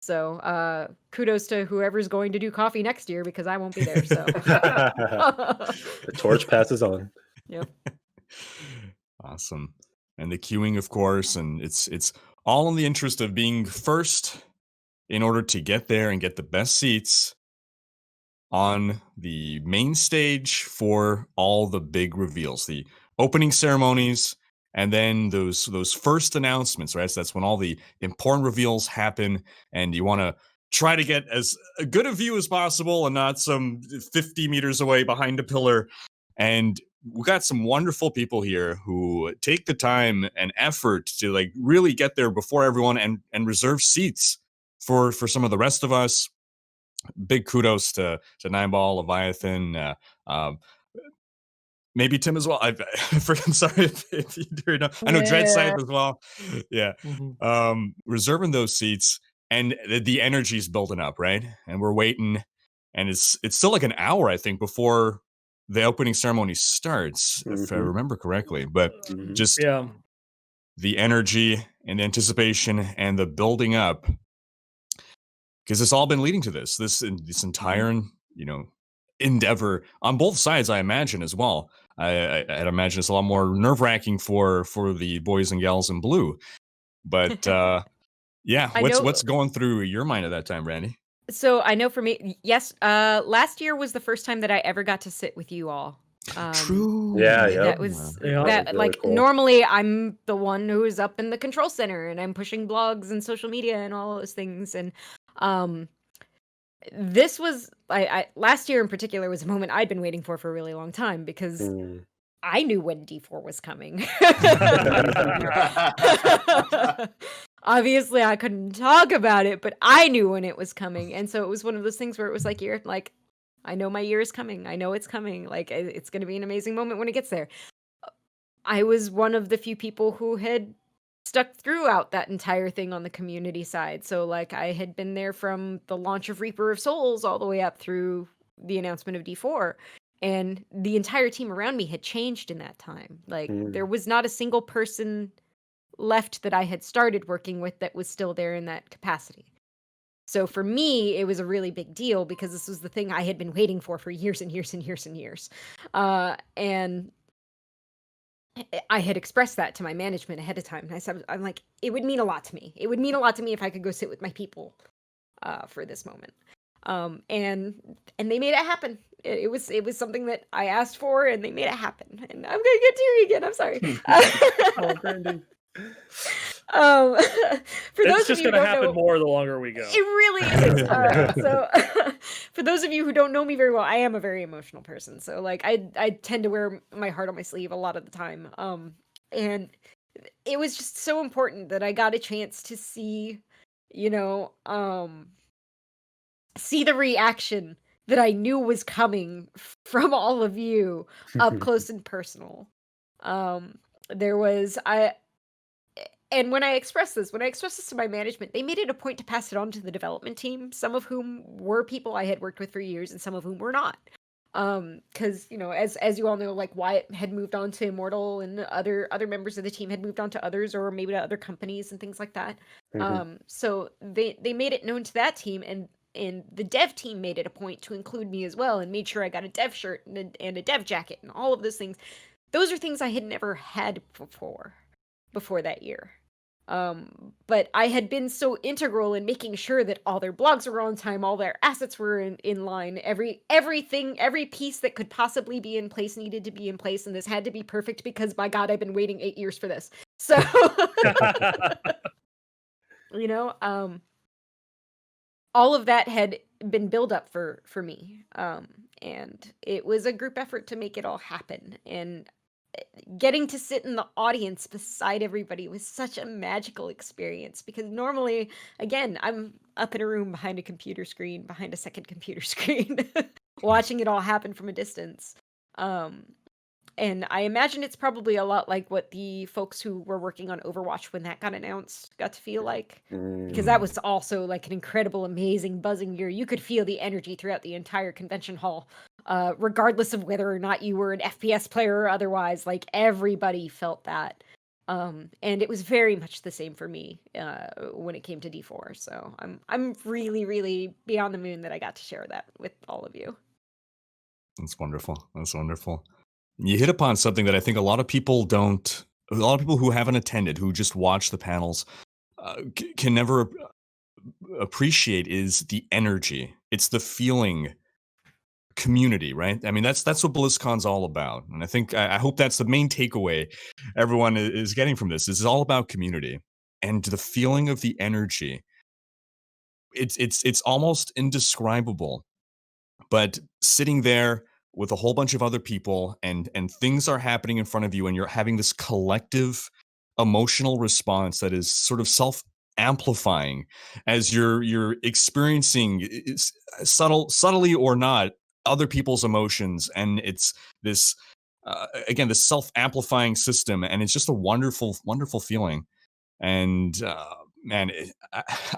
So kudos to whoever's going to do coffee next year because I won't be there. So the torch passes on. Yep. Awesome. And the queuing, of course, and it's all in the interest of being first in order to get there and get the best seats on the main stage for all the big reveals, the opening ceremonies, and then those first announcements, right? So that's when all the important reveals happen, and you want to try to get as good a view as possible and not some 50 meters away behind a pillar. And we got some wonderful people here who take the time and effort to like really get there before everyone and reserve seats for some of the rest of us. Big kudos to Neinball, Leviathan, maybe Tim as well. I'm sorry if you do know. I know Dreadscythe as well. Yeah. Reserving those seats, and the energy's building up, right? And we're waiting, and it's still like an hour, I think, before the opening ceremony starts, if I remember correctly. But just the energy and anticipation and the building up, because it's all been leading to this entire, endeavor on both sides, I imagine, as well. I'd imagine it's a lot more nerve-wracking for the boys and gals in blue. But yeah, what's going through your mind at that time, Brandy? So I know for me, yes, last year was the first time that I ever got to sit with you all. True. That was that really like cool. Normally I'm the one who is up in the control center and I'm pushing blogs and social media and all those things. And this was I last year in particular was a moment I'd been waiting for a really long time, because I knew when D4 was coming. Obviously, I couldn't talk about it, but I knew when it was coming. And so it was one of those things where it was like, you're like, I know my year is coming. I know it's coming. Like, it's going to be an amazing moment when it gets there. I was one of the few people who had stuck throughout that entire thing on the community side. So, like, I had been there from the launch of Reaper of Souls all the way up through the announcement of D4. And the entire team around me had changed in that time. Like, there was not a single person left that I had started working with that was still there in that capacity. So for me, it was a really big deal, because this was the thing I had been waiting for years and years and years and years. And I had expressed that to my management ahead of time. And I said, I'm like, it would mean a lot to me. It would mean a lot to me if I could go sit with my people for this moment. And they made it happen. It was something that I asked for, and they made it happen. And I'm gonna get teary again. I'm sorry. Oh, Brandy. For those it's just of you going to who don't happen know, more the longer we go. it really is. So for those of you who don't know me very well, I am a very emotional person. So like I tend to wear my heart on my sleeve a lot of the time. And it was just so important that I got a chance to see, see the reaction that I knew was coming from all of you up close and personal. And when I expressed this to my management, they made it a point to pass it on to the development team, some of whom were people I had worked with for years and some of whom were not. Because, as you all know, like Wyatt had moved on to Immortal, and other members of the team had moved on to others, or maybe to other companies and things like that. So they made it known to that team, and the dev team made it a point to include me as well, and made sure I got a dev shirt and a dev jacket and all of those things. Those are things I had never had before that year. But I had been so integral in making sure that all their blogs were on time, all their assets were in line, everything, every piece that could possibly be in place needed to be in place, and this had to be perfect because, my God, I've been waiting 8 years for this. So, all of that had been built up for me, and it was a group effort to make it all happen. And getting to sit in the audience beside everybody was such a magical experience, because normally, again, I'm up in a room behind a computer screen, behind a second computer screen, watching it all happen from a distance. And I imagine it's probably a lot like what the folks who were working on Overwatch when that got announced got to feel like. Because that was also like an incredible, amazing, buzzing year. You could feel the energy throughout the entire convention hall, regardless of whether or not you were an FPS player or otherwise. Like, everybody felt that. And it was very much the same for me when it came to D4. So I'm really, really beyond the moon that I got to share that with all of you. That's wonderful. That's wonderful. You hit upon something that I think a lot of people who haven't attended, who just watch the panels, can never appreciate, is the energy. It's the feeling community, right? I mean, that's what BlizzCon's all about. And I hope that's the main takeaway everyone is getting from this. This is all about community and the feeling of the energy. It's almost indescribable, but sitting there with a whole bunch of other people, and things are happening in front of you, and you're having this collective emotional response that is sort of self-amplifying as you're experiencing, subtly or not, other people's emotions, and it's this again, this self-amplifying system, and it's just a wonderful feeling. And man,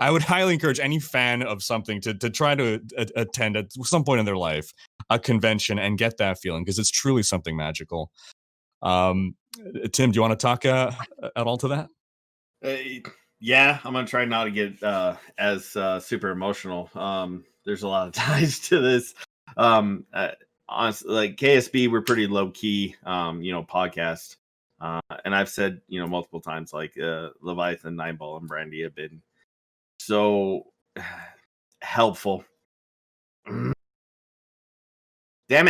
I would highly encourage any fan of something to try to attend at some point in their life. a convention and get that feeling, because it's truly something magical. Tim, do you want to talk at all to that? Yeah, I'm gonna try not to get as super emotional. There's a lot of ties to this. Honestly, like KSB, we're pretty low key, podcast. And I've said, multiple times, like Leviathan, Neinball, and Brandy have been so helpful. Damn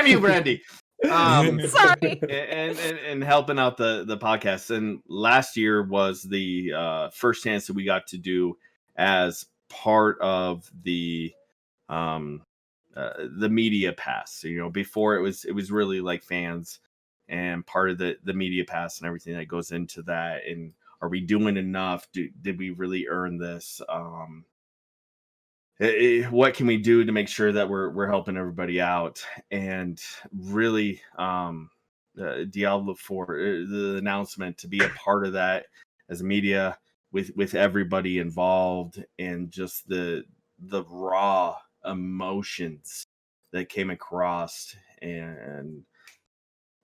you, Brandy. Sorry. And helping out the podcast. And last year was the first chance that we got to do as part of the media pass. Before it was really like fans and part of the media pass and everything that goes into that. And are we doing enough? Did we really earn this? What can we do to make sure that we're helping everybody out? And really, Diablo 4, the announcement to be a part of that as media with everybody involved, and just the raw emotions that came across, and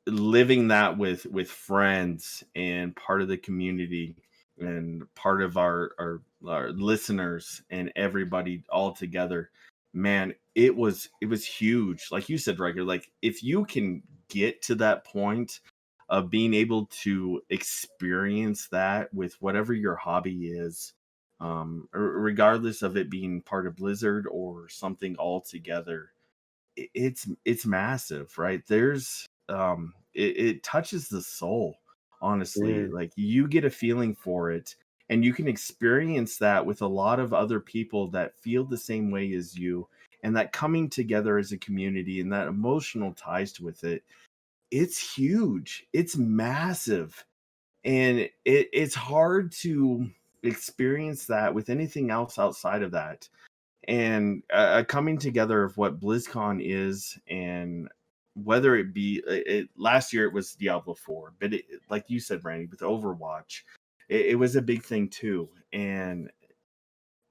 living that with friends and part of the community and part of our listeners and everybody all together. Man, it was huge. Like you said, Rhykker, like if you can get to that point of being able to experience that with whatever your hobby is, regardless of it being part of Blizzard or something altogether, it's massive, right? There's it touches the soul, honestly. Like you get a feeling for it, and you can experience that with a lot of other people that feel the same way as you, and that coming together as a community and that emotional ties with it. It's huge. It's massive. And it's hard to experience that with anything else outside of that. And a coming together of what BlizzCon is, and whether it be last year it was Diablo 4, but like you said, Brandy, with Overwatch, it was a big thing too. And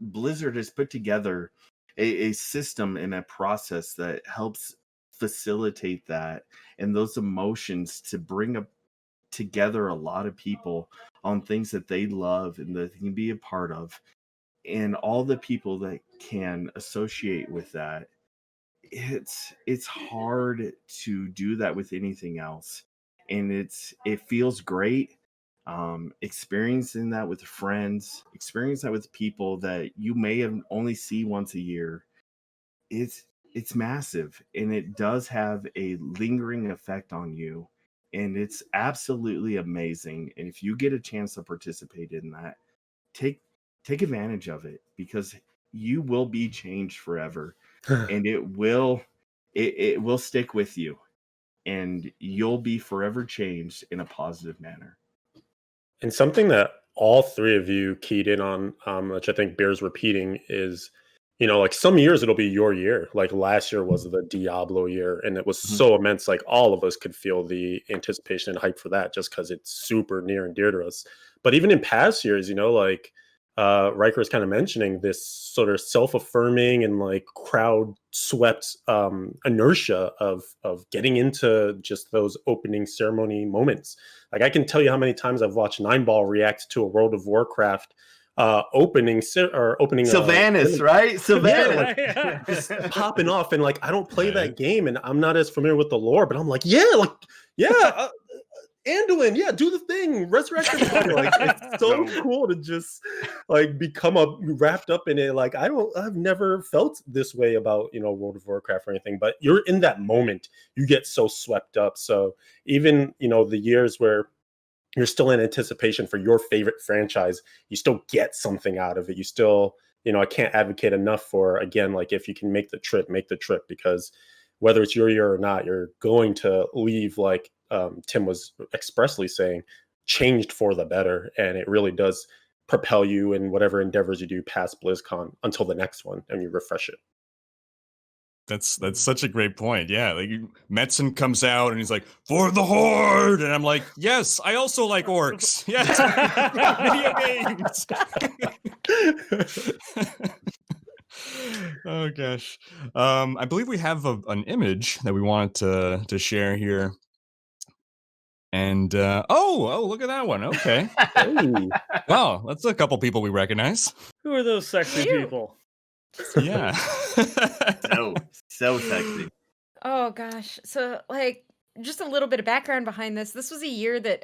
Blizzard has put together a system and a process that helps facilitate that and those emotions to bring together a lot of people on things that they love and that they can be a part of, and all the people that can associate with that. It's hard to do that with anything else, and it feels great experiencing that with friends, experience that with people that you may have only see once a year. It's massive, and it does have a lingering effect on you, and it's absolutely amazing. And if you get a chance to participate in that, take advantage of it, because you will be changed forever. And it will stick with you, and you'll be forever changed in a positive manner. And something that all three of you keyed in on, which I think bears repeating, is, like some years it'll be your year. Like last year was the Diablo year, and it was so immense. Like all of us could feel the anticipation and hype for that, just because it's super near and dear to us. But even in past years, like Rhykker is kind of mentioning, this sort of self-affirming and like crowd swept inertia of getting into just those opening ceremony moments. Like I can tell you how many times I've watched Neinball react to a World of Warcraft opening Sylvanas, right? Sylvanas, yeah, just popping off, and like I don't play that game, and I'm not as familiar with the lore, but I'm like, Anduin, do the thing, resurrect everybody. Like it's so cool to just like become wrapped up in it. Like I've never felt this way about World of Warcraft or anything, but you're in that moment, you get so swept up. So even the years where you're still in anticipation for your favorite franchise, you still get something out of it. You still, I can't advocate enough for, again, like if you can make the trip, because whether it's your year or not, you're going to leave, like Tim was expressly saying, changed for the better. And it really does propel you in whatever endeavors you do past BlizzCon until the next one, and you refresh it. That's such a great point. Yeah, like Metzen comes out and he's like, "For the Horde," and I'm like, "Yes, I also like orcs. Yes, video games." Oh gosh. I believe we have an image that we wanted to share here. And oh, look at that one. Okay. Ooh. Wow, that's a couple people we recognize. Who are those sexy Ew. people? Yeah. So sexy. Oh gosh. So like just a little bit of background behind this. This was a year that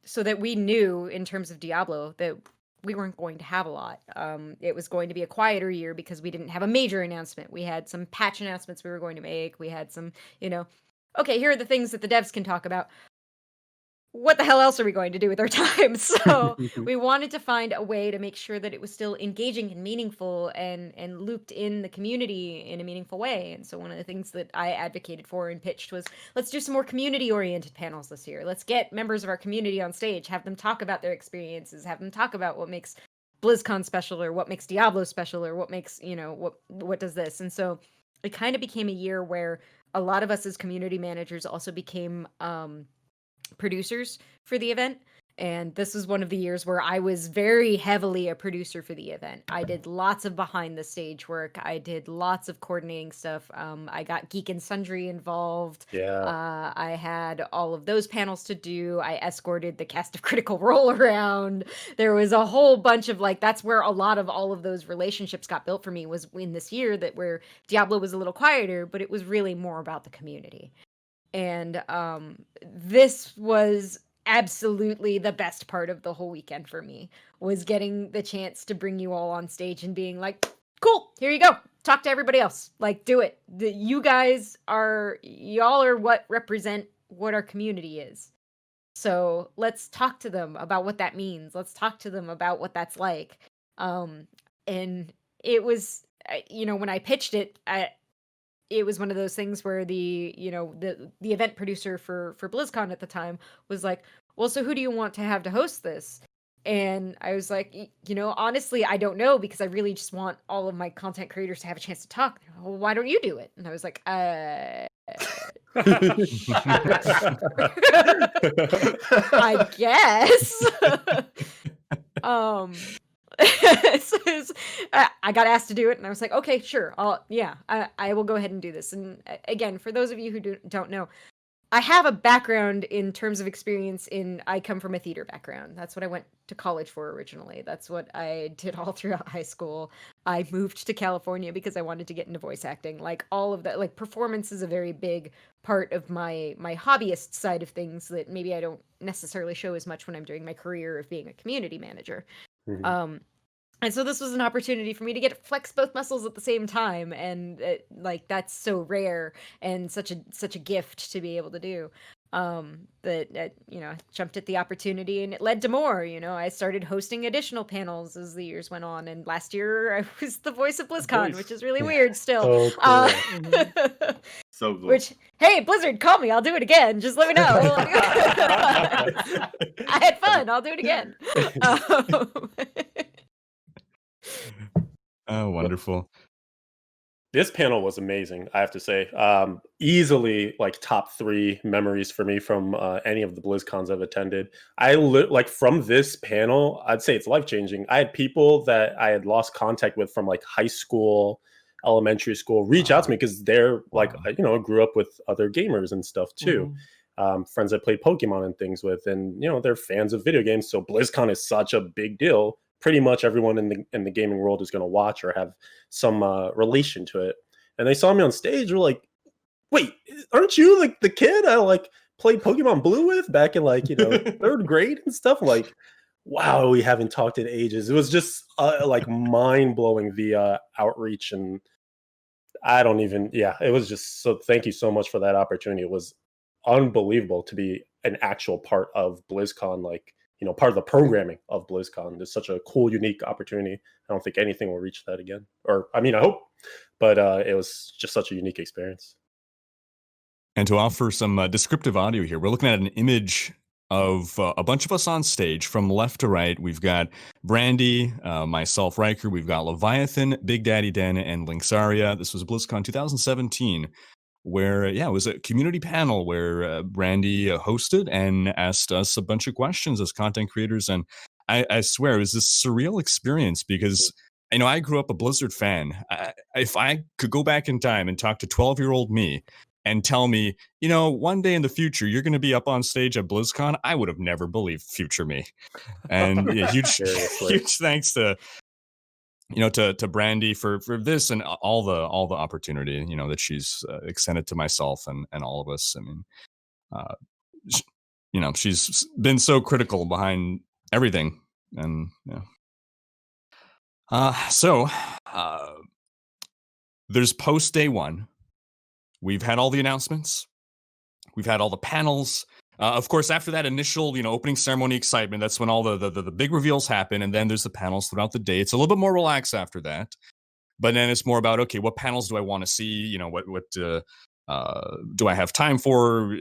so that we knew in terms of Diablo that we weren't going to have a lot. It was going to be a quieter year because we didn't have a major announcement. We had some patch announcements we were going to make. We had some, okay, here are the things that the devs can talk about. What the hell else are we going to do with our time? So we wanted to find a way to make sure that it was still engaging and meaningful and looped in the community in a meaningful way. And so one of the things that I advocated for and pitched was, let's do some more community-oriented panels this year. Let's get members of our community on stage, have them talk about their experiences, have them talk about what makes BlizzCon special or what makes Diablo special or what makes, what does this. And so it kind of became a year where a lot of us as community managers also became producers for the event, and this was one of the years where I was very heavily a producer for the event. I did lots of behind the stage work. I did lots of coordinating stuff. I got Geek and Sundry involved. Yeah. I had all of those panels to do. I escorted the cast of Critical Role around. There was a whole bunch of that's where a lot of all of those relationships got built for me, was in this year that where Diablo was a little quieter, but it was really more about the community. And this was absolutely the best part of the whole weekend for me, was getting the chance to bring you all on stage and being like, cool, here you go, talk to everybody else, do it. Y'all are what represent what our community is. So let's talk to them about what that means. Let's talk to them about what that's like. And it was, when I pitched it, it was one of those things where the event producer for BlizzCon at the time was like, well, so who do you want to have to host this? And I was like, honestly, I don't know, because I really just want all of my content creators to have a chance to talk. Well, why don't you do it? And I was like, I guess. I got asked to do it, and I was like, okay, sure, I will go ahead and do this. And again, for those of you who don't know, I have a background in terms of experience I come from a theater background. That's what I went to college for originally. That's what I did all throughout high school. I moved to California because I wanted to get into voice acting. All of that, performance is a very big part of my hobbyist side of things that maybe I don't necessarily show as much when I'm doing my career of being a community manager. Mm-hmm. And so this was an opportunity for me to get to flex both muscles at the same time, and that's so rare and such a gift to be able to do. That jumped at the opportunity, and it led to more. I started hosting additional panels as the years went on, and last year I was the voice of BlizzCon, which is really weird still. Cool. So cool. Which, hey, Blizzard, call me. I'll do it again. Just let me know. I had fun. I'll do it again. Oh, wonderful. This panel was amazing, I have to say. Easily top 3 memories for me from any of the BlizzCons I've attended. From this panel, I'd say it's life-changing. I had people that I had lost contact with from high school, elementary school reach out to me because they're I grew up with other gamers and stuff too. Mm-hmm. Friends I played Pokemon and things with, and they're fans of video games. So BlizzCon is such a big deal. Pretty much everyone in the gaming world is going to watch or have some relation to it. And they saw me on stage. Were like, "Wait, aren't you the kid I played Pokemon Blue with back in 3rd grade and stuff?" Wow, we haven't talked in ages. It was just mind blowing, the outreach, and it was just so. Thank you so much for that opportunity. It was unbelievable to be an actual part of BlizzCon, part of the programming of BlizzCon. It's such a cool, unique opportunity. I don't think anything will reach that again. Or, I hope. But it was just such a unique experience. And to offer some descriptive audio here, we're looking at an image of a bunch of us on stage from left to right. We've got Brandy, myself, Rhykker. We've got Leviathan, BigDaddy Den, and Lynxaria. This was BlizzCon 2017. Where, it was a community panel where Brandy hosted and asked us a bunch of questions as content creators. And I swear it was this surreal experience because I grew up a Blizzard fan. If I could go back in time and talk to 12-year-old me and tell me, one day in the future you're going to be up on stage at BlizzCon, I would have never believed future me. And yeah, huge thanks to to Brandy for this and all the opportunity that she's extended to myself and all of us. I mean, she's been so critical behind everything, and so there's post day one. We've had all the announcements. We've had all the panels. Of course, after that initial, opening ceremony excitement, that's when all the big reveals happen, and then there's the panels throughout the day. It's a little bit more relaxed after that, but then it's more about, okay, what panels do I want to see? What do I have time for?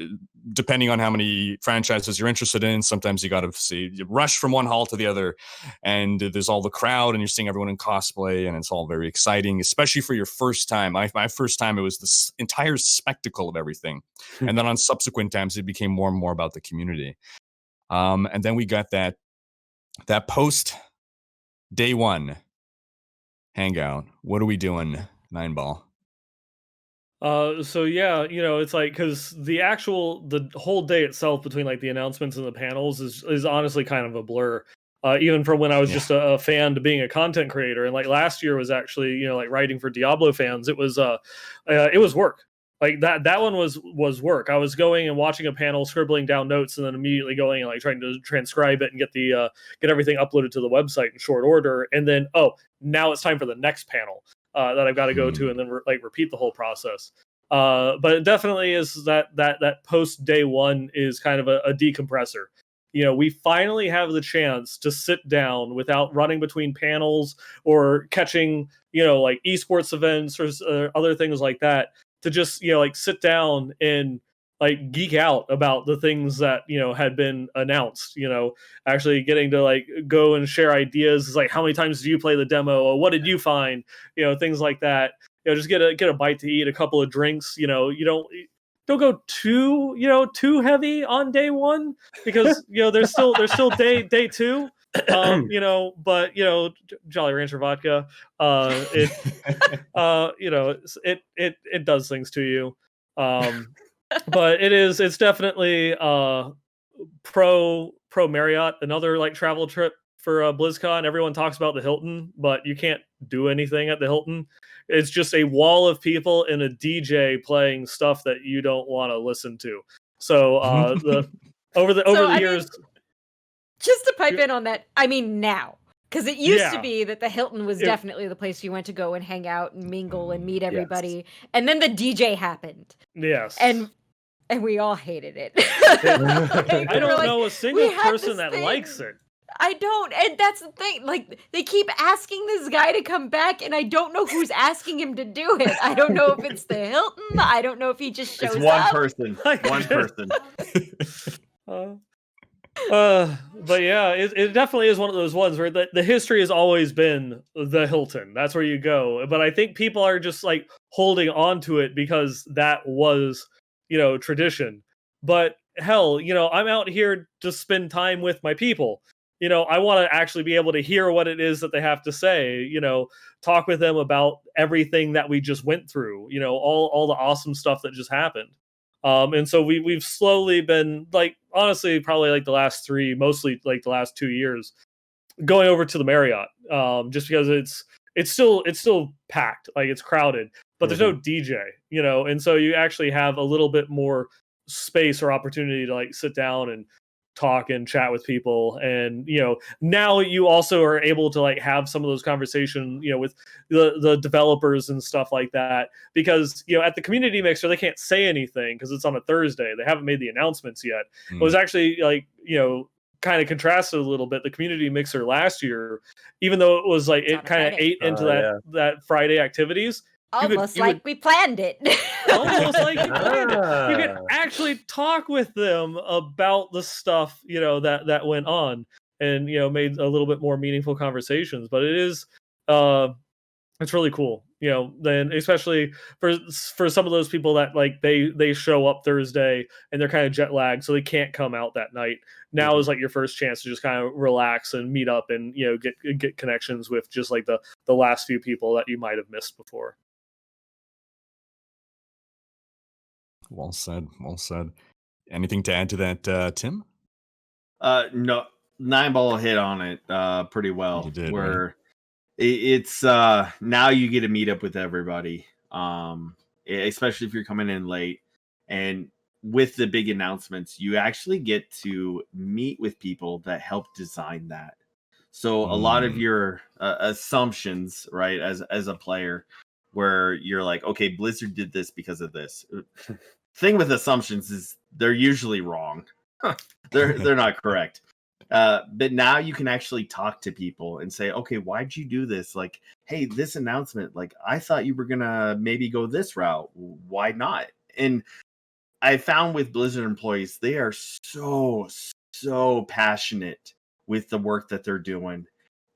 Depending on how many franchises you're interested in, sometimes you got to see you rush from one hall to the other, and there's all the crowd, and you're seeing everyone in cosplay, and it's all very exciting, especially for your first time. My first time, it was this entire spectacle of everything, and then on subsequent times, it became more and more about the community. And then we got that post day one hangout. What are we doing, Neinball? So yeah, it's like, because the whole day itself between like the announcements and the panels is honestly kind of a blur. Even from when I was just a fan to being a content creator, and like last year was actually like writing for Diablo fans. It was work. Like that one was work. I was going and watching a panel, scribbling down notes, and then immediately going and like trying to transcribe it and get everything uploaded to the website in short order. And then now it's time for the next panel that I've got to go to, and then repeat the whole process. But it definitely is that post day one is kind of a decompressor. We finally have the chance to sit down without running between panels or catching like esports events or other things like that, to just sit down and like geek out about the things that had been announced. Actually getting to like go and share ideas. Is like, how many times do you play the demo, or what did you find? Things like that. Just get a bite to eat, a couple of drinks. You don't go too heavy on day one, because there's still day two. But Jolly Rancher vodka, it does things to you. But it's definitely pro Marriott, another like travel trip for BlizzCon. Everyone talks about the Hilton, but you can't do anything at the Hilton. It's just a wall of people and a DJ playing stuff that you don't want to listen to. So over the years, just to pipe in on that, I mean now, because it used to be that the Hilton was definitely the place you went to go and hang out and mingle and meet everybody. Yes. And then the DJ happened. Yes. And we all hated it. I don't know a single person that likes it. I don't, and that's the thing. Like, they keep asking this guy to come back, and I don't know who's asking him to do it. I don't know if it's the Hilton. I don't know if he just shows up. It's one person. One person. But yeah, it definitely is one of those ones where the history has always been the Hilton. That's where you go. But I think people are just like holding on to it because that was, tradition. But hell, I'm out here to spend time with my people. I want to actually be able to hear what it is that they have to say, talk with them about everything that we just went through, all the awesome stuff that just happened. And so we've slowly been, like, honestly, probably like the last 3, mostly like the last 2 years, going over to the Marriott, just because it's still packed, like it's crowded, but there's no DJ, and so you actually have a little bit more space or opportunity to like sit down and talk and chat with people. And now you also are able to like have some of those conversations with the developers and stuff like that, because at the community mixer they can't say anything because it's on a Thursday. They haven't made the announcements yet. It was actually like kind of contrasted a little bit. The community mixer last year, even though it was like it kind of ate into that Friday activities, almost like we planned it. Almost like we planned it. You can actually talk with them about the stuff, that went on, and made a little bit more meaningful conversations. But it is It's really cool, then especially for some of those people that like they show up Thursday and they're kind of jet lagged, so they can't come out that night. Now is like your first chance to just kind of relax and meet up and get connections with just like the last few people that you might have missed before. Well said. Well said. Anything to add to that, Tim? No, Neinball hit on it pretty well. You did, where right? it's now you get to meet up with everybody, especially if you're coming in late, and with the big announcements you actually get to meet with people that help design that. So a lot of your assumptions, right, as a player, where you're like, okay, Blizzard did this because of this. Thing with assumptions is they're usually wrong. They're not correct. But now you can actually talk to people and say, okay, why'd you do this? Like, hey, this announcement, like, I thought you were gonna maybe go this route. Why not? And I found with Blizzard employees, they are so passionate with the work that they're doing,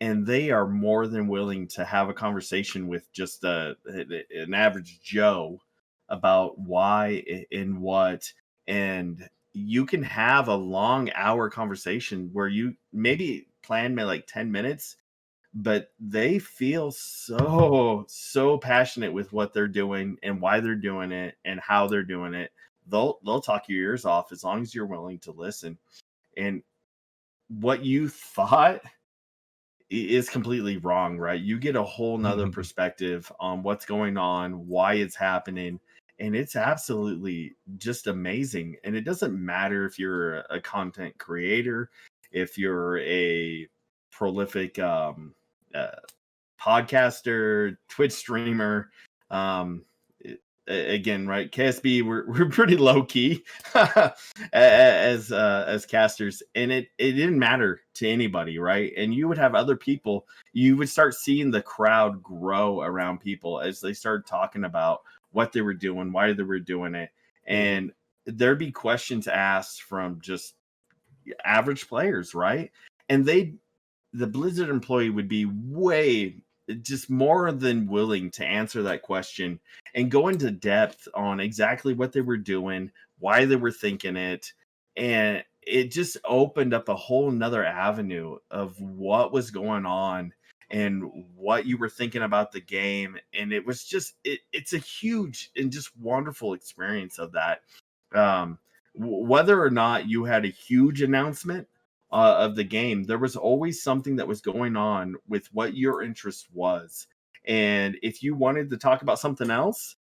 and they are more than willing to have a conversation with just an average Joe about why and what. And you can have a long hour conversation where you maybe plan like 10 minutes, but they feel so passionate with what they're doing and why they're doing it and how they're doing it. They'll talk your ears off as long as you're willing to listen. And what you thought is completely wrong, right? You get a whole nother perspective on what's going on, why it's happening, and it's absolutely just amazing. And it doesn't matter if you're a content creator, if you're a prolific podcaster, Twitch streamer, again, right? KSB, we're pretty low key as casters, and it didn't matter to anybody, right? And you would have other people. You would start seeing the crowd grow around people as they started talking about what they were doing, why they were doing it, and there'd be questions asked from just average players, right? And the Blizzard employee would be just more than willing to answer that question and go into depth on exactly what they were doing, why they were thinking it. And it just opened up a whole nother avenue of what was going on and what you were thinking about the game. And it was just, it's a huge and just wonderful experience of that. Whether or not you had a huge announcement of the game, there was always something that was going on with what your interest was. And if you wanted to talk about something else,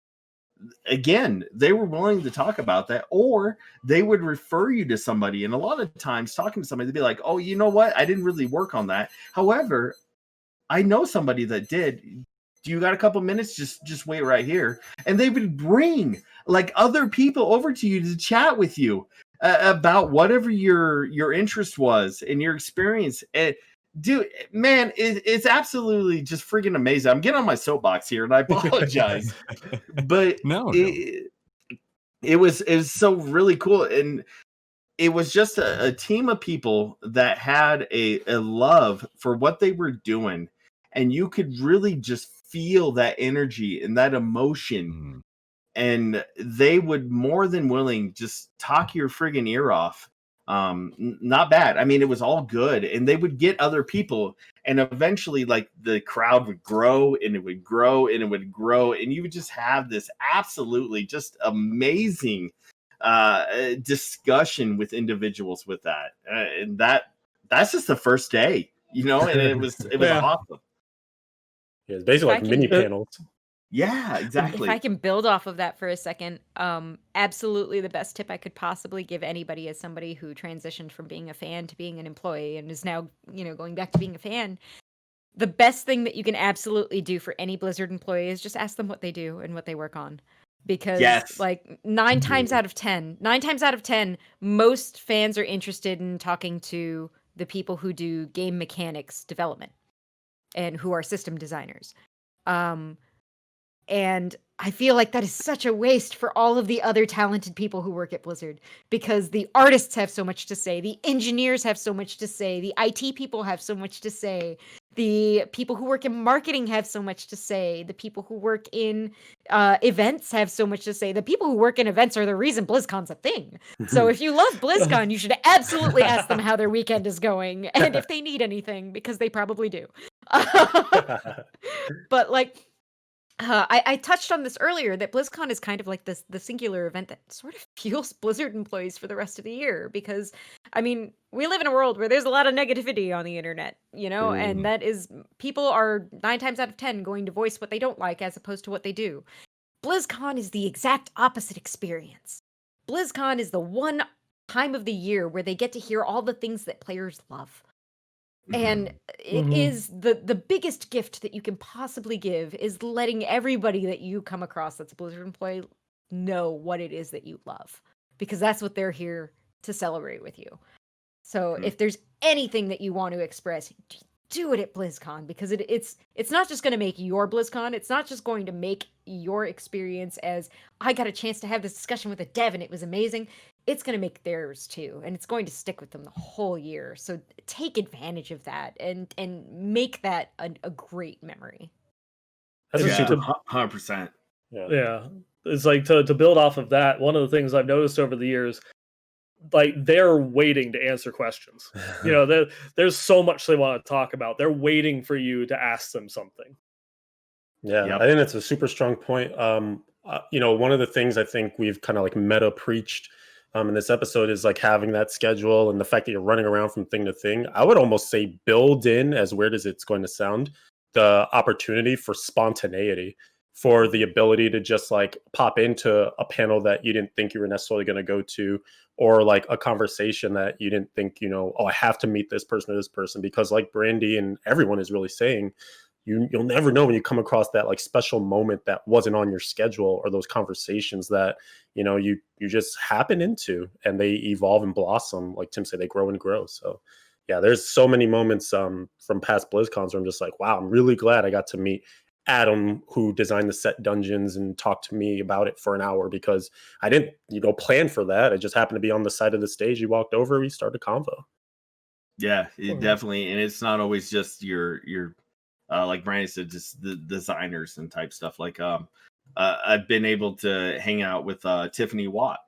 again, they were willing to talk about that, or they would refer you to somebody. And a lot of times talking to somebody, they'd be like, oh, you know what? I didn't really work on that. However, I know somebody that did. Do you got a couple minutes? Just wait right here. And they would bring like other people over to you to chat with you about whatever your interest was and your experience. And dude, man, it's absolutely just freaking amazing. I'm getting on my soapbox here, and I apologize, but No. it was so really cool. And it was just a team of people that had a love for what they were doing, and you could really just feel that energy and that emotion. And they would more than willing just talk your friggin' ear off. Not bad. I mean, it was all good, and they would get other people, and eventually like the crowd would grow and it would grow and it would grow, and you would just have this absolutely just amazing discussion with individuals with that. And that's just the first day, and it was awesome. Yeah, it's basically like mini panels. Yeah, exactly. If I can build off of that for a second, absolutely the best tip I could possibly give anybody as somebody who transitioned from being a fan to being an employee and is now, going back to being a fan. The best thing that you can absolutely do for any Blizzard employee is just ask them what they do and what they work on. Because like 9 times out of 10, most fans are interested in talking to the people who do game mechanics development and who are system designers. And I feel like that is such a waste for all of the other talented people who work at Blizzard, because the artists have so much to say, the engineers have so much to say, the IT people have so much to say, The people who work in marketing have so much to say. The people who work in events have so much to say. The people who work in events are the reason BlizzCon's a thing. So if you love BlizzCon, you should absolutely ask them how their weekend is going and if they need anything, because they probably do. But like, I touched on this earlier, that BlizzCon is kind of like the singular event that sort of fuels Blizzard employees for the rest of the year, because, I mean, we live in a world where there's a lot of negativity on the internet, you know, and that is, people are 9 times out of 10 going to voice what they don't like as opposed to what they do. BlizzCon is the exact opposite experience. BlizzCon is the one time of the year where they get to hear all the things that players love. And it is the biggest gift that you can possibly give, is letting everybody that you come across that's a Blizzard employee know what it is that you love, because that's what they're here to celebrate with you. So if there's anything that you want to express, do it at BlizzCon, because it's not just going to make your BlizzCon. It's not just going to make your experience as, I got a chance to have this discussion with a dev and it was amazing. It's going to make theirs too, and it's going to stick with them the whole year. So take advantage of that and make that a great memory. That's yeah, 100%. Yeah, it's like to build off of that. One of the things I've noticed over the years, like, they're waiting to answer questions. You know, there's so much they want to talk about. They're waiting for you to ask them something. Yeah, I think that's a super strong point. You know, one of the things I think we've kind of like meta preached in this episode is like having that schedule, and the fact that you're running around from thing to thing. I would almost say build in, as weird as it's going to sound, the opportunity for spontaneity, for the ability to just like pop into a panel that you didn't think you were necessarily going to go to, or like a conversation that you didn't think, you know, oh, I have to meet this person or this person, because like Brandy and everyone is really saying, you'll never know when you come across that like special moment that wasn't on your schedule, or those conversations that, you know, you just happen into, and they evolve and blossom. Like Tim said, they grow and grow. So yeah, there's so many moments from past BlizzCons where I'm just like, wow, I'm really glad I got to meet Adam, who designed the set dungeons, and talk to me about it for an hour, because I didn't, you know, plan for that. I just happened to be on the side of the stage. He walked over, we started a convo. Yeah, definitely. And it's not always just your like Brandy said, just the designers and type stuff. Like I've been able to hang out with Tiffany Watt.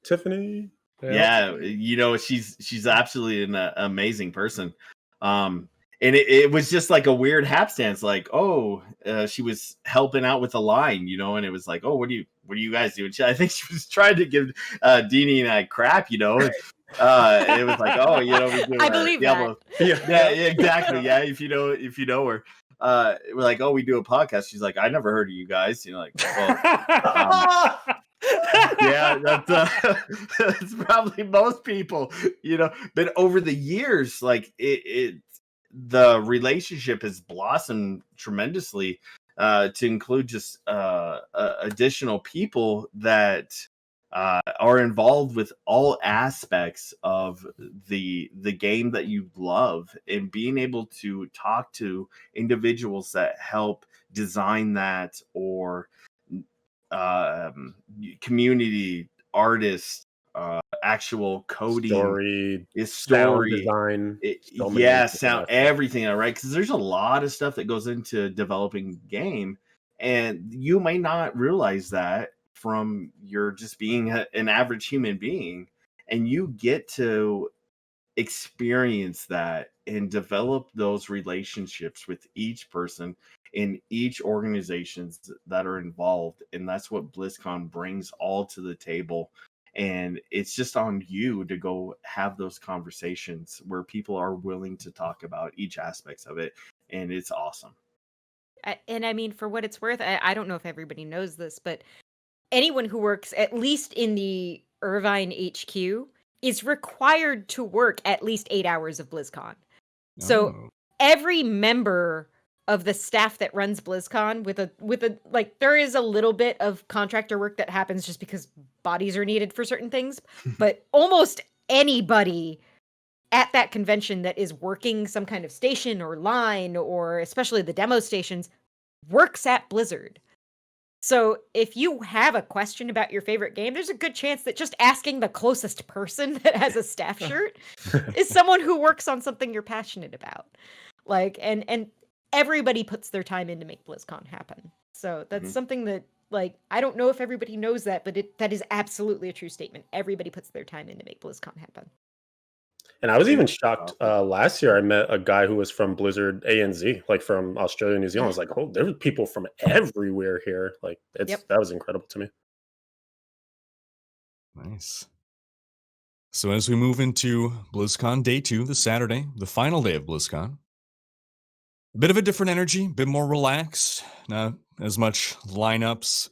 Tiffany? Yeah, you know, she's absolutely an amazing person. And it was just like a weird hapstance, like, oh, she was helping out with a line, you know, and it was like, oh, what do you guys do? And I think she was trying to give Deanie and I crap, you know. It was like, oh, you know, we do, I believe Diablo. that. Yeah, exactly. Yeah, if you know her. We're like, oh, we do a podcast. She's like, I never heard of you guys. You know, like, well, yeah, that's probably most people, you know. But over the years, like the relationship has blossomed tremendously to include just additional people that are involved with all aspects of the game that you love, and being able to talk to individuals that help design that, or community artists, actual coding, story design, sound, everything, right? Because there's a lot of stuff that goes into developing game, and you may not realize that from your just being an average human being, and you get to experience that and develop those relationships with each person in each organizations that are involved. And that's what BlizzCon brings all to the table. And it's just on you to go have those conversations where people are willing to talk about each aspects of it. And it's awesome. And I mean, for what it's worth, I don't know if everybody knows this, but anyone who works at least in the Irvine HQ is required to work at least 8 hours of BlizzCon. So every member of the staff that runs BlizzCon with a like, there is a little bit of contractor work that happens just because bodies are needed for certain things, but almost anybody at that convention that is working some kind of station or line, or especially the demo stations, works at Blizzard. So if you have a question about your favorite game, there's a good chance that just asking the closest person that has a staff shirt is someone who works on something you're passionate about. Like, and everybody puts their time in to make BlizzCon happen. So that's something that, like, I don't know if everybody knows that, but that is absolutely a true statement. Everybody puts their time in to make BlizzCon happen. And I was even shocked last year. I met a guy who was from Blizzard ANZ, like from Australia, New Zealand. I was like, oh, there were people from everywhere here. Like, that was incredible to me. Nice. So as we move into BlizzCon Day 2, the Saturday, the final day of BlizzCon, a bit of a different energy, a bit more relaxed, not as much lineups.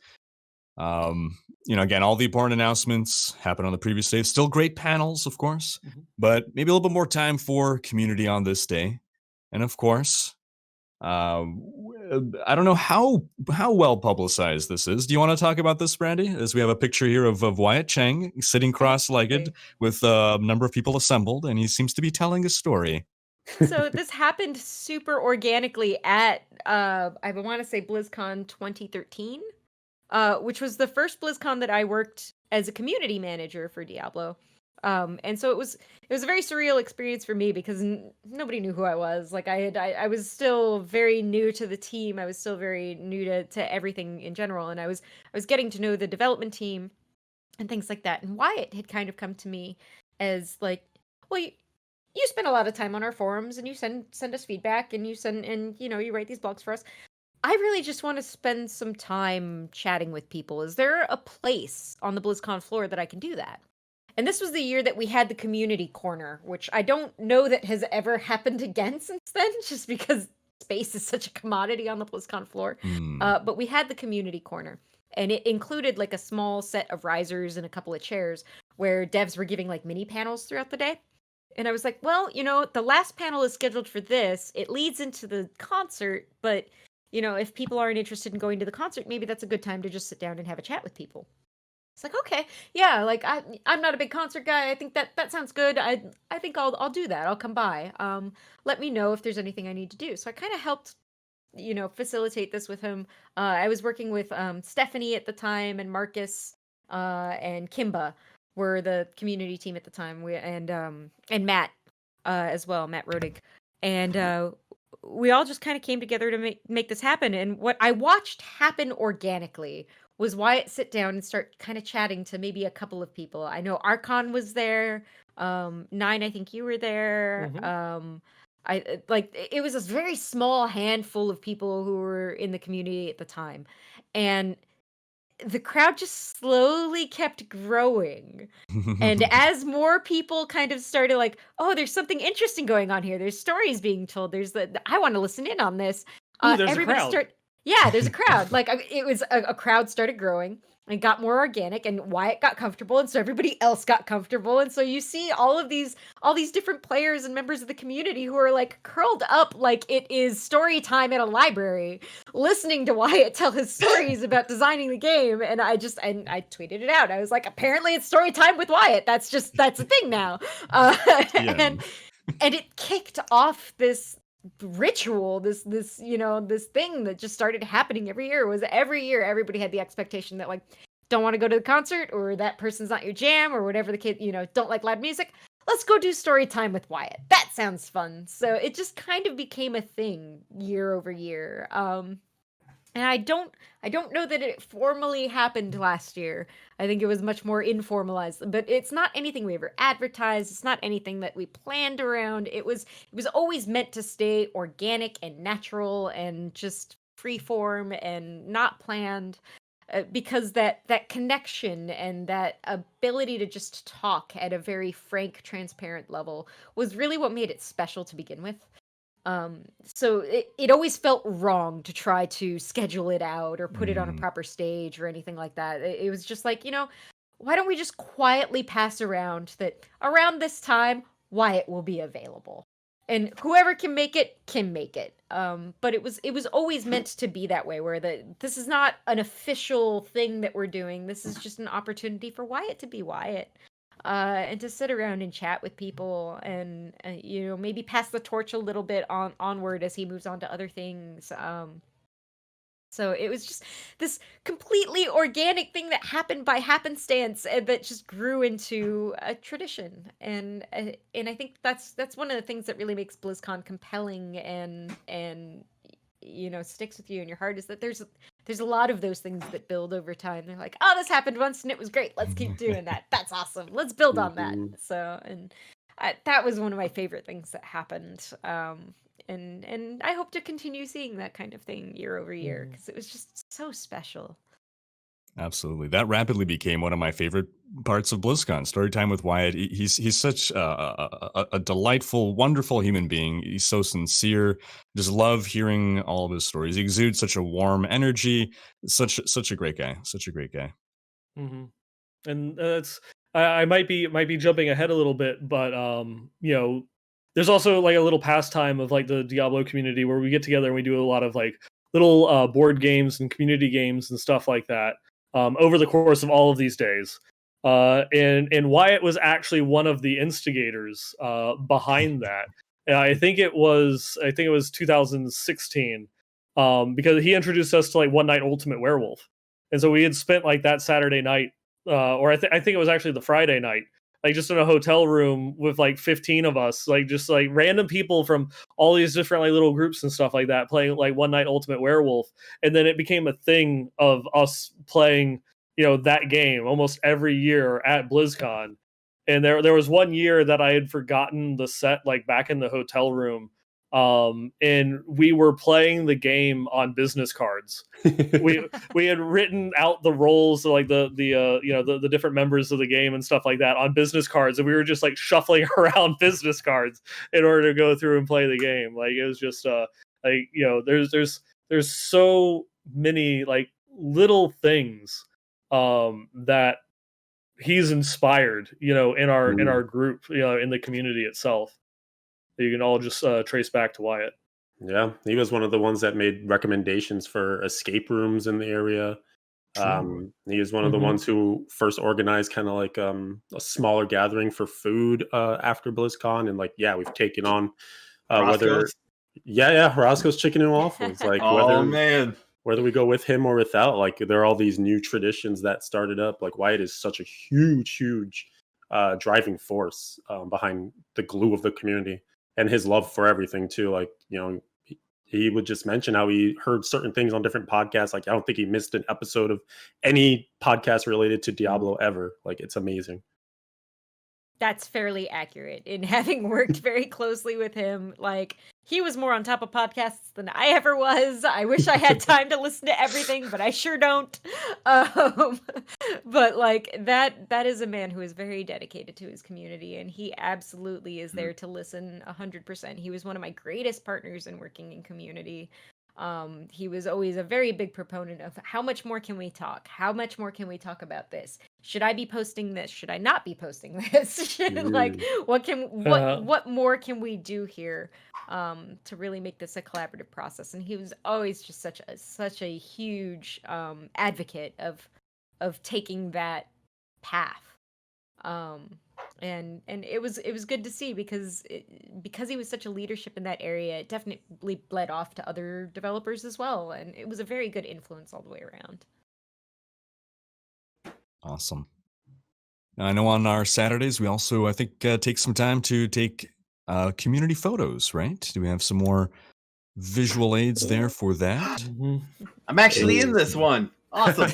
Again, all the important announcements happened on the previous day. Still great panels, of course, but maybe a little bit more time for community on this day. And of course, I don't know how well publicized this is. Do you want to talk about this, Brandy? As we have a picture here of Wyatt Cheng sitting cross-legged with a number of people assembled, and he seems to be telling a story. So this happened super organically at, I want to say BlizzCon 2013, which was the first BlizzCon that I worked as a community manager for Diablo. And so it was a very surreal experience for me because nobody knew who I was. Like I was still very new to the team. I was still very new to everything in general. And I was getting to know the development team and things like that. And Wyatt had kind of come to me as like, well, you spend a lot of time on our forums and you send us feedback and you write these blogs for us. I really just want to spend some time chatting with people. Is there a place on the BlizzCon floor that I can do that? And this was the year that we had the community corner, which I don't know that has ever happened again since then, just because space is such a commodity on the BlizzCon floor. But we had the community corner, and it included like a small set of risers and a couple of chairs where devs were giving like mini panels throughout the day. And I was like, well, the last panel is scheduled for this. It leads into the concert, but, if people aren't interested in going to the concert, maybe that's a good time to just sit down and have a chat with people. It's like, okay, yeah, like I'm not a big concert guy. I think that sounds good. I think I'll do that. I'll come by. Let me know if there's anything I need to do. So I kind of helped, facilitate this with him. I was working with Stephanie at the time, and Marcus and Kimba were the community team at the time. And Matt as well, Matt Rodig. And we all just kind of came together to make this happen. And what I watched happen organically was Wyatt sit down and start kind of chatting to maybe a couple of people. I know Archon was there. Nine, I think you were there. It was a very small handful of people who were in the community at the time. And the crowd just slowly kept growing. And as more people kind of started like, oh, there's something interesting going on here. There's stories being told. I want to listen in on this. There's a crowd. Yeah, there's a crowd. Like it was a crowd started growing and got more organic, and Wyatt got comfortable, and so everybody else got comfortable. And so you see all these different players and members of the community who are like curled up like it is story time at a library, listening to Wyatt tell his stories about designing the game. And I tweeted it out. I was like, apparently it's story time with Wyatt. That's a thing now. And it kicked off this ritual, this thing that just started happening every year. Was every year everybody had the expectation that like, don't want to go to the concert, or that person's not your jam, or whatever the kid, don't like loud music, let's go do story time with Wyatt. That sounds fun. So it just kind of became a thing year over year. And I don't know that it formally happened last year. I think it was much more informalized, but it's not anything we ever advertised. It's not anything that we planned around. It was always meant to stay organic and natural and just free form and not planned, because that connection and that ability to just talk at a very frank, transparent level was really what made it special to begin with. So it always felt wrong to try to schedule it out or put it on a proper stage or anything like that. It was just like, why don't we just quietly pass around that around this time, Wyatt will be available, and whoever can make it can make it. But it was always meant to be that way, where this is not an official thing that we're doing. This is just an opportunity for Wyatt to be Wyatt. And to sit around and chat with people and, maybe pass the torch a little bit onward as he moves on to other things. So it was just this completely organic thing that happened by happenstance and that just grew into a tradition. And I think that's one of the things that really makes BlizzCon compelling and sticks with you in your heart, is that there's a lot of those things that build over time. They're like, oh, this happened once and it was great. Let's keep doing that. That's awesome. Let's build on that. So, and that was one of my favorite things that happened. And I hope to continue seeing that kind of thing year over year, because it was just so special. Absolutely. That rapidly became one of my favorite parts of BlizzCon. Story time with Wyatt. He's such a delightful, wonderful human being. He's so sincere. Just love hearing all of his stories. He exudes such a warm energy. Such a great guy. Such a great guy. Mm-hmm. And it's I might be jumping ahead a little bit, but there's also like a little pastime of like the Diablo community where we get together and we do a lot of like little board games and community games and stuff like that over the course of all of these days. And Wyatt was actually one of the instigators behind that. And I think it was 2016 because he introduced us to like One Night Ultimate Werewolf. And so we had spent like that Saturday night, or I think it was actually the Friday night, like just in a hotel room with like 15 of us, like just like random people from all these different like little groups and stuff like that, playing like One Night Ultimate Werewolf. And then it became a thing of us playing, that game almost every year at BlizzCon. And there was one year that I had forgotten the set like back in the hotel room. And we were playing the game on business cards. we had written out the roles, like the different members of the game and stuff like that on business cards, and we were just like shuffling around business cards in order to go through and play the game. Like it was just there's so many like little things that he's inspired, in our group, in the community itself. You can all just trace back to Wyatt. Yeah, he was one of the ones that made recommendations for escape rooms in the area. He was one of the ones who first organized kind of like a smaller gathering for food after BlizzCon, and like we've taken on Roscoe's? Roscoe's Chicken and Waffles. Like whether we go with him or without, like there are all these new traditions that started up. Like Wyatt is such a huge driving force behind the glue of the community. And his love for everything too. Like, he would just mention how he heard certain things on different podcasts. Like, I don't think he missed an episode of any podcast related to Diablo ever. Like, it's amazing. That's fairly accurate. In having worked very closely with him, like he was more on top of podcasts than I ever was. I wish I had time to listen to everything, but I sure don't. But like that is a man who is very dedicated to his community, and he absolutely is there to listen 100%. He was one of my greatest partners in working in community. He was always a very big proponent of how much more can we talk? How much more can we talk about this? Should I be posting this? Should I not be posting this? Like, what more can we do here to really make this a collaborative process? And he was always just such a huge advocate of taking that path. And it was good to see because he was such a leadership in that area. It definitely bled off to other developers as well, and it was a very good influence all the way around. Awesome. Now, I know on our Saturdays we also, I think, take some time to take community photos, right? Do we have some more visual aids there for that? Mm-hmm. I'm actually in this one. Awesome.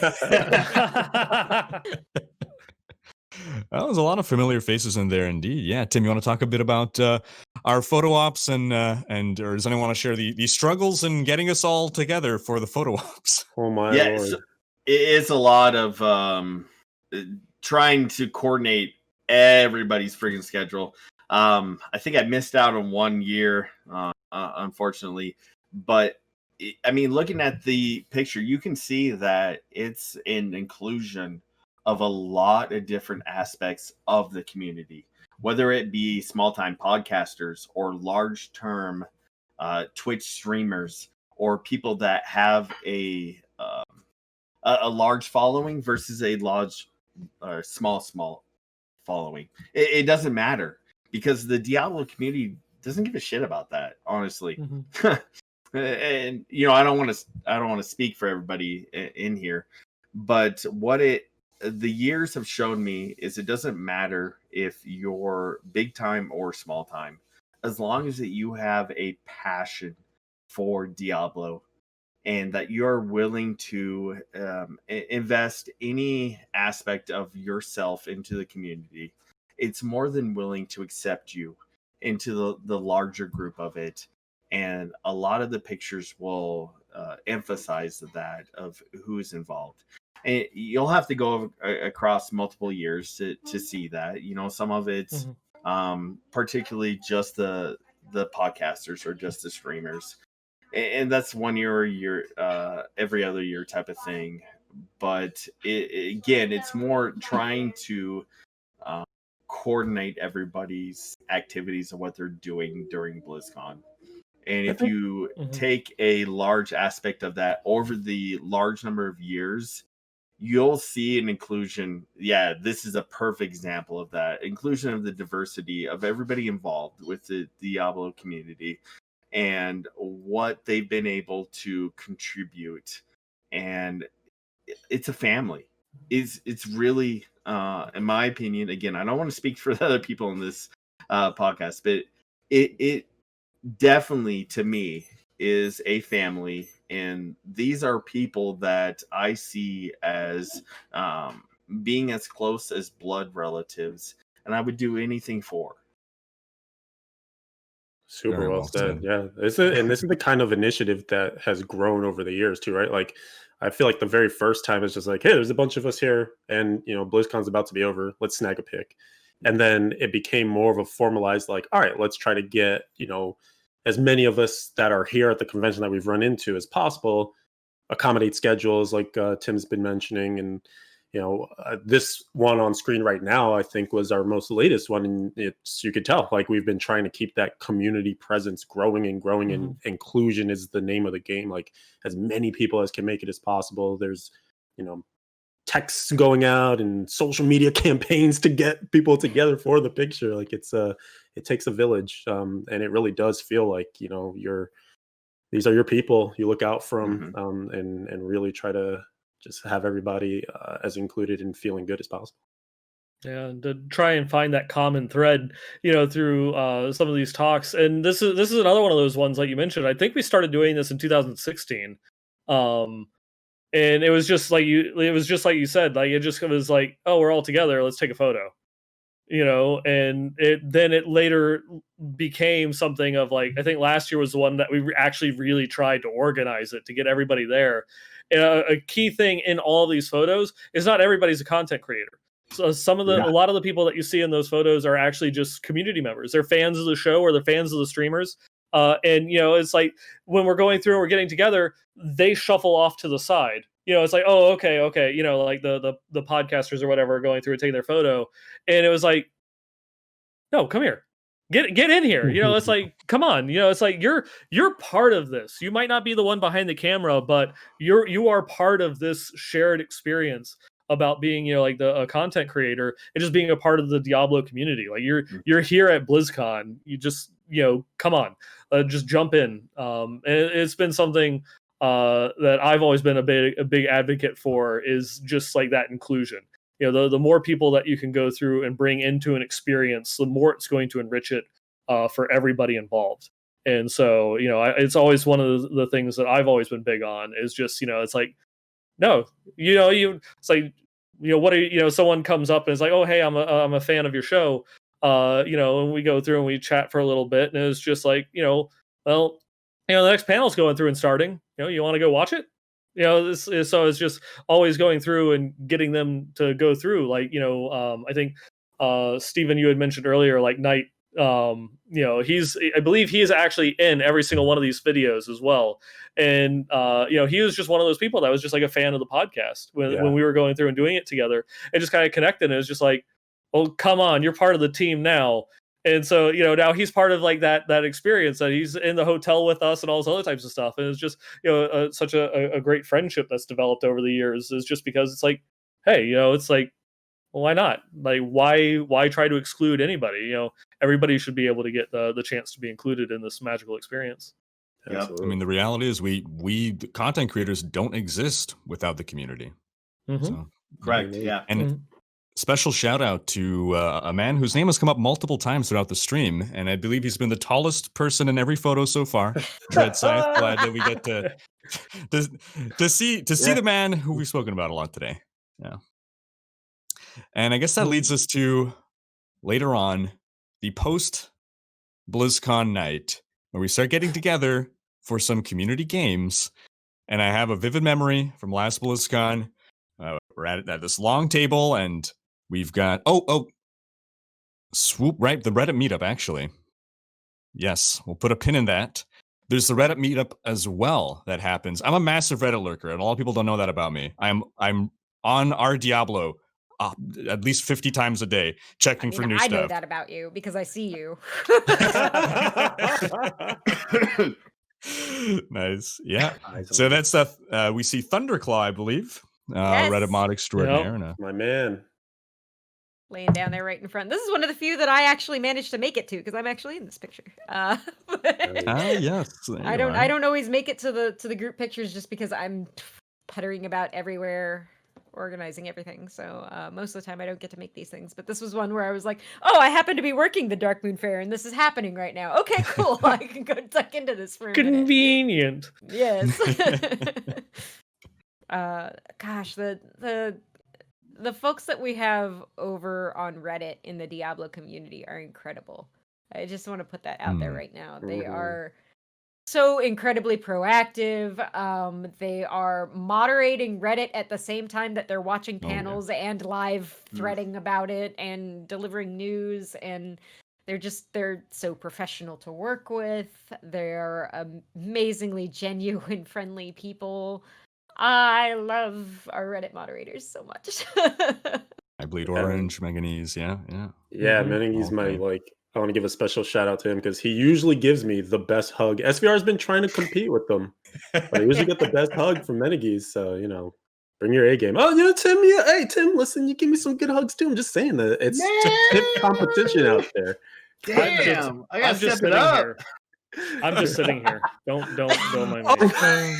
Well, there's a lot of familiar faces in there, indeed. Yeah, Tim, you want to talk a bit about our photo ops and or does anyone want to share the struggles in getting us all together for the photo ops? Oh my lord! So it's a lot of trying to coordinate everybody's freaking schedule. I think I missed out on 1 year, unfortunately, but I mean, looking at the picture, you can see that it's an inclusion of a lot of different aspects of the community, whether it be small-time podcasters or large-term Twitch streamers or people that have a large following versus a large small following. It doesn't matter because the Diablo community doesn't give a shit about that, honestly. And I don't want to speak for everybody in here, but the years have shown me is it doesn't matter if you're big time or small time, as long as that you have a passion for Diablo and that you're willing to invest any aspect of yourself into the community. It's more than willing to accept you into the larger group of it. And a lot of the pictures will emphasize that of who's involved. And you'll have to go across multiple years to see that. Some of it's particularly just the podcasters or just the streamers, and that's 1 year every other year type of thing. But again, it's more trying to coordinate everybody's activities and what they're doing during BlizzCon. And if you take a large aspect of that over the large number of years, you'll see an inclusion. Yeah, this is a perfect example of that. Inclusion of the diversity of everybody involved with the Diablo community and what they've been able to contribute. And it's a family. It's really, in my opinion, again, I don't want to speak for the other people in this podcast, but it definitely, to me, is a family. And these are people that I see as being as close as blood relatives, and I would do anything for. Super Very well said. Yeah. This is the kind of initiative that has grown over the years too, right? Like, I feel like the very first time it's just like, hey, there's a bunch of us here and, BlizzCon's about to be over. Let's snag a pick. And then it became more of a formalized, like, all right, let's try to get, as many of us that are here at the convention that we've run into as possible, accommodate schedules like Tim's been mentioning. And, this one on screen right now, I think was our most latest one. And you could tell, like, we've been trying to keep that community presence growing and growing, and inclusion is the name of the game. Like, as many people as can make it as possible. There's, texts going out and social media campaigns to get people together for the picture. Like, it takes a village. And it really does feel like, these are your people you look out from, and really try to just have everybody as included and feeling good as possible. Yeah, and to try and find that common thread, through some of these talks. And this is another one of those ones like you mentioned. I think we started doing this in 2016. And it was just like you said, like it was like, oh, we're all together, let's take a photo. And it later became something of like, I think last year was the one that we actually really tried to organize it to get everybody there. And a key thing in all of these photos is not everybody's a content creator. So a lot of the people that you see in those photos are actually just community members. They're fans of the show or they're fans of the streamers. And it's like when we're going through and we're getting together, they shuffle off to the side. It's like, oh, okay. Like the podcasters or whatever are going through and taking their photo, and it was like, no, come here, get in here. It's like, come on. It's like you're part of this. You might not be the one behind the camera, but you are part of this shared experience about being like a content creator and just being a part of the Diablo community. Like you're here at BlizzCon. You just come on, just jump in. And it's been something that I've always been a big advocate for, is just like that inclusion. The more people that you can go through and bring into an experience, the more it's going to enrich it for everybody involved. And so, it's always one of the things that I've always been big on is just, it's like, no, it's like, what are you, someone comes up and is like, oh, hey, I'm a fan of your show. And we go through and we chat for a little bit, and it's just like, well, the next panel's going through and starting. You want to go watch it? So it's just always going through and getting them to go through. Like, I think Steven, you had mentioned earlier, like Knight. I believe he is actually in every single one of these videos as well. And he was just one of those people that was just like a fan of the podcast when we were going through and doing it together, and just kind of connected. And it was just like, well, come on, you're part of the team now. And so, now he's part of like that experience, that he's in the hotel with us and all this other types of stuff. And it's just, such a great friendship that's developed over the years, is just because it's like, hey, it's like, well, why not? Like, why try to exclude anybody? Everybody should be able to get the chance to be included in this magical experience. Absolutely. I mean, the reality is we the content creators don't exist without the community. Mhm. So, Correct. Mhm. Yeah. and Mhm. special shout out to a man whose name has come up multiple times throughout the stream, and I believe he's been the tallest person in every photo so far. Dread Scythe, glad that we get to see Yeah. the man who we've spoken about a lot today. Yeah, and I guess that leads us to later on the post BlizzCon night where we start getting together for some community games. And I have a vivid memory from last BlizzCon. We're at this long table, and we've got swoop right the Reddit meetup actually. Yes, we'll put a pin in that. There's the Reddit meetup as well that happens. I'm a massive Reddit lurker, and a lot of people don't know that about me. I'm on our Diablo at least 50 times a day checking for new I know stuff. that about you because I see you. Nice. Yeah. Eyes So on that's stuff. We see Thunderclaw, I believe. Yes. Reddit mod extraordinaire. Yep. And my man. Laying down there right in front. This is one of the few that I actually managed to make it to because I'm actually in this picture. yes. I don't always make it to the group pictures just because I'm puttering about everywhere organizing everything. So most of the time I don't get to make these things. But this was one where I was like, oh, I happen to be working the Dark Moon Fair and this is happening right now. Okay, cool. I can go tuck into this for a minute. Convenient. Yes. Gosh, the folks that we have over on Reddit in the Diablo community are incredible. I just want to put that out there right now. They Mhm. are so incredibly proactive. They are moderating Reddit at the same time that they're watching Oh, yeah. panels and live threading about it and delivering news, and they're so professional to work with. They're amazingly genuine, friendly people. I love our Reddit moderators so much. I bleed orange, manganese. Yeah. Yeah, Mhm. Menengi's my Okay. I want to give a special shout out to him because he usually gives me the best hug. SVR's been trying to compete with them, but I usually get the best hug from Menengi's. So bring your A game. Oh, Tim. Yeah, hey Tim, listen, you give me some good hugs too. I'm just saying that it's stiff competition out there. Damn. I I'm gotta just step it sitting up. here. I'm just sitting here. Don't mind me.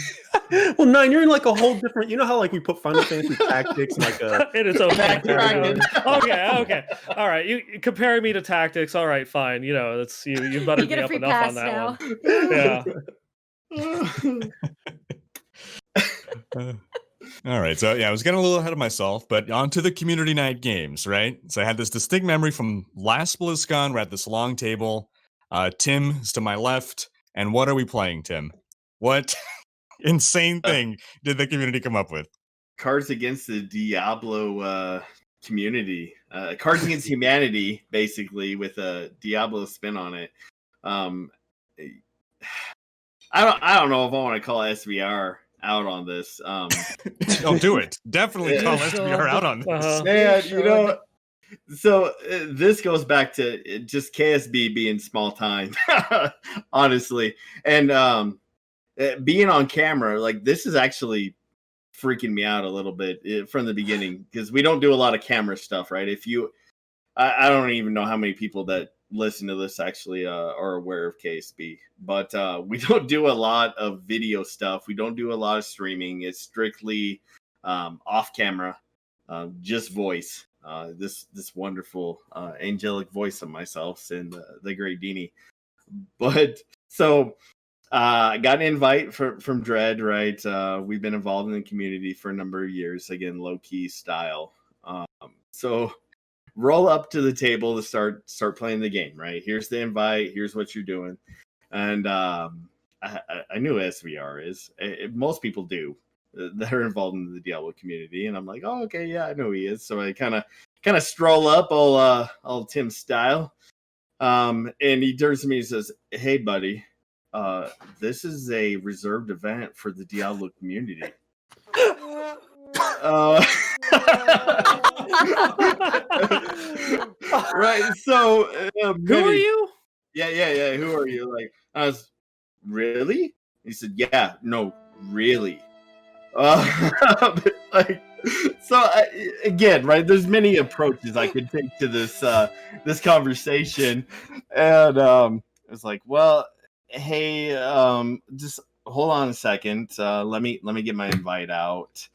Well, Nine, you're in like a whole different. You know how like we put Final Fantasy Tactics and like a It is okay. Backtracking. Okay. All right. You comparing me to tactics. All right, fine. That's you You buttered get me a up free enough pass on that now. one. Yeah. All right. So yeah, I was getting a little ahead of myself, but on to the community night games, right? So I had this distinct memory from last BlizzCon. We're at this long table. Tim is to my left. And what are we playing, Tim? What insane thing did the community come up with? Cards Against the Diablo community. Cards Against Humanity, basically, with a Diablo spin on it. I don't know if I want to call SVR out on this. Oh, do it. Definitely call SBR out on this. Man, so this goes back to just KSB being small time, honestly. And being on camera, like this is actually freaking me out a little bit from the beginning because we don't do a lot of camera stuff, right? I don't even know how many people that listen to this actually are aware of KSB, but we don't do a lot of video stuff. We don't do a lot of streaming. It's strictly off camera, just voice. This wonderful angelic voice of myself and the great Dayntee. But so I got an invite from Dread, right? We've been involved in the community for a number of years, again, low key style. So roll up to the table to start playing the game, right? Here's the invite. Here's what you're doing. And I knew SVR is. Most people do that are involved in the Diablo community. And I'm like, oh, okay, yeah, I know who he is. So I kind of stroll up all Tim style. And he turns to me and says, hey, buddy, this is a reserved event for the Diablo community. Right. So Who are you? Yeah. Who are you? Like, I was really? He said, yeah, no, really. Like, so again, right? There's many approaches I could take to this conversation, and it's like, well, hey, just hold on a second. Let me get my invite out.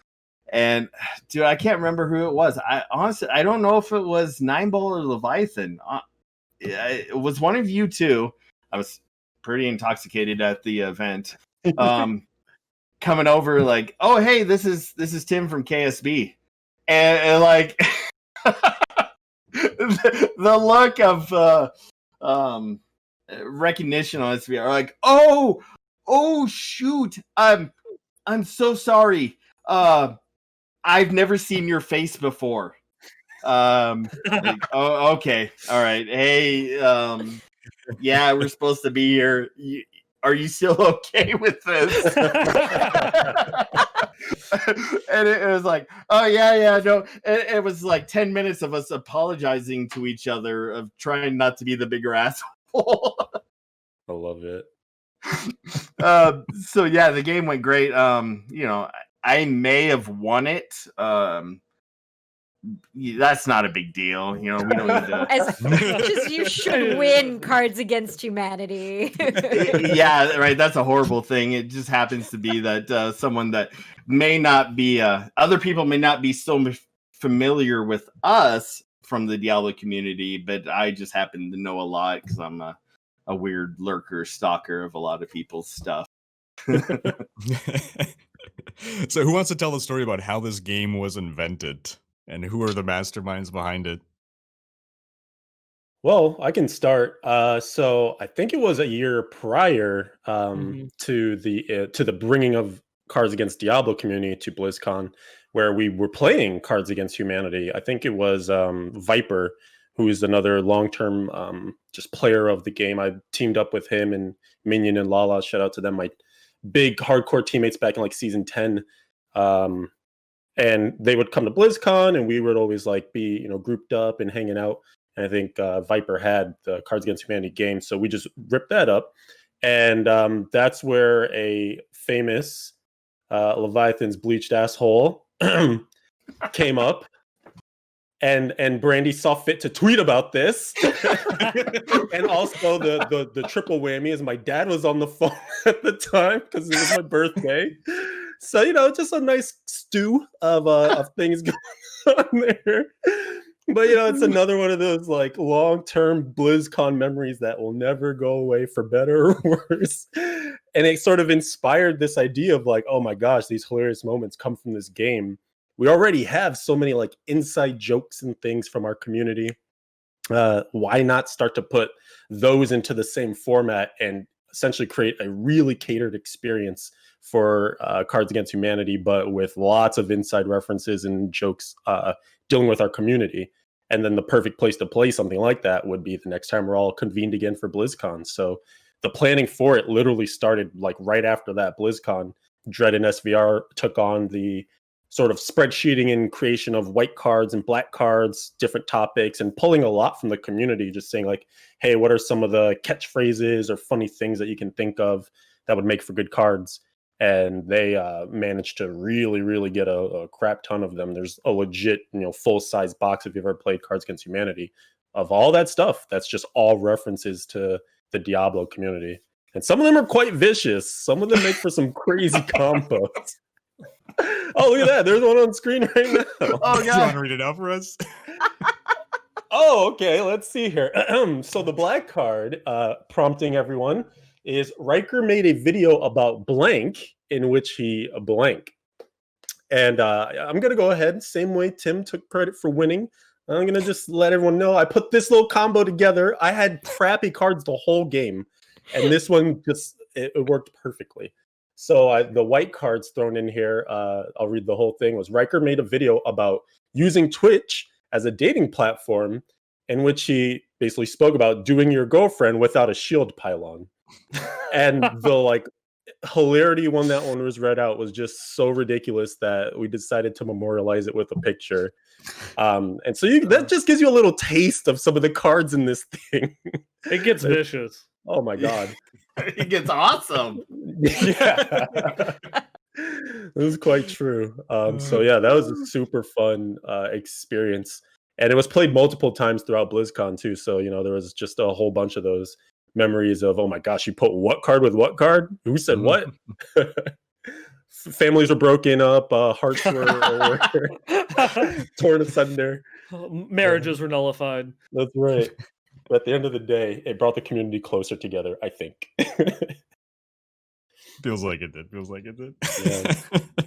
And dude, I can't remember who it was. I honestly, I don't know if it was Neinball or Leviathan. It was one of you two. I was pretty intoxicated at the event. Coming over like, oh hey, this is Tim from KSB, and like the look of recognition on his face, are like, oh shoot, I'm so sorry. I've never seen your face before. Like, oh, okay, all right. Hey, yeah, we're supposed to be here. Are you still okay with this? And it was like, oh yeah, no. It was like 10 minutes of us apologizing to each other, of trying not to be the bigger asshole. I love it. So yeah, the game went great. I may have won it. That's not a big deal. We don't need to. As much as you should win Cards Against Humanity. Yeah, right. That's a horrible thing. It just happens to be that someone that may not be, other people may not be so familiar with us from the Diablo community, but I just happen to know a lot because I'm a weird lurker stalker of a lot of people's stuff. So who wants to tell the story about how this game was invented? And who are the masterminds behind it? Well, I can start. So I think it was a year prior to the bringing of Cards Against Diablo Community to BlizzCon, where we were playing Cards Against Humanity. I think it was Viper, who is another long-term just player of the game. I teamed up with him and Minion and Lala. Shout out to them, my big hardcore teammates back in like season 10. And they would come to BlizzCon, and we would always like be, grouped up and hanging out. And I think Viper had the Cards Against Humanity game, so we just ripped that up. And that's where a famous Leviathan's BleachedAsshole came up. And Brandy saw fit to tweet about this. And also the triple whammy is my dad was on the phone at the time because it was my birthday. So, just a nice stew of things going on there. But, it's another one of those like long-term BlizzCon memories that will never go away, for better or worse. And it sort of inspired this idea of like, oh my gosh, these hilarious moments come from this game. We already have so many like inside jokes and things from our community. Why not start to put those into the same format and essentially create a really catered experience for Cards Against Humanity, but with lots of inside references and jokes dealing with our community. And then the perfect place to play something like that would be the next time we're all convened again for BlizzCon. So the planning for it literally started like right after that BlizzCon. Dread and SVR took on the sort of spreadsheeting and creation of white cards and black cards, different topics, and pulling a lot from the community, just saying like, hey, what are some of the catchphrases or funny things that you can think of that would make for good cards? And they managed to really, really get a crap ton of them. There's a legit, full-size box, if you've ever played Cards Against Humanity, of all that stuff. That's just all references to the Diablo community. And some of them are quite vicious. Some of them make for some crazy combos. Oh, look at that. There's one on screen right now. Oh, Do you want to read it out for us? Oh, okay. Let's see here. So the black card, prompting everyone, is Rhykker made a video about blank in which he blank. And I'm going to go ahead. Same way Tim took credit for winning. I'm going to just let everyone know I put this little combo together. I had crappy cards the whole game. And this one just, it worked perfectly. So the white cards thrown in here, I'll read the whole thing, was Rhykker made a video about using Twitch as a dating platform in which he basically spoke about doing your girlfriend without a shield pylon. And the like hilarity when that one was read out was just so ridiculous that we decided to memorialize it with a picture. And so that just gives you a little taste of some of the cards in this thing. It gets vicious. Oh my god. It gets awesome. Yeah. It was quite true. So yeah, that was a super fun experience. And it was played multiple times throughout BlizzCon too. So, there was just a whole bunch of those. memories of, oh my gosh, you put what card with what card? Who said what? Families were broken up, hearts were torn asunder. Marriages were nullified. That's right. But at the end of the day, it brought the community closer together, I think. Feels like it did. Yeah.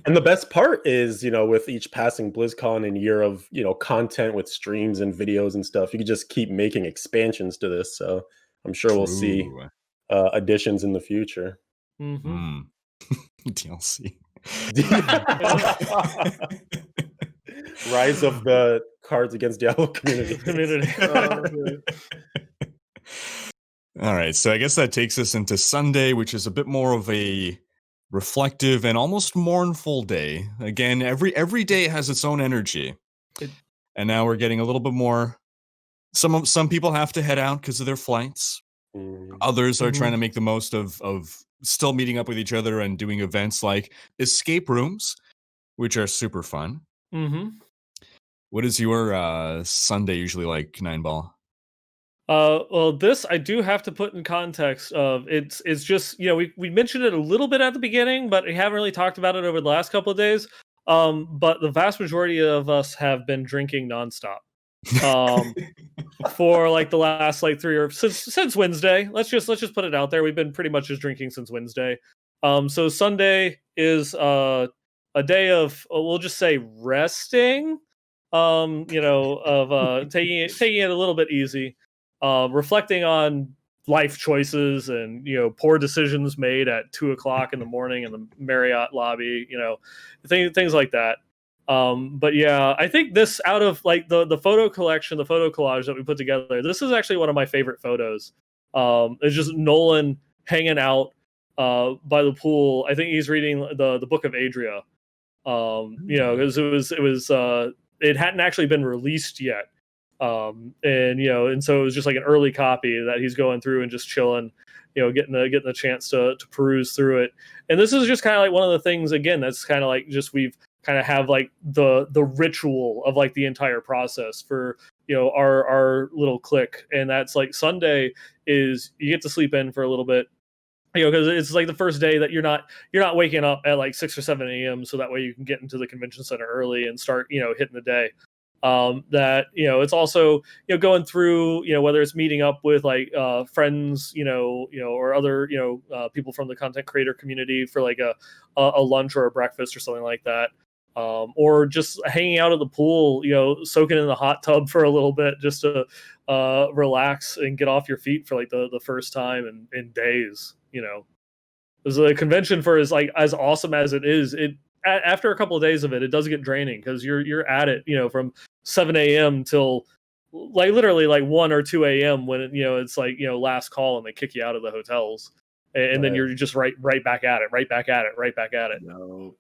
And the best part is, with each passing BlizzCon and year of, content with streams and videos and stuff, you can just keep making expansions to this. So I'm sure we'll see additions in the future. DLC. Rise of the Cards Against Diablo Community. All right, so I guess that takes us into Sunday, which is a bit more of a reflective and almost mournful day. Again, every day has its own energy, and now we're getting a little bit more. Some people have to head out because of their flights. Others are trying to make the most of still meeting up with each other and doing events like escape rooms, which are super fun. What is your Sunday usually like, Neinball? Well, this I do have to put in context of it's just, we mentioned it a little bit at the beginning, but we haven't really talked about it over the last couple of days. But the vast majority of us have been drinking nonstop. For like the last like since Wednesday. Let's just put it out there. We've been pretty much just drinking since Wednesday. So Sunday is a day of we'll just say resting. Of taking it a little bit easy. Reflecting on life choices and poor decisions made at 2:00 in the morning in the Marriott lobby, things like that. But yeah, I think this, out of like the photo collection, the photo collage that we put together, this is actually one of my favorite photos. It's just Nolan hanging out by the pool. I think he's reading the Book of Adria. Because it hadn't actually been released yet. And so it was just like an early copy that he's going through and just chilling, getting the chance to peruse through it. And this is just kind of like one of the things, again, that's kind of like just we've kind of have like the ritual of like the entire process for our little clique. And that's like Sunday is you get to sleep in for a little bit, because it's like the first day that you're not waking up at like 6 or 7 a.m. so that way you can get into the convention center early and start hitting the day. That it's also going through whether it's meeting up with like friends or other people from the content creator community for like a lunch or a breakfast or something like that, or just hanging out at the pool, soaking in the hot tub for a little bit just to relax and get off your feet for like the first time in days. Because the convention for as awesome as it is, after a couple of days of it does get draining because you're at it, from 7 a.m. till like literally like 1 or 2 a.m. when it's like last call and they kick you out of the hotels, and then you're just right back at it. No.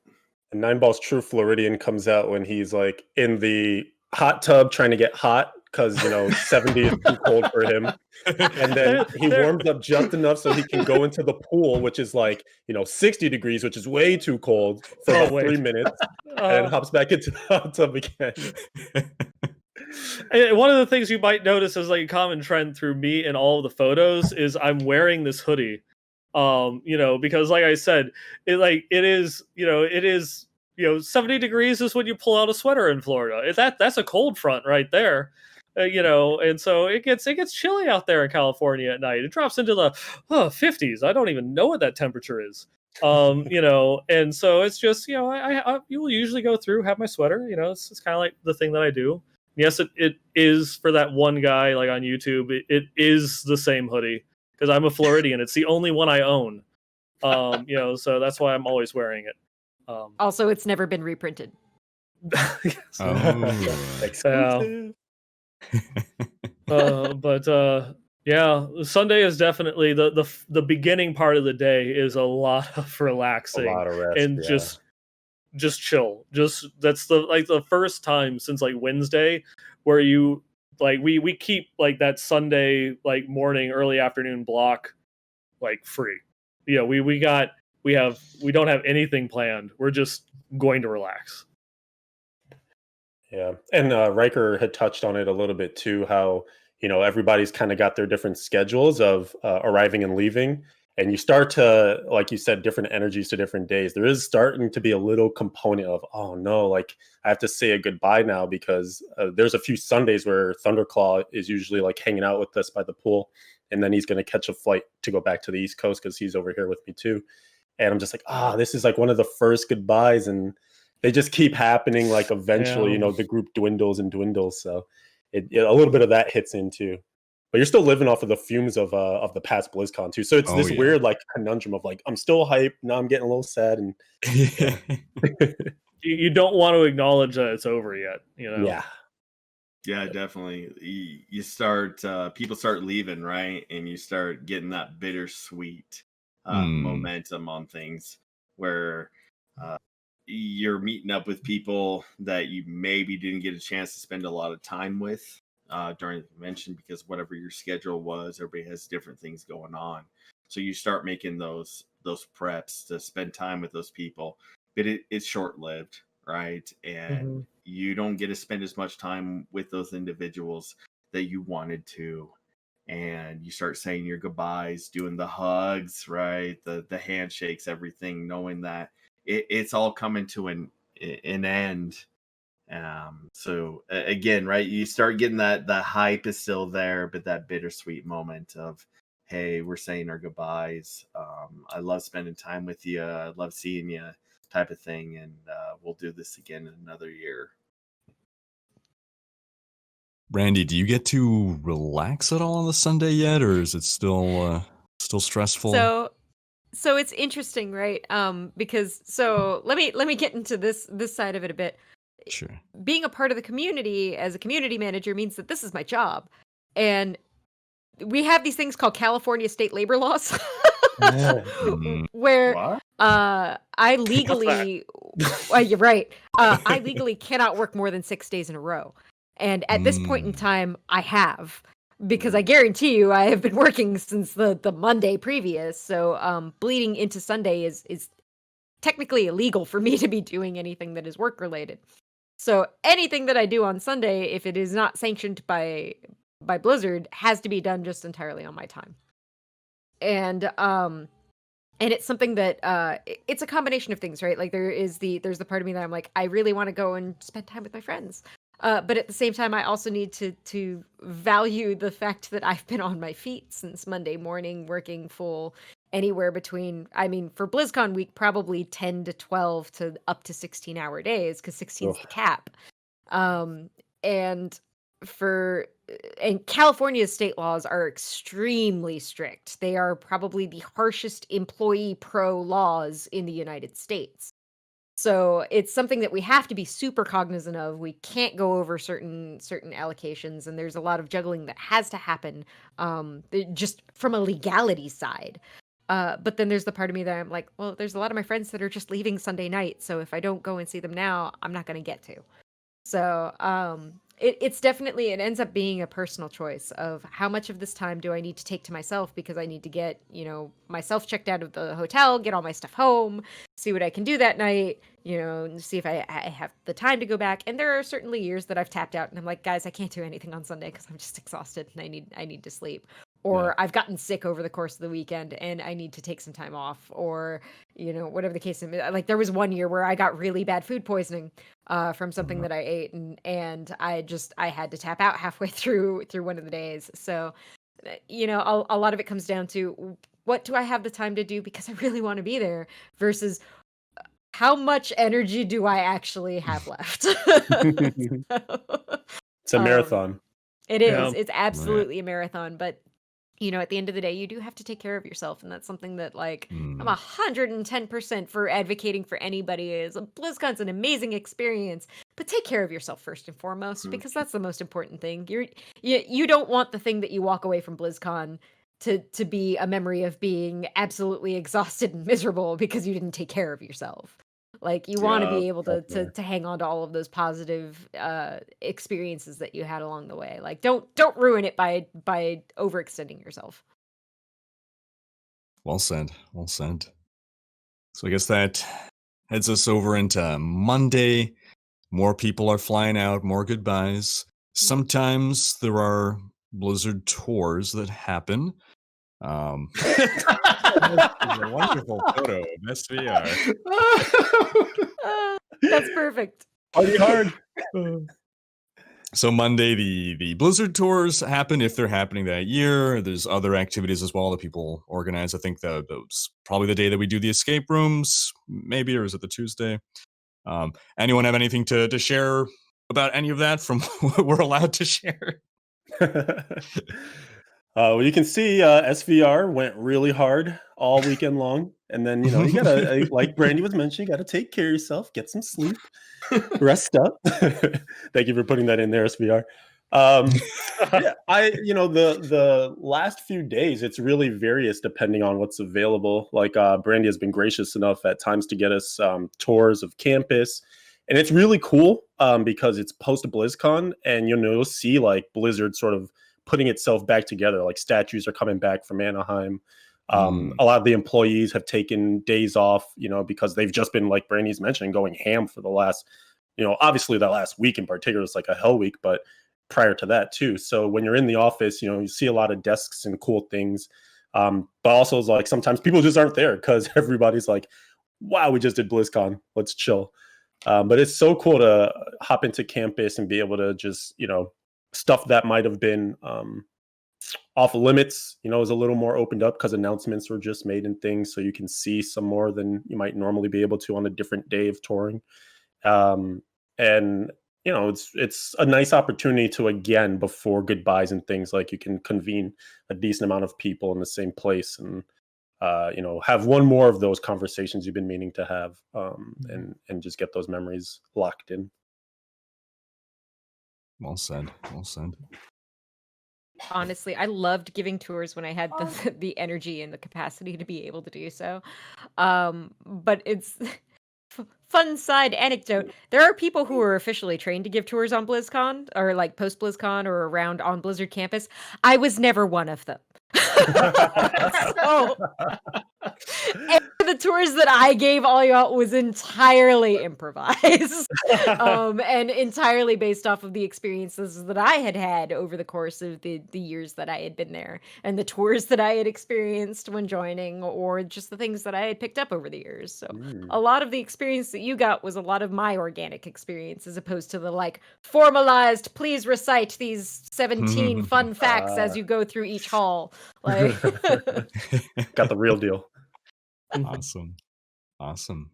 And Neinball's true Floridian comes out when he's like in the hot tub trying to get hot because 70 is too cold for him, and then he warms up just enough so he can go into the pool, which is like 60 degrees, which is way too cold for about 3 minutes, and hops back into the hot tub again. One of the things you might notice as like a common trend through me and all of the photos is I'm wearing this hoodie, because like I said, it is 70 degrees is when you pull out a sweater in Florida. That's a cold front right there. And so it gets chilly out there in California at night. It drops into the 50s. I don't even know what that temperature is. And so it's just, I you will usually go through, have my sweater, it's kind of like the thing that I do. Yes, it is for that one guy like on YouTube. It is the same hoodie because I'm a Floridian. It's the only one I own. So that's why I'm always wearing it. Also, it's never been reprinted. Exclusive. Yeah, Sunday is definitely the beginning part of the day is a lot of relaxing, a lot of rest, and just chill. That's the first time since like Wednesday where you like we keep like that Sunday like morning early afternoon block like free. We don't have anything planned. We're just going to relax. Yeah, and Rhykker had touched on it a little bit too, how everybody's kind of got their different schedules of arriving and leaving. And you start to, like you said, different energies to different days. There is starting to be a little component of, oh no, like I have to say a goodbye now, because there's a few Sundays where Thunderclaw is usually like hanging out with us by the pool. And then he's going to catch a flight to go back to the East Coast because he's over here with me too. And I'm just like, this is like one of the first goodbyes. And they just keep happening. Like eventually, the group dwindles and dwindles. So a little bit of that hits in too. But you're still living off of the fumes of the past BlizzCon too. So it's this weird like conundrum of like, I'm still hyped. Now I'm getting a little sad. And you don't want to acknowledge that it's over yet. Yeah, definitely. You start, people start leaving, right? And you start getting that bittersweet momentum on things where you're meeting up with people that you maybe didn't get a chance to spend a lot of time with during the convention, because whatever your schedule was, everybody has different things going on. So you start making those preps to spend time with those people, but it's short-lived, right? And you don't get to spend as much time with those individuals that you wanted to. And you start saying your goodbyes, doing the hugs, right? The handshakes, everything, knowing that it's all coming to an end. So again, right, you start getting that hype is still there, but that bittersweet moment of, hey, we're saying our goodbyes. I love spending time with you. I love seeing you, type of thing. And we'll do this again in another year. Brandy, do you get to relax at all on the Sunday yet, or is it still stressful? So it's interesting, right? Because let me get into this side of it a bit. Sure. Being a part of the community as a community manager means that this is my job, and we have these things called California state labor laws, where What? I legally, you're right. I legally cannot work more than 6 days in a row, and at this point in time, I have. Because I guarantee you, I have been working since the Monday previous. So bleeding into Sunday is technically illegal for me to be doing anything that is work related. So anything that I do on Sunday, if it is not sanctioned by Blizzard, has to be done just entirely on my time. And it's something that it's a combination of things, right? Like there's the part of me that I'm like, I really want to go and spend time with my friends. But at the same time, I also need to value the fact that I've been on my feet since Monday morning, working full anywhere between, for BlizzCon week, probably 10 to 12 to up to 16-hour days, because 16 is the cap. And California's state laws are extremely strict. They are probably the harshest employee pro laws in the United States. So it's something that we have to be super cognizant of. We can't go over certain allocations, and there's a lot of juggling that has to happen just from a legality side. But then there's the part of me that I'm like, well, there's a lot of my friends that are just leaving Sunday night, so if I don't go and see them now, I'm not going to get to. So it's definitely, it ends up being a personal choice of how much of this time do I need to take to myself, because I need to get, myself checked out of the hotel, get all my stuff home, see what I can do that night, see if I have the time to go back. And there are certainly years that I've tapped out and I'm like, guys, I can't do anything on Sunday because I'm just exhausted and I need to sleep. Or I've gotten sick over the course of the weekend and I need to take some time off, or, whatever the case is. Like there was one year where I got really bad food poisoning from something that I ate, and I had to tap out halfway through one of the days. So, a lot of it comes down to, what do I have the time to do because I really want to be there, versus how much energy do I actually have left? It's a marathon. It is. Yeah. It's absolutely a marathon, but at the end of the day, you do have to take care of yourself. And that's something that, like, I'm 110% for advocating for anybody. BlizzCon's an amazing experience, but take care of yourself first and foremost, because that's the most important thing. You don't want the thing that you walk away from BlizzCon to be a memory of being absolutely exhausted and miserable because you didn't take care of yourself. Like, you want to be able to hang on to all of those positive experiences that you had along the way. Like, don't ruin it by overextending yourself. Well said. Well said. So I guess that heads us over into Monday. More people are flying out, more goodbyes. Sometimes there are Blizzard tours that happen. A wonderful photo of SVR. That's perfect. Party hard. So Monday, the Blizzard tours happen if they're happening that year. There's other activities as well that people organize. I think those probably the day that we do the escape rooms, maybe, or is it the Tuesday? Anyone have anything to share about any of that from what we're allowed to share? Well, you can see SVR went really hard all weekend long. And then, you gotta, like Brandy was mentioning, you gotta take care of yourself, get some sleep, rest up. Thank you for putting that in there, SVR. Yeah, the last few days, it's really various depending on what's available. Like Brandy has been gracious enough at times to get us tours of campus. And it's really cool because it's post BlizzCon, and you'll see like Blizzard sort of putting itself back together. Like statues are coming back from Anaheim. A lot of the employees have taken days off, because they've just been, like Brandy's mentioning, going ham for the last, obviously that last week in particular is like a hell week, but prior to that too. So when you're in the office, you see a lot of desks and cool things. But also it's like sometimes people just aren't there because everybody's like, wow, we just did BlizzCon, let's chill. But it's so cool to hop into campus and be able to just, stuff that might have been off limits, is a little more opened up because announcements were just made and things. So you can see some more than you might normally be able to on a different day of touring. And, it's a nice opportunity to, again, before goodbyes and things, like you can convene a decent amount of people in the same place and, have one more of those conversations you've been meaning to have and just get those memories locked in. Well said. Well said. Honestly, I loved giving tours when I had the energy and the capacity to be able to do so. But it's fun side anecdote. There are people who are officially trained to give tours on BlizzCon or like post BlizzCon or around on Blizzard campus. I was never one of them. So, and the tours that I gave all y'all was entirely improvised and entirely based off of the experiences that I had over the course of the years that I had been there and the tours that I had experienced when joining, or just the things that I had picked up over the years. So a lot of the experience that you got was a lot of my organic experience, as opposed to the like formalized, please recite these 17 fun facts as you go through each hall. Like got the real deal. Awesome. And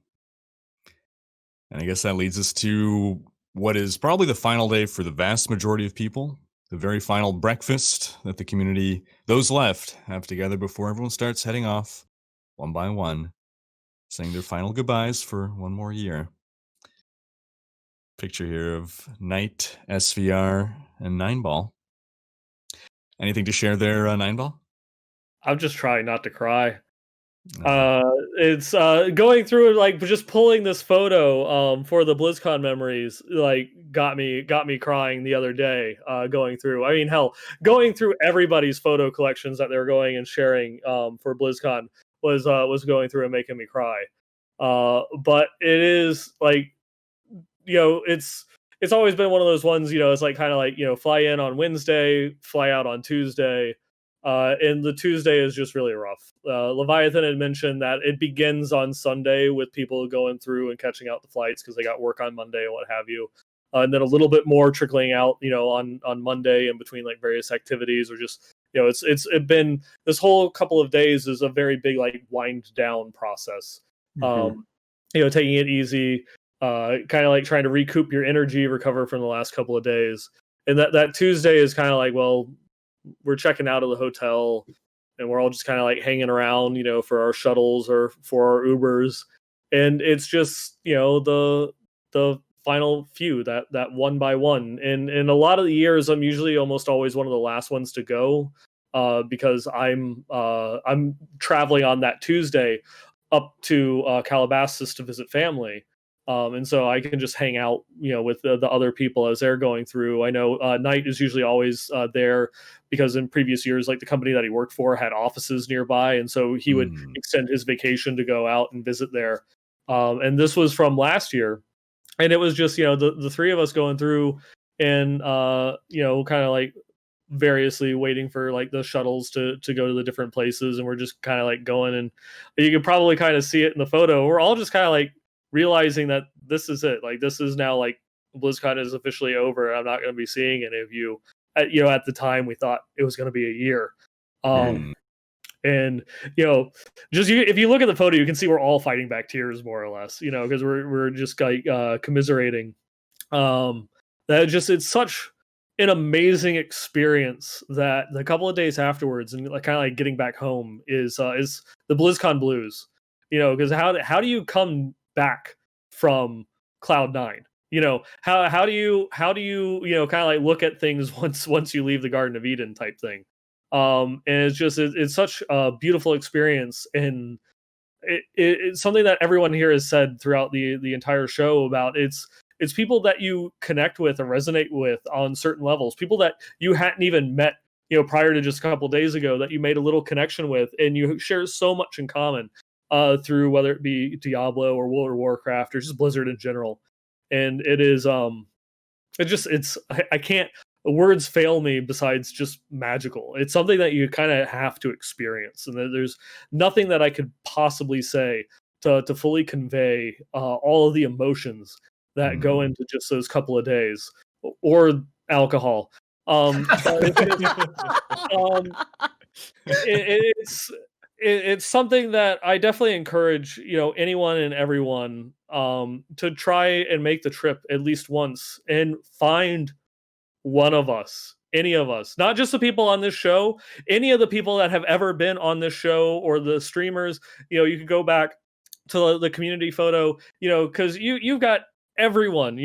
I guess that leads us to what is probably the final day for the vast majority of people, the very final breakfast that the community, those left, have together before everyone starts heading off one by one, saying their final goodbyes for one more year. Picture here of Knight, SVR, and Neinball. Anything to share there, Neinball? I'm just trying not to cry. It's going through, like, just pulling this photo for the BlizzCon memories, like, got me crying the other day. Going through, I mean, hell, going through everybody's photo collections that they're going and sharing for BlizzCon was going through and making me cry. But it is like, it's always been one of those ones, it's like kind of like, fly in on Wednesday, fly out on Tuesday. And the Tuesday is just really rough. Leviathan had mentioned that it begins on Sunday with people going through and catching out the flights because they got work on Monday and what have you. And then a little bit more trickling out, on Monday in between like various activities, or just, it's been this whole couple of days is a very big like wind down process. Taking it easy, kind of like trying to recoup your energy, recover from the last couple of days. And that Tuesday is kind of like, well, we're checking out of the hotel and we're all just kind of like hanging around, for our shuttles or for our Ubers. And it's just, the final few that one by one. And in a lot of the years, I'm usually almost always one of the last ones to go because I'm traveling on that Tuesday up to Calabasas to visit family. And so I can just hang out, with the other people as they're going through. I know Knight is usually always there because in previous years, like the company that he worked for had offices nearby. And so he would extend his vacation to go out and visit there. And this was from last year. And it was just, the three of us going through and, kind of like variously waiting for like the shuttles to go to the different places, and we're just kind of like going, and you can probably kind of see it in the photo. We're all just kind of like realizing that this is it. Like this is now like BlizzCon is officially over. I'm not going to be seeing any of you. At the time we thought it was going to be a year. And if you look at the photo, you can see we're all fighting back tears more or less, because we're just like commiserating. It's such an amazing experience that the couple of days afterwards and like kind of like getting back home is the BlizzCon blues, because how do you come back from Cloud9? How do you kind of like look at things once you leave the Garden of Eden type thing. And it's such a beautiful experience, and it's something that everyone here has said throughout the entire show about it's people that you connect with and resonate with on certain levels, people that you hadn't even met prior to just a couple of days ago that you made a little connection with, and you share so much in common through whether it be Diablo or World of Warcraft or just Blizzard in general. And it is I can't, words fail me besides just magical. It's something that you kind of have to experience, and there's nothing that I could possibly say to fully convey all of the emotions that go into just those couple of days, or alcohol. It's something that I definitely encourage anyone and everyone to try and make the trip at least once and find one of us, any of us, not just the people on this show, any of the people that have ever been on this show or the streamers. You can go back to the community photo, because you've got everyone,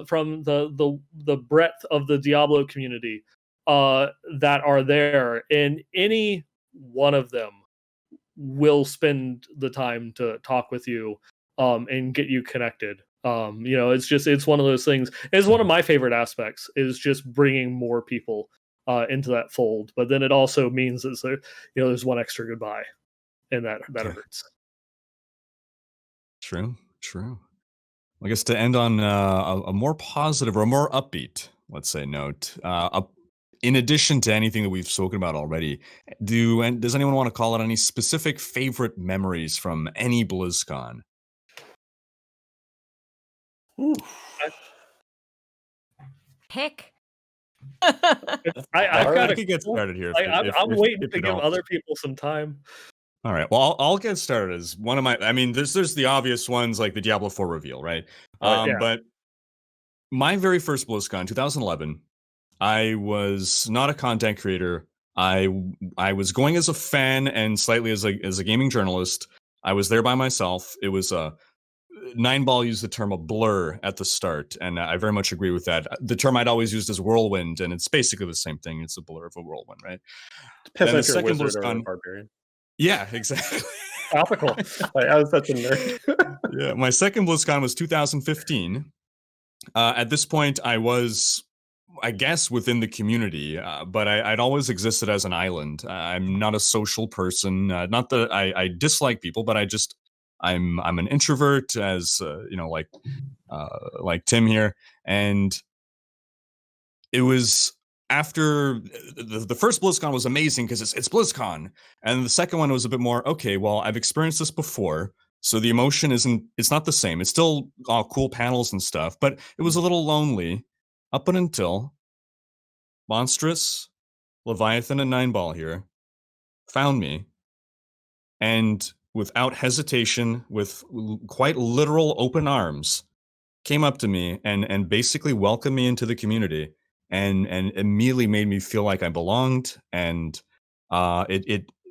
from the breadth of the Diablo community that are there, and any one of them will spend the time to talk with you and get you connected. It's one of those things. It's one of my favorite aspects is just bringing more people into that fold. But then it also means that there's one extra goodbye, and that hurts. True. I guess to end on a more positive or a more upbeat, let's say, note, in addition to anything that we've spoken about already, does anyone want to call out any specific favorite memories from any BlizzCon? Pick. I could get started here. I'm waiting to give other people some time. All right. Well, I'll get started as one of my. I mean, there's the obvious ones like the Diablo 4 reveal, right? But my very first BlizzCon, 2011, I was not a content creator. I was going as a fan and slightly as a gaming journalist. I was there by myself. It was Neinball used the term a blur at the start, and I very much agree with that. The term I'd always used is whirlwind, and it's basically the same thing. It's a blur of a whirlwind, right? Depends if you're a wizard or a barbarian. Yeah, exactly. Topical. I was such a nerd. Yeah, my second BlizzCon was 2015. At this point, I was, I guess, within the community, but I'd always existed as an island. I'm not a social person. Not that I dislike people, but I'm an introvert, as like Tim here, and it was after the first BlizzCon was amazing because it's BlizzCon, and the second one was a bit more okay. Well, I've experienced this before, so the emotion it's not the same. It's still all cool panels and stuff, but it was a little lonely up until Monstrous, Leviathan, and Neinball here found me, and without hesitation, with quite literal open arms, came up to me and basically welcomed me into the community, and immediately made me feel like I belonged, and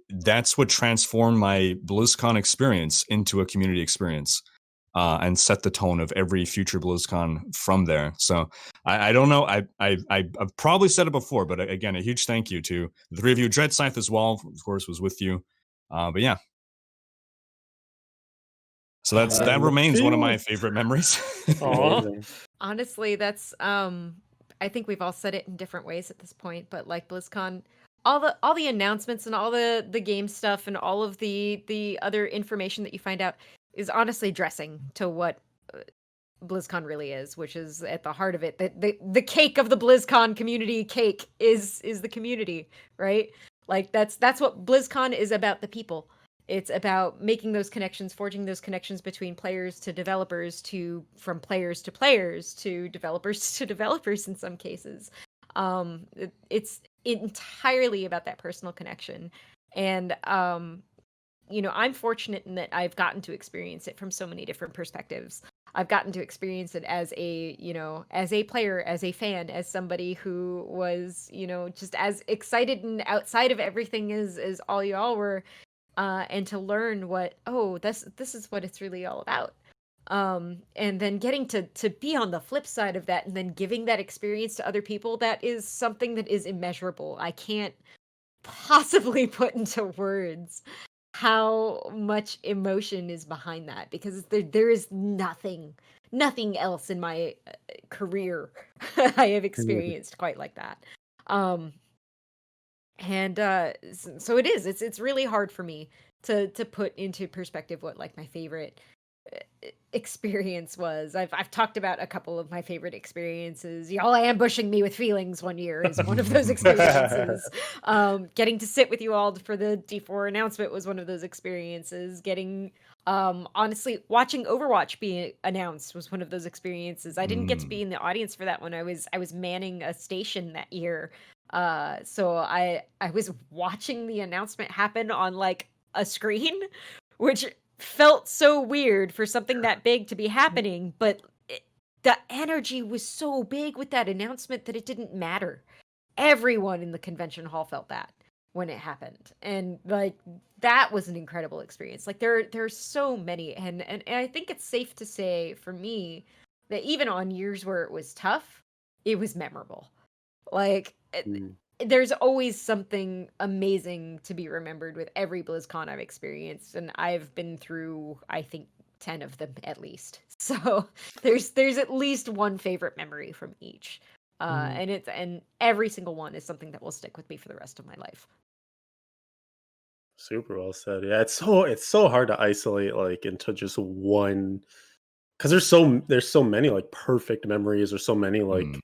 that's what transformed my BlizzCon experience into a community experience, and set the tone of every future BlizzCon from there. So I don't know, I've probably said it before, but again, a huge thank you to the three of you. Dread Scythe as well, of course, was with you, but yeah. So that remains one of my favorite memories. Honestly, that's I think we've all said it in different ways at this point, but like BlizzCon, all the announcements and all the game stuff and all of the other information that you find out is honestly dressing to what BlizzCon really is, which is at the heart of it. The cake of the BlizzCon community cake is the community, right? Like that's what BlizzCon is about, the people. It's about making those connections, forging those connections between players to developers, from players to players to developers in some cases. It's entirely about that personal connection. And I'm fortunate in that I've gotten to experience it from so many different perspectives. I've gotten to experience it as a player, as a fan, as somebody who was, just as excited and outside of everything as all y'all were, and to learn this is what it's really all about. And then getting to be on the flip side of that and then giving that experience to other people, that is something that is immeasurable. I can't possibly put into words how much emotion is behind that, because there is nothing else in my career I have experienced quite like that. So it's really hard for me to put into perspective what like my favorite experience was. I've talked about a couple of my favorite experiences. Y'all ambushing me with feelings one year is one of those experiences. Getting to sit with you all for the D4 announcement was one of those experiences. Getting honestly, watching Overwatch being announced was one of those experiences. I didn't get to be in the audience for that one. I was manning a station that year. So I was watching the announcement happen on like a screen, which felt so weird for something that big to be happening, but the energy was so big with that announcement that it didn't matter. Everyone in the convention hall felt that when it happened, and like that was an incredible experience. Like there's so many, and I think it's safe to say for me that even on years where it was tough, it was memorable. Like there's always something amazing to be remembered with every BlizzCon I've experienced, and I've been through, I think, 10 of them at least. So there's at least one favorite memory from each, and every single one is something that will stick with me for the rest of my life. Super well said. Yeah, it's so hard to isolate like into just one, because there's so many like perfect memories, or so many like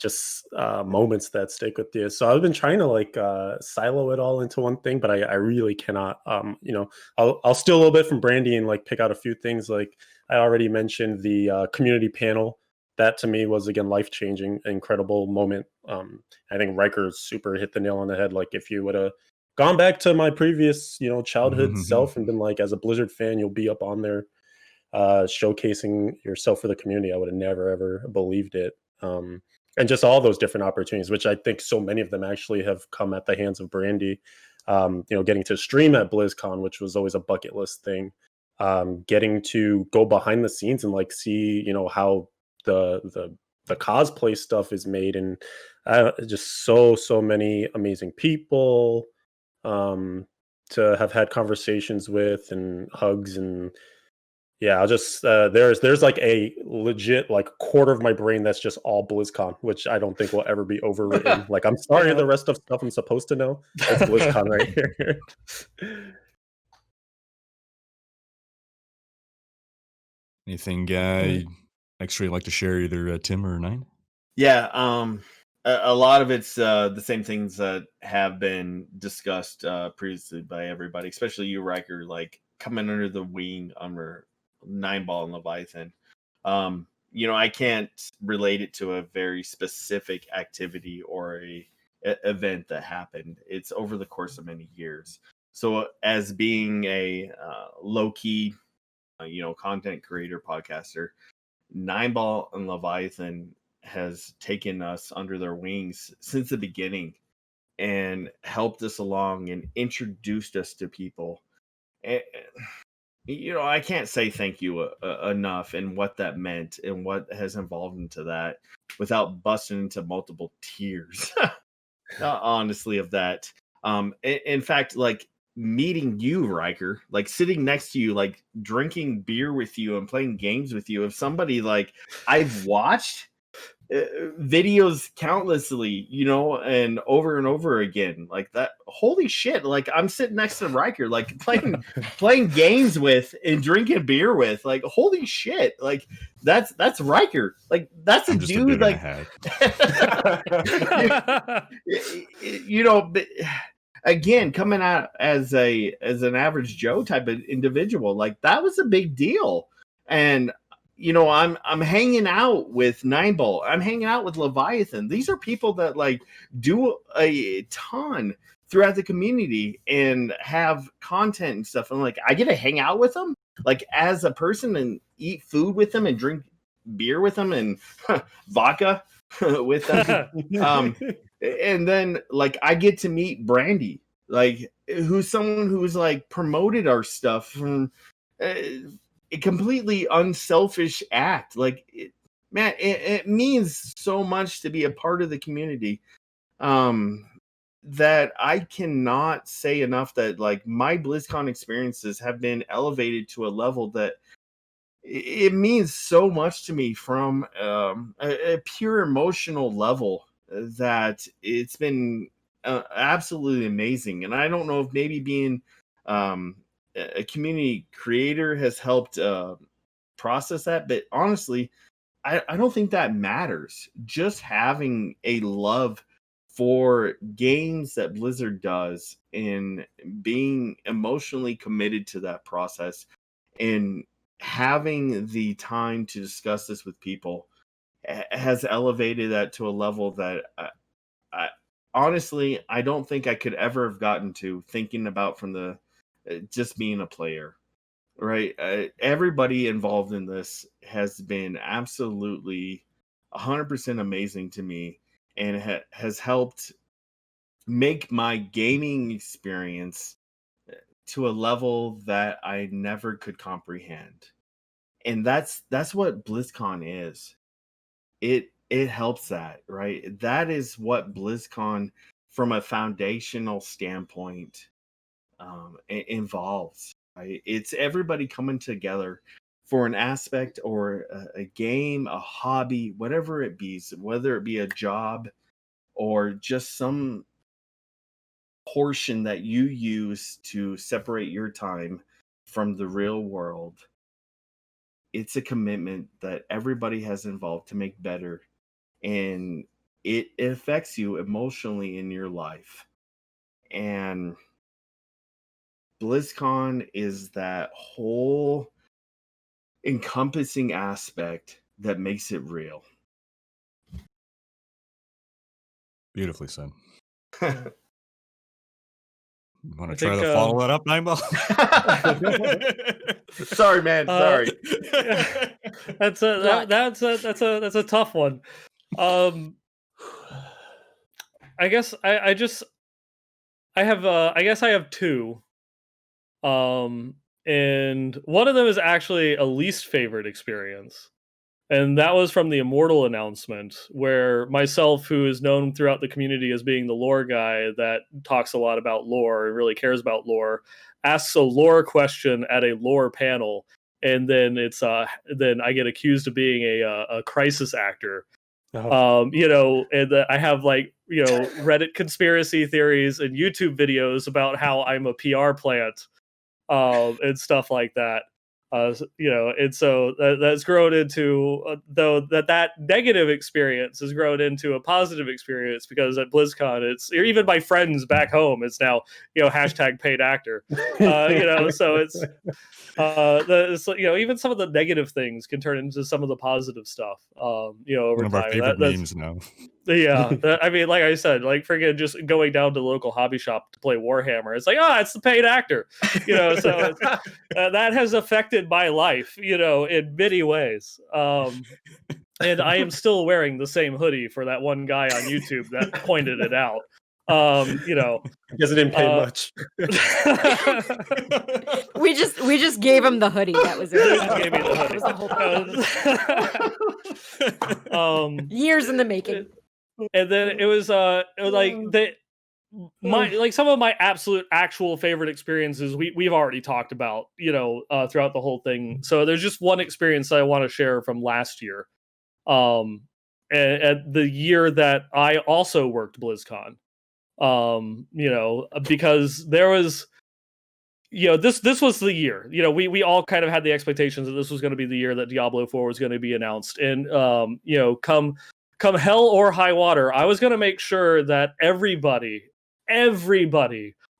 just moments that stick with you. So I've been trying to like silo it all into one thing, but I really cannot. I'll steal a little bit from Brandy and like pick out a few things. Like I already mentioned the community panel. That to me was again life-changing, incredible moment. I think Rhykker super hit the nail on the head. Like if you would have gone back to my previous childhood self and been like, as a Blizzard fan, you'll be up on there showcasing yourself for the community, I would have never ever believed it. And just all those different opportunities, which I think so many of them actually have come at the hands of Brandy. Getting to stream at BlizzCon, which was always a bucket list thing. Getting to go behind the scenes and like see, how the cosplay stuff is made, and just so many amazing people to have had conversations with and hugs. And yeah, I'll just there's like a legit like quarter of my brain that's just all BlizzCon, which I don't think will ever be overwritten. Like I'm sorry, the rest of stuff I'm supposed to know. It's BlizzCon right here. Anything extra you'd like to share, either Tim or Nine? Yeah, a lot of it's the same things that have been discussed previously by everybody, especially you, Rhykker, like coming under the wing under Neinball and Leviathan. I can't relate it to a very specific activity or a event that happened. It's over the course of many years. So as being a low-key, content creator, podcaster, Neinball and Leviathan has taken us under their wings since the beginning and helped us along and introduced us to people. And, I can't say thank you enough, and what that meant and what has involved into that without busting into multiple tears, honestly, of that. In fact, like meeting you, Rhykker, like sitting next to you, like drinking beer with you and playing games with you, if somebody like I've watched videos countlessly, and over again, like that. Holy shit! Like I'm sitting next to Rhykker, like playing games with and drinking beer with. Like holy shit! Like that's Rhykker. Like that's a dude. Like but, again, coming out as an average Joe type of individual, like that was a big deal. And I'm hanging out with Neinball. I'm hanging out with Leviathan. These are people that like do a ton throughout the community and have content and stuff. And like I get to hang out with them like as a person and eat food with them and drink beer with them and vodka with them. And then like I get to meet Brandy, like who's someone who's like promoted our stuff from a completely unselfish act. Like it means so much to be a part of the community that I cannot say enough that like my BlizzCon experiences have been elevated to a level that it means so much to me from a pure emotional level that it's been absolutely amazing. And I don't know if maybe being a community creator has helped process that, but honestly, I don't think that matters. Just having a love for games that Blizzard does and being emotionally committed to that process and having the time to discuss this with people has elevated that to a level that I honestly, I don't think I could ever have gotten to thinking about from the just being a player, right? Everybody involved in this has been absolutely 100% amazing to me and has helped make my gaming experience to a level that I never could comprehend. And that's what BlizzCon is. It helps that, right? That is what BlizzCon from a foundational standpoint involves, right? It's everybody coming together for an aspect or a game, a hobby, whatever it be, whether it be a job or just some portion that you use to separate your time from the real world. It's a commitment that everybody has involved to make better, and it affects you emotionally in your life. And BlizzCon is that whole encompassing aspect that makes it real. Beautifully said. Want to I try think, to follow that up, Neinball? Sorry, man. Sorry. That's a tough one. I guess I have two. And one of them is actually a least favorite experience. And that was from the Immortal announcement, where myself, who is known throughout the community as being the lore guy that talks a lot about lore and really cares about lore, asks a lore question at a lore panel, and then then I get accused of being a crisis actor. And I have Reddit conspiracy theories and YouTube videos about how I'm a PR plant, and stuff like that. And so that's grown into that negative experience has grown into a positive experience, because at BlizzCon, it's even my friends back home, it's now hashtag paid actor. So it's even some of the negative things can turn into some of the positive stuff. Over One of time. our favorite memes now. Yeah, like I said, like freaking just going down to the local hobby shop to play Warhammer. It's like, it's the paid actor, So that has affected my life, in many ways. And I am still wearing the same hoodie for that one guy on YouTube that pointed it out. Because it didn't pay much. We just gave him the hoodie. That was it. Gave me the hoodie. Years in the making. And then it was like some of my actual favorite experiences we've already talked about, throughout the whole thing. So there's just one experience that I want to share from last year. And at the year that I also worked BlizzCon. Because there was, this was the year. We all kind of had the expectations that this was going to be the year that Diablo 4 was going to be announced, and come hell or high water, I was going to make sure that everybody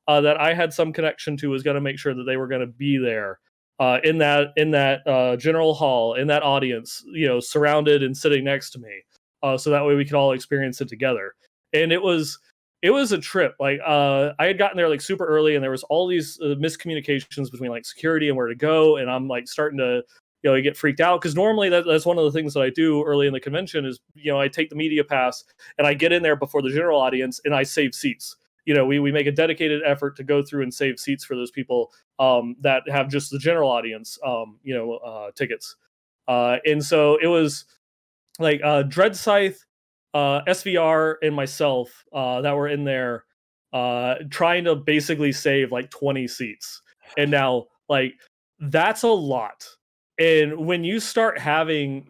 that I had some connection to was going to make sure that they were going to be there in that general hall, in that audience, surrounded and sitting next to me, so that way we could all experience it together. And it was a trip. Like I had gotten there like super early, and there was all these miscommunications between like security and where to go, and I'm like starting to get freaked out, because normally that's one of the things that I do early in the convention is I take the media pass and I get in there before the general audience and I save seats. We make a dedicated effort to go through and save seats for those people that have just the general audience tickets. And so it was like Dread Scythe, SVR, and myself that were in there trying to basically save like 20 seats. And now, like, that's a lot. And when you start having,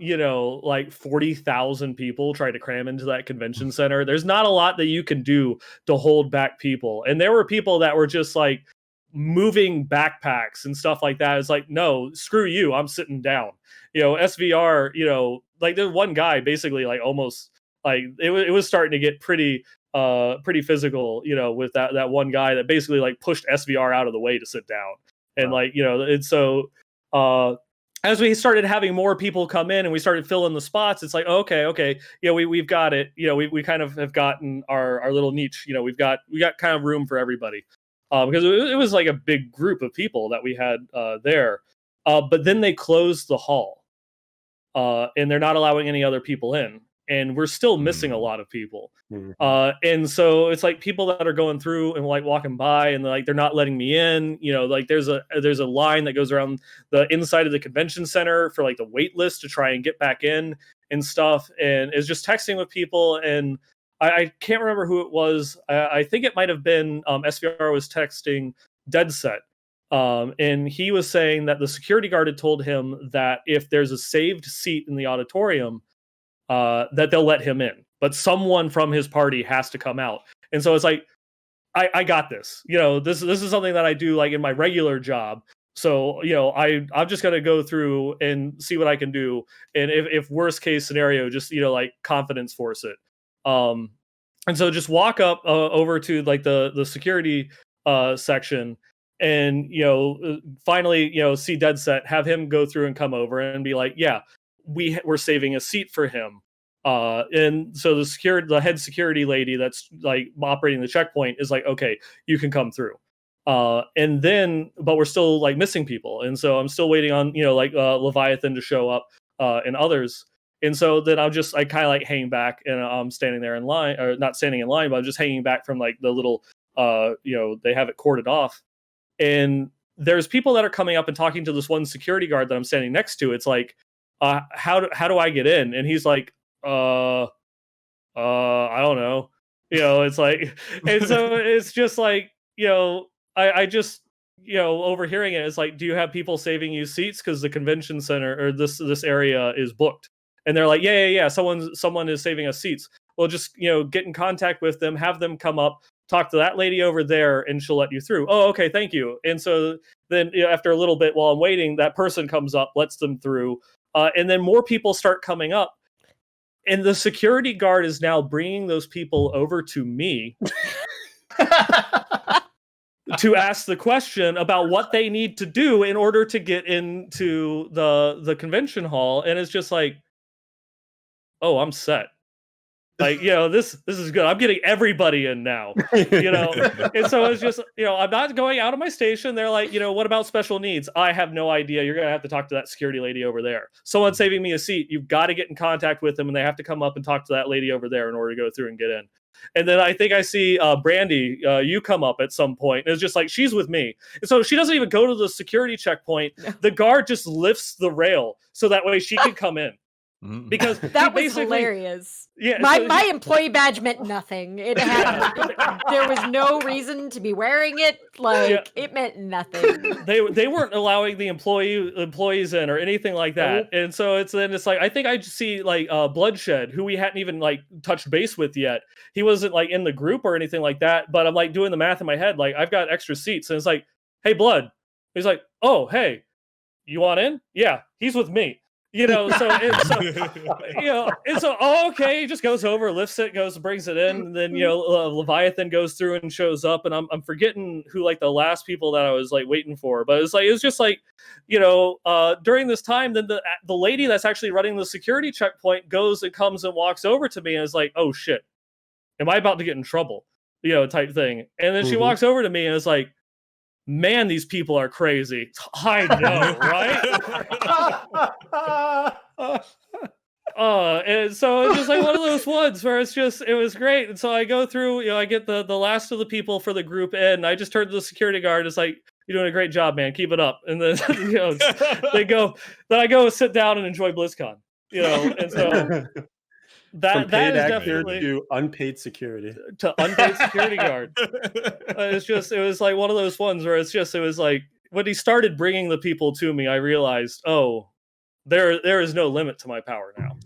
like 40,000 people try to cram into that convention center, there's not a lot that you can do to hold back people. And there were people that were just like moving backpacks and stuff like that. It's like, no, screw you, I'm sitting down. SVR, like there's one guy basically like almost like it was starting to get pretty physical, with that one guy that basically like pushed SVR out of the way to sit down. And wow. And so as we started having more people come in and we started filling the spots, it's like, okay, we've got it. We kind of have gotten our little niche. We got kind of room for everybody, because it was like a big group of people that we had there. But then they closed the hall, and they're not allowing any other people in. And we're still missing a lot of people. And so it's like people that are going through and like walking by and they're not letting me in, like there's a line that goes around the inside of the convention center for like the wait list to try and get back in and stuff. And it's just texting with people. And I can't remember who it was. I think it might've been SVR was texting Dead Set. And he was saying that the security guard had told him that if there's a saved seat in the auditorium, that they'll let him in, but someone from his party has to come out. And so it's like, I got this. This is something that I do like in my regular job. So I'm just gonna go through and see what I can do. And if worst case scenario, just like confidence force it. And so just walk up over to like the security section, and finally see Dead Set, have him go through and come over and be like, yeah, we're saving a seat for him. And so the head security lady that's like operating the checkpoint is like, okay, you can come through. And then, but we're still like missing people. And so I'm still waiting on, Leviathan to show up, and others. And so then I kind of like hang back, and I'm standing there in line, or not standing in line, but I'm just hanging back from like the little, they have it corded off. And there's people that are coming up and talking to this one security guard that I'm standing next to. It's like, how do I get in? And he's like, I don't know. It's like, and so it's just like, I just, overhearing it, it's like, do you have people saving you seats? Because the convention center or this area is booked. And they're like, yeah. Someone is saving us seats. Well, just, get in contact with them, have them come up, talk to that lady over there, and she'll let you through. Oh, okay, thank you. And so then after a little bit while I'm waiting, that person comes up, lets them through. And then more people start coming up. And the security guard is now bringing those people over to me to ask the question about what they need to do in order to get into the convention hall. And it's just like, oh, I'm set. Like, this is good. I'm getting everybody in now, and so it's just, I'm not going out of my station. They're like, what about special needs? I have no idea. You're going to have to talk to that security lady over there. Someone's saving me a seat. You've got to get in contact with them, and they have to come up and talk to that lady over there in order to go through and get in. And then I think I see Brandy, you come up at some point, and it's just like, she's with me. And so she doesn't even go to the security checkpoint. The guard just lifts the rail so that way she can come in. Because that was hilarious. Yeah, my employee badge meant nothing. It had there was no reason to be wearing it. Like it meant nothing. They weren't allowing the employees in or anything like that. And so it's like I think I just see like Bloodshed, who we hadn't even like touched base with yet. He wasn't like in the group or anything like that. But I'm like doing the math in my head, like I've got extra seats, and it's like, hey, Blood. He's like, oh, hey, you want in? Yeah, he's with me. You know, oh, okay, he just goes over, lifts it, brings it in, and then Leviathan goes through and shows up, and I'm forgetting who like the last people that I was like waiting for, but it's just like, during this time, then the lady that's actually running the security checkpoint comes and walks over to me and is like, oh shit, am I about to get in trouble? Type thing, and then she walks over to me and is like, man, these people are crazy. I know, right? And so it's just like one of those ones where it was great. And so I go through, I get the last of the people for the group in, and I just turn to the security guard. It's like, you're doing a great job, man. Keep it up. And then, then I go sit down and enjoy BlizzCon, and so that is definitely to unpaid security guard. It was like one of those ones where it was like when he started bringing the people to me, I realized, oh, there is no limit to my power now.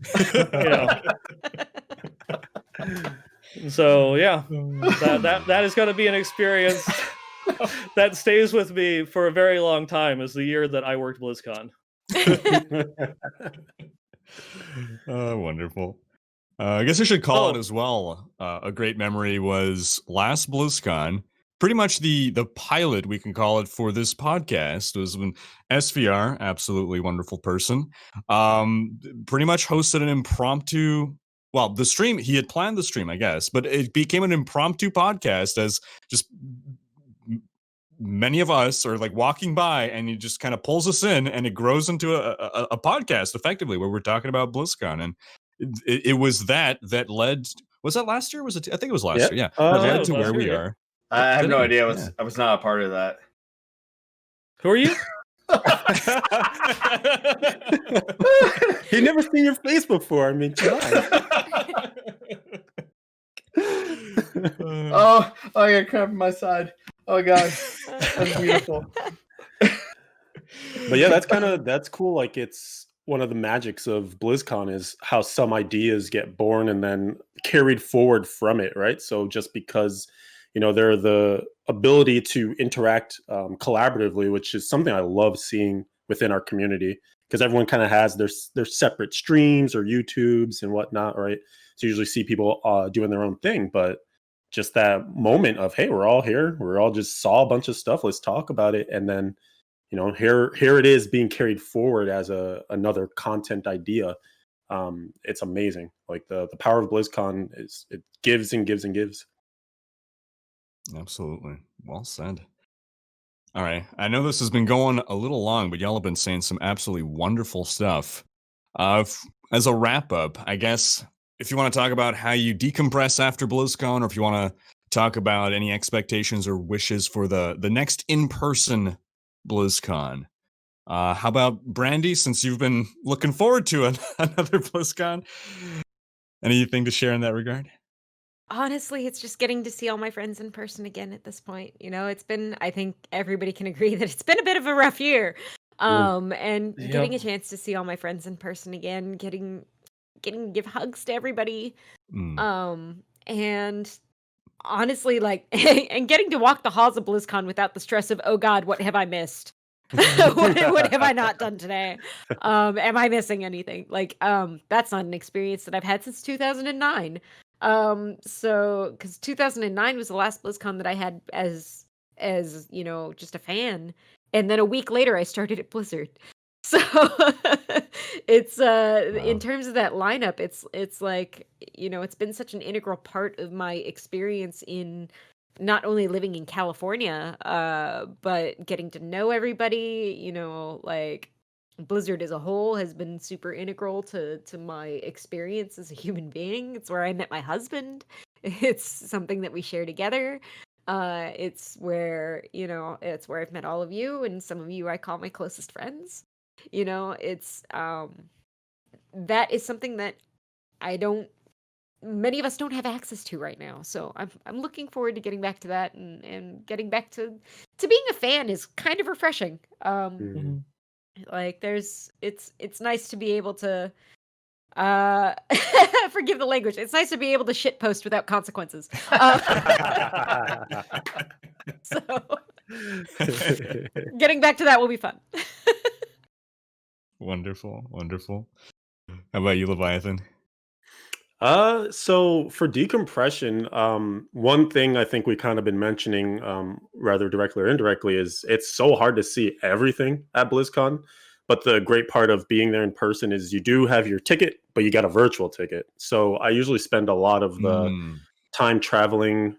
So yeah, that is going to be an experience that stays with me for a very long time. Is the year that I worked BlizzCon. Oh, wonderful. I guess I should call it as well. A great memory was last BlizzCon. Pretty much the pilot, we can call it, for this podcast was when SVR, absolutely wonderful person, pretty much hosted an impromptu. Well, the stream, he had planned the stream, I guess, but it became an impromptu podcast as just many of us are like walking by, and he just kind of pulls us in, and it grows into a podcast effectively where we're talking about BlizzCon. And it was that led. Was that last year? Was it? I think it was last year. Yeah, that led to where we are. I have no idea. I was not a part of that. Who are you? He'd never seen your face before. I mean, come on. Oh, I got crap on my side. Oh god, that's beautiful. But yeah, that's cool. Like, it's one of the magics of BlizzCon is how some ideas get born and then carried forward from it, right? So just because they're the ability to interact collaboratively, which is something I love seeing within our community, because everyone kind of has their separate streams or YouTubes and whatnot, right? So you usually see people doing their own thing, but just that moment of, hey, we're all here, we're all just saw a bunch of stuff, let's talk about it, and then here it is being carried forward as another content idea. It's amazing. Like the power of BlizzCon it gives and gives and gives. Absolutely. Well said. All right. I know this has been going a little long, but y'all have been saying some absolutely wonderful stuff. As a wrap up, I guess if you want to talk about how you decompress after BlizzCon, or if you want to talk about any expectations or wishes for the next in-person BlizzCon. How about Brandy, since you've been looking forward to another BlizzCon? Anything to share in that regard? Honestly, it's just getting to see all my friends in person again at this point. It's been, I think everybody can agree that it's been a bit of a rough year. And getting a chance to see all my friends in person again, getting to give hugs to everybody. And honestly, like, and getting to walk the halls of BlizzCon without the stress of, oh God, what have I missed? what have I not done today? Am I missing anything? Like, that's not an experience that I've had since 2009. So because 2009 was the last BlizzCon that I had as just a fan, and then a week later I started at Blizzard. So it's in terms of that lineup, it's like, it's been such an integral part of my experience in not only living in California, but getting to know everybody, like Blizzard as a whole has been super integral to my experience as a human being. It's where I met my husband. It's something that we share together. It's where, it's where I've met all of you, and some of you I call my closest friends. It's that is something that many of us don't have access to right now. So I'm looking forward to getting back to that and getting back to being a fan is kind of refreshing. Mhm. Like it's nice to be able to forgive the language. It's nice to be able to shit post without consequences. So getting back to that will be fun. Wonderful, wonderful. How about you, Leviathan? So for decompression, one thing I think we kind of been mentioning, rather directly or indirectly, is it's so hard to see everything at BlizzCon. But the great part of being there in person is you do have your ticket, but you got a virtual ticket. So I usually spend a lot of the time traveling.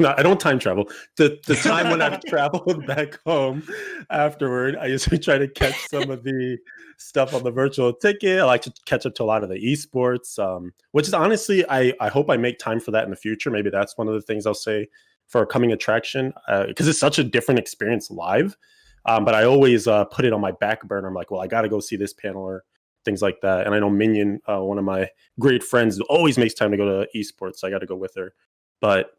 I don't time travel. The time when I've traveled back home afterward, I usually try to catch some of the stuff on the virtual ticket. I like to catch up to a lot of the esports, which is honestly, I hope I make time for that in the future. Maybe that's one of the things I'll say for a coming attraction, because it's such a different experience live. But I always put it on my back burner. I'm like, well, I got to go see this panel or things like that. And I know Minion, one of my great friends, always makes time to go to esports. So I got to go with her. But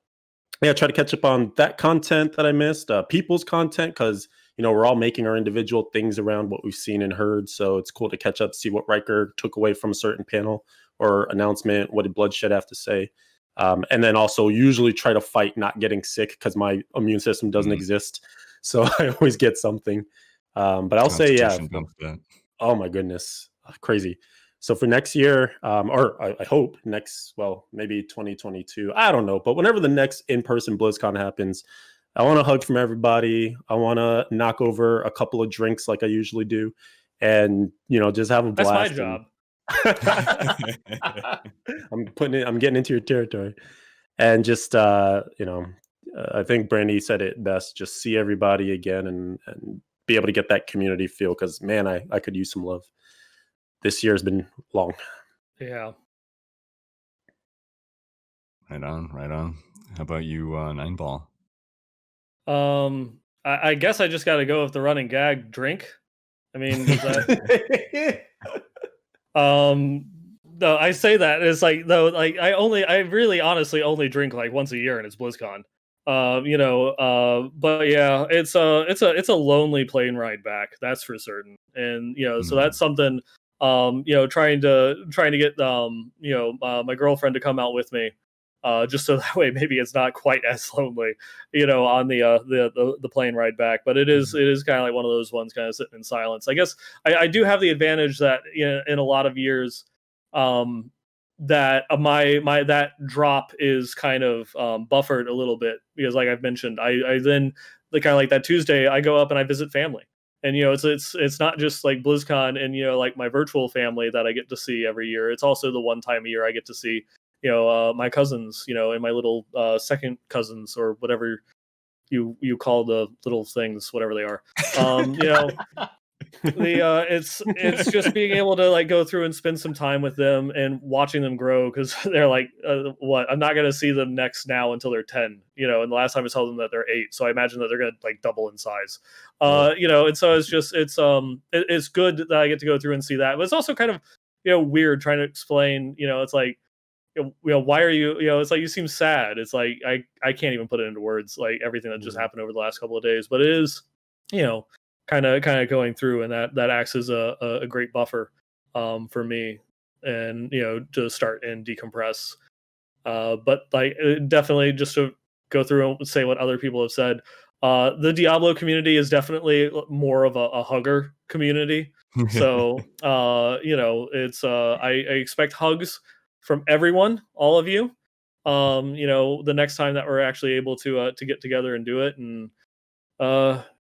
yeah, try to catch up on that content that I missed, people's content, because we're all making our individual things around what we've seen and heard. So it's cool to catch up, see what Rhykker took away from a certain panel or announcement. What did Bloodshed have to say? And then also usually try to fight not getting sick because my immune system doesn't exist. So I always get something. But I'll say, yeah. Oh my goodness, crazy. So for next year, or I hope maybe 2022, I don't know. But whenever the next in-person BlizzCon happens, I want a hug from everybody. I want to knock over a couple of drinks like I usually do. And, just have a blast. That's my job. I'm getting into your territory. And just, I think Brandy said it best. Just see everybody again and be able to get that community feel. Because, man, I could use some love. This year has been long. Yeah. Right on. How about you, Neinball? I guess I just got to go with the running gag drink. I mean, does that... no, I say that it's like I really honestly only drink like once a year, and it's BlizzCon. But yeah, it's a lonely plane ride back, that's for certain. And so that's something. Trying to get my girlfriend to come out with me, just so that way maybe it's not quite as lonely, on the plane ride back. But it is kind of like one of those ones, kind of sitting in silence. I guess I do have the advantage that in a lot of years, that my that drop is kind of buffered a little bit, because like I've mentioned, I then kind of like that Tuesday I go up and I visit family. And it's not just like BlizzCon and like my virtual family that I get to see every year. It's also the one time a year I get to see my cousins, and my little second cousins, or whatever you call the little things, whatever they are. It's just being able to like go through and spend some time with them and watching them grow, because they're like, what? I'm not going to see them now until they're 10, and the last time I saw them that they're 8. So I imagine that they're going to like double in size, and so it's good that I get to go through and see that. But it's also kind of, weird trying to explain, it's like, why are you, it's like, you seem sad. It's like, I can't even put it into words, like everything that just happened over the last couple of days, but it is, kind of going through, and that acts as a great buffer for me, and to start and decompress. But like, definitely, just to go through and say what other people have said, the Diablo community is definitely more of a hugger community. So it's I expect hugs from everyone, all of you. The next time that we're actually able to get together and do it. And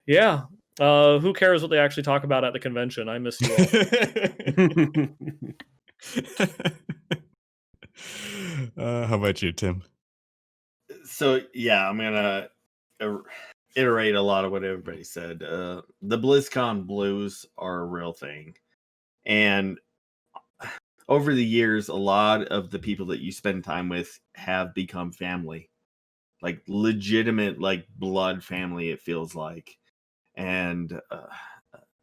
yeah. Who cares what they actually talk about at the convention? I miss you all. How about you, Tim? So yeah, I'm gonna iterate a lot of what everybody said. The BlizzCon blues are a real thing, and over the years, a lot of the people that you spend time with have become family, like legitimate, like blood family. It feels like. And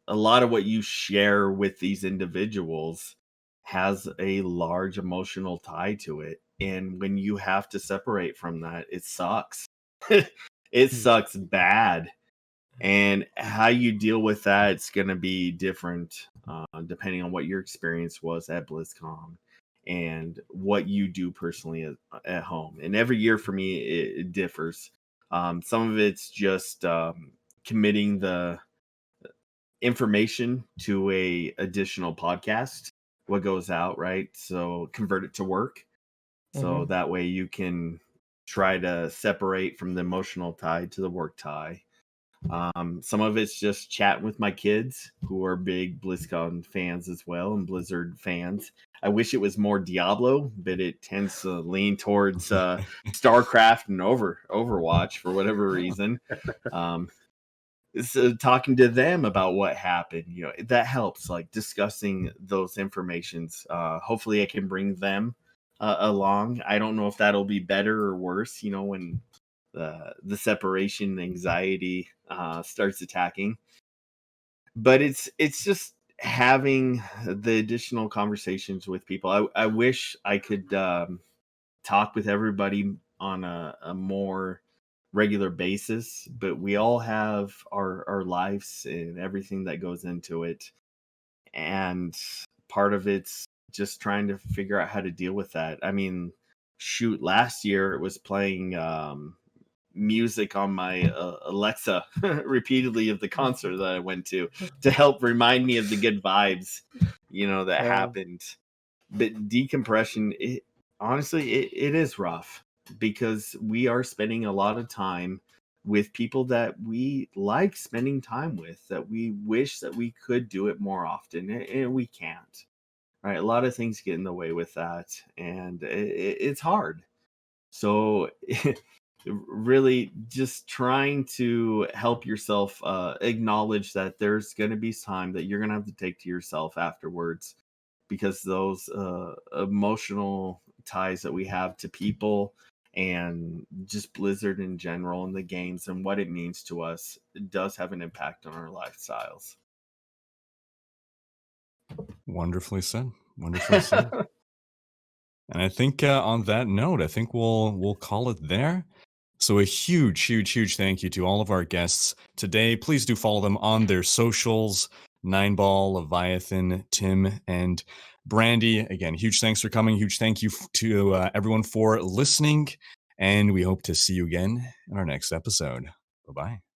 a lot of what you share with these individuals has a large emotional tie to it. And when you have to separate from that, it sucks. It sucks bad. And how you deal with that, it's going to be different depending on what your experience was at BlizzCon and what you do personally at home. And every year for me, it differs. Some of it's just committing the information to a additional podcast, what goes out, right? So convert it to work. So that way you can try to separate from the emotional tie to the work tie. Some of it's just chatting with my kids who are big BlizzCon fans as well and Blizzard fans. I wish it was more Diablo, but it tends to lean towards StarCraft and Overwatch for whatever reason. So talking to them about what happened, that helps, like discussing those informations. Hopefully I can bring them along. I don't know if that'll be better or worse, when the separation anxiety starts attacking. But it's just having the additional conversations with people. I wish I could talk with everybody on a more regular basis, but we all have our lives and everything that goes into it. And part of it's just trying to figure out how to deal with that. I mean, shoot, last year it was playing music on my Alexa repeatedly of the concert that I went to help remind me of the good vibes, that happened. But decompression, honestly, it is rough because we are spending a lot of time with people that we like spending time with, that we wish that we could do it more often, and we can't. Right? A lot of things get in the way with that, and it's hard. So really just trying to help yourself acknowledge that there's going to be time that you're going to have to take to yourself afterwards, because those emotional ties that we have to people and just Blizzard in general and the games and what it means to us, it does have an impact on our lifestyles. Wonderfully said. Wonderfully said. And I think on that note, I think we'll call it there. So a huge thank you to all of our guests today. Please do follow them on their socials: Neinball, Leviathan, Tim, and Brandy. Again, huge thanks for coming. Huge thank you to everyone for listening. And we hope to see you again in our next episode. Bye-bye.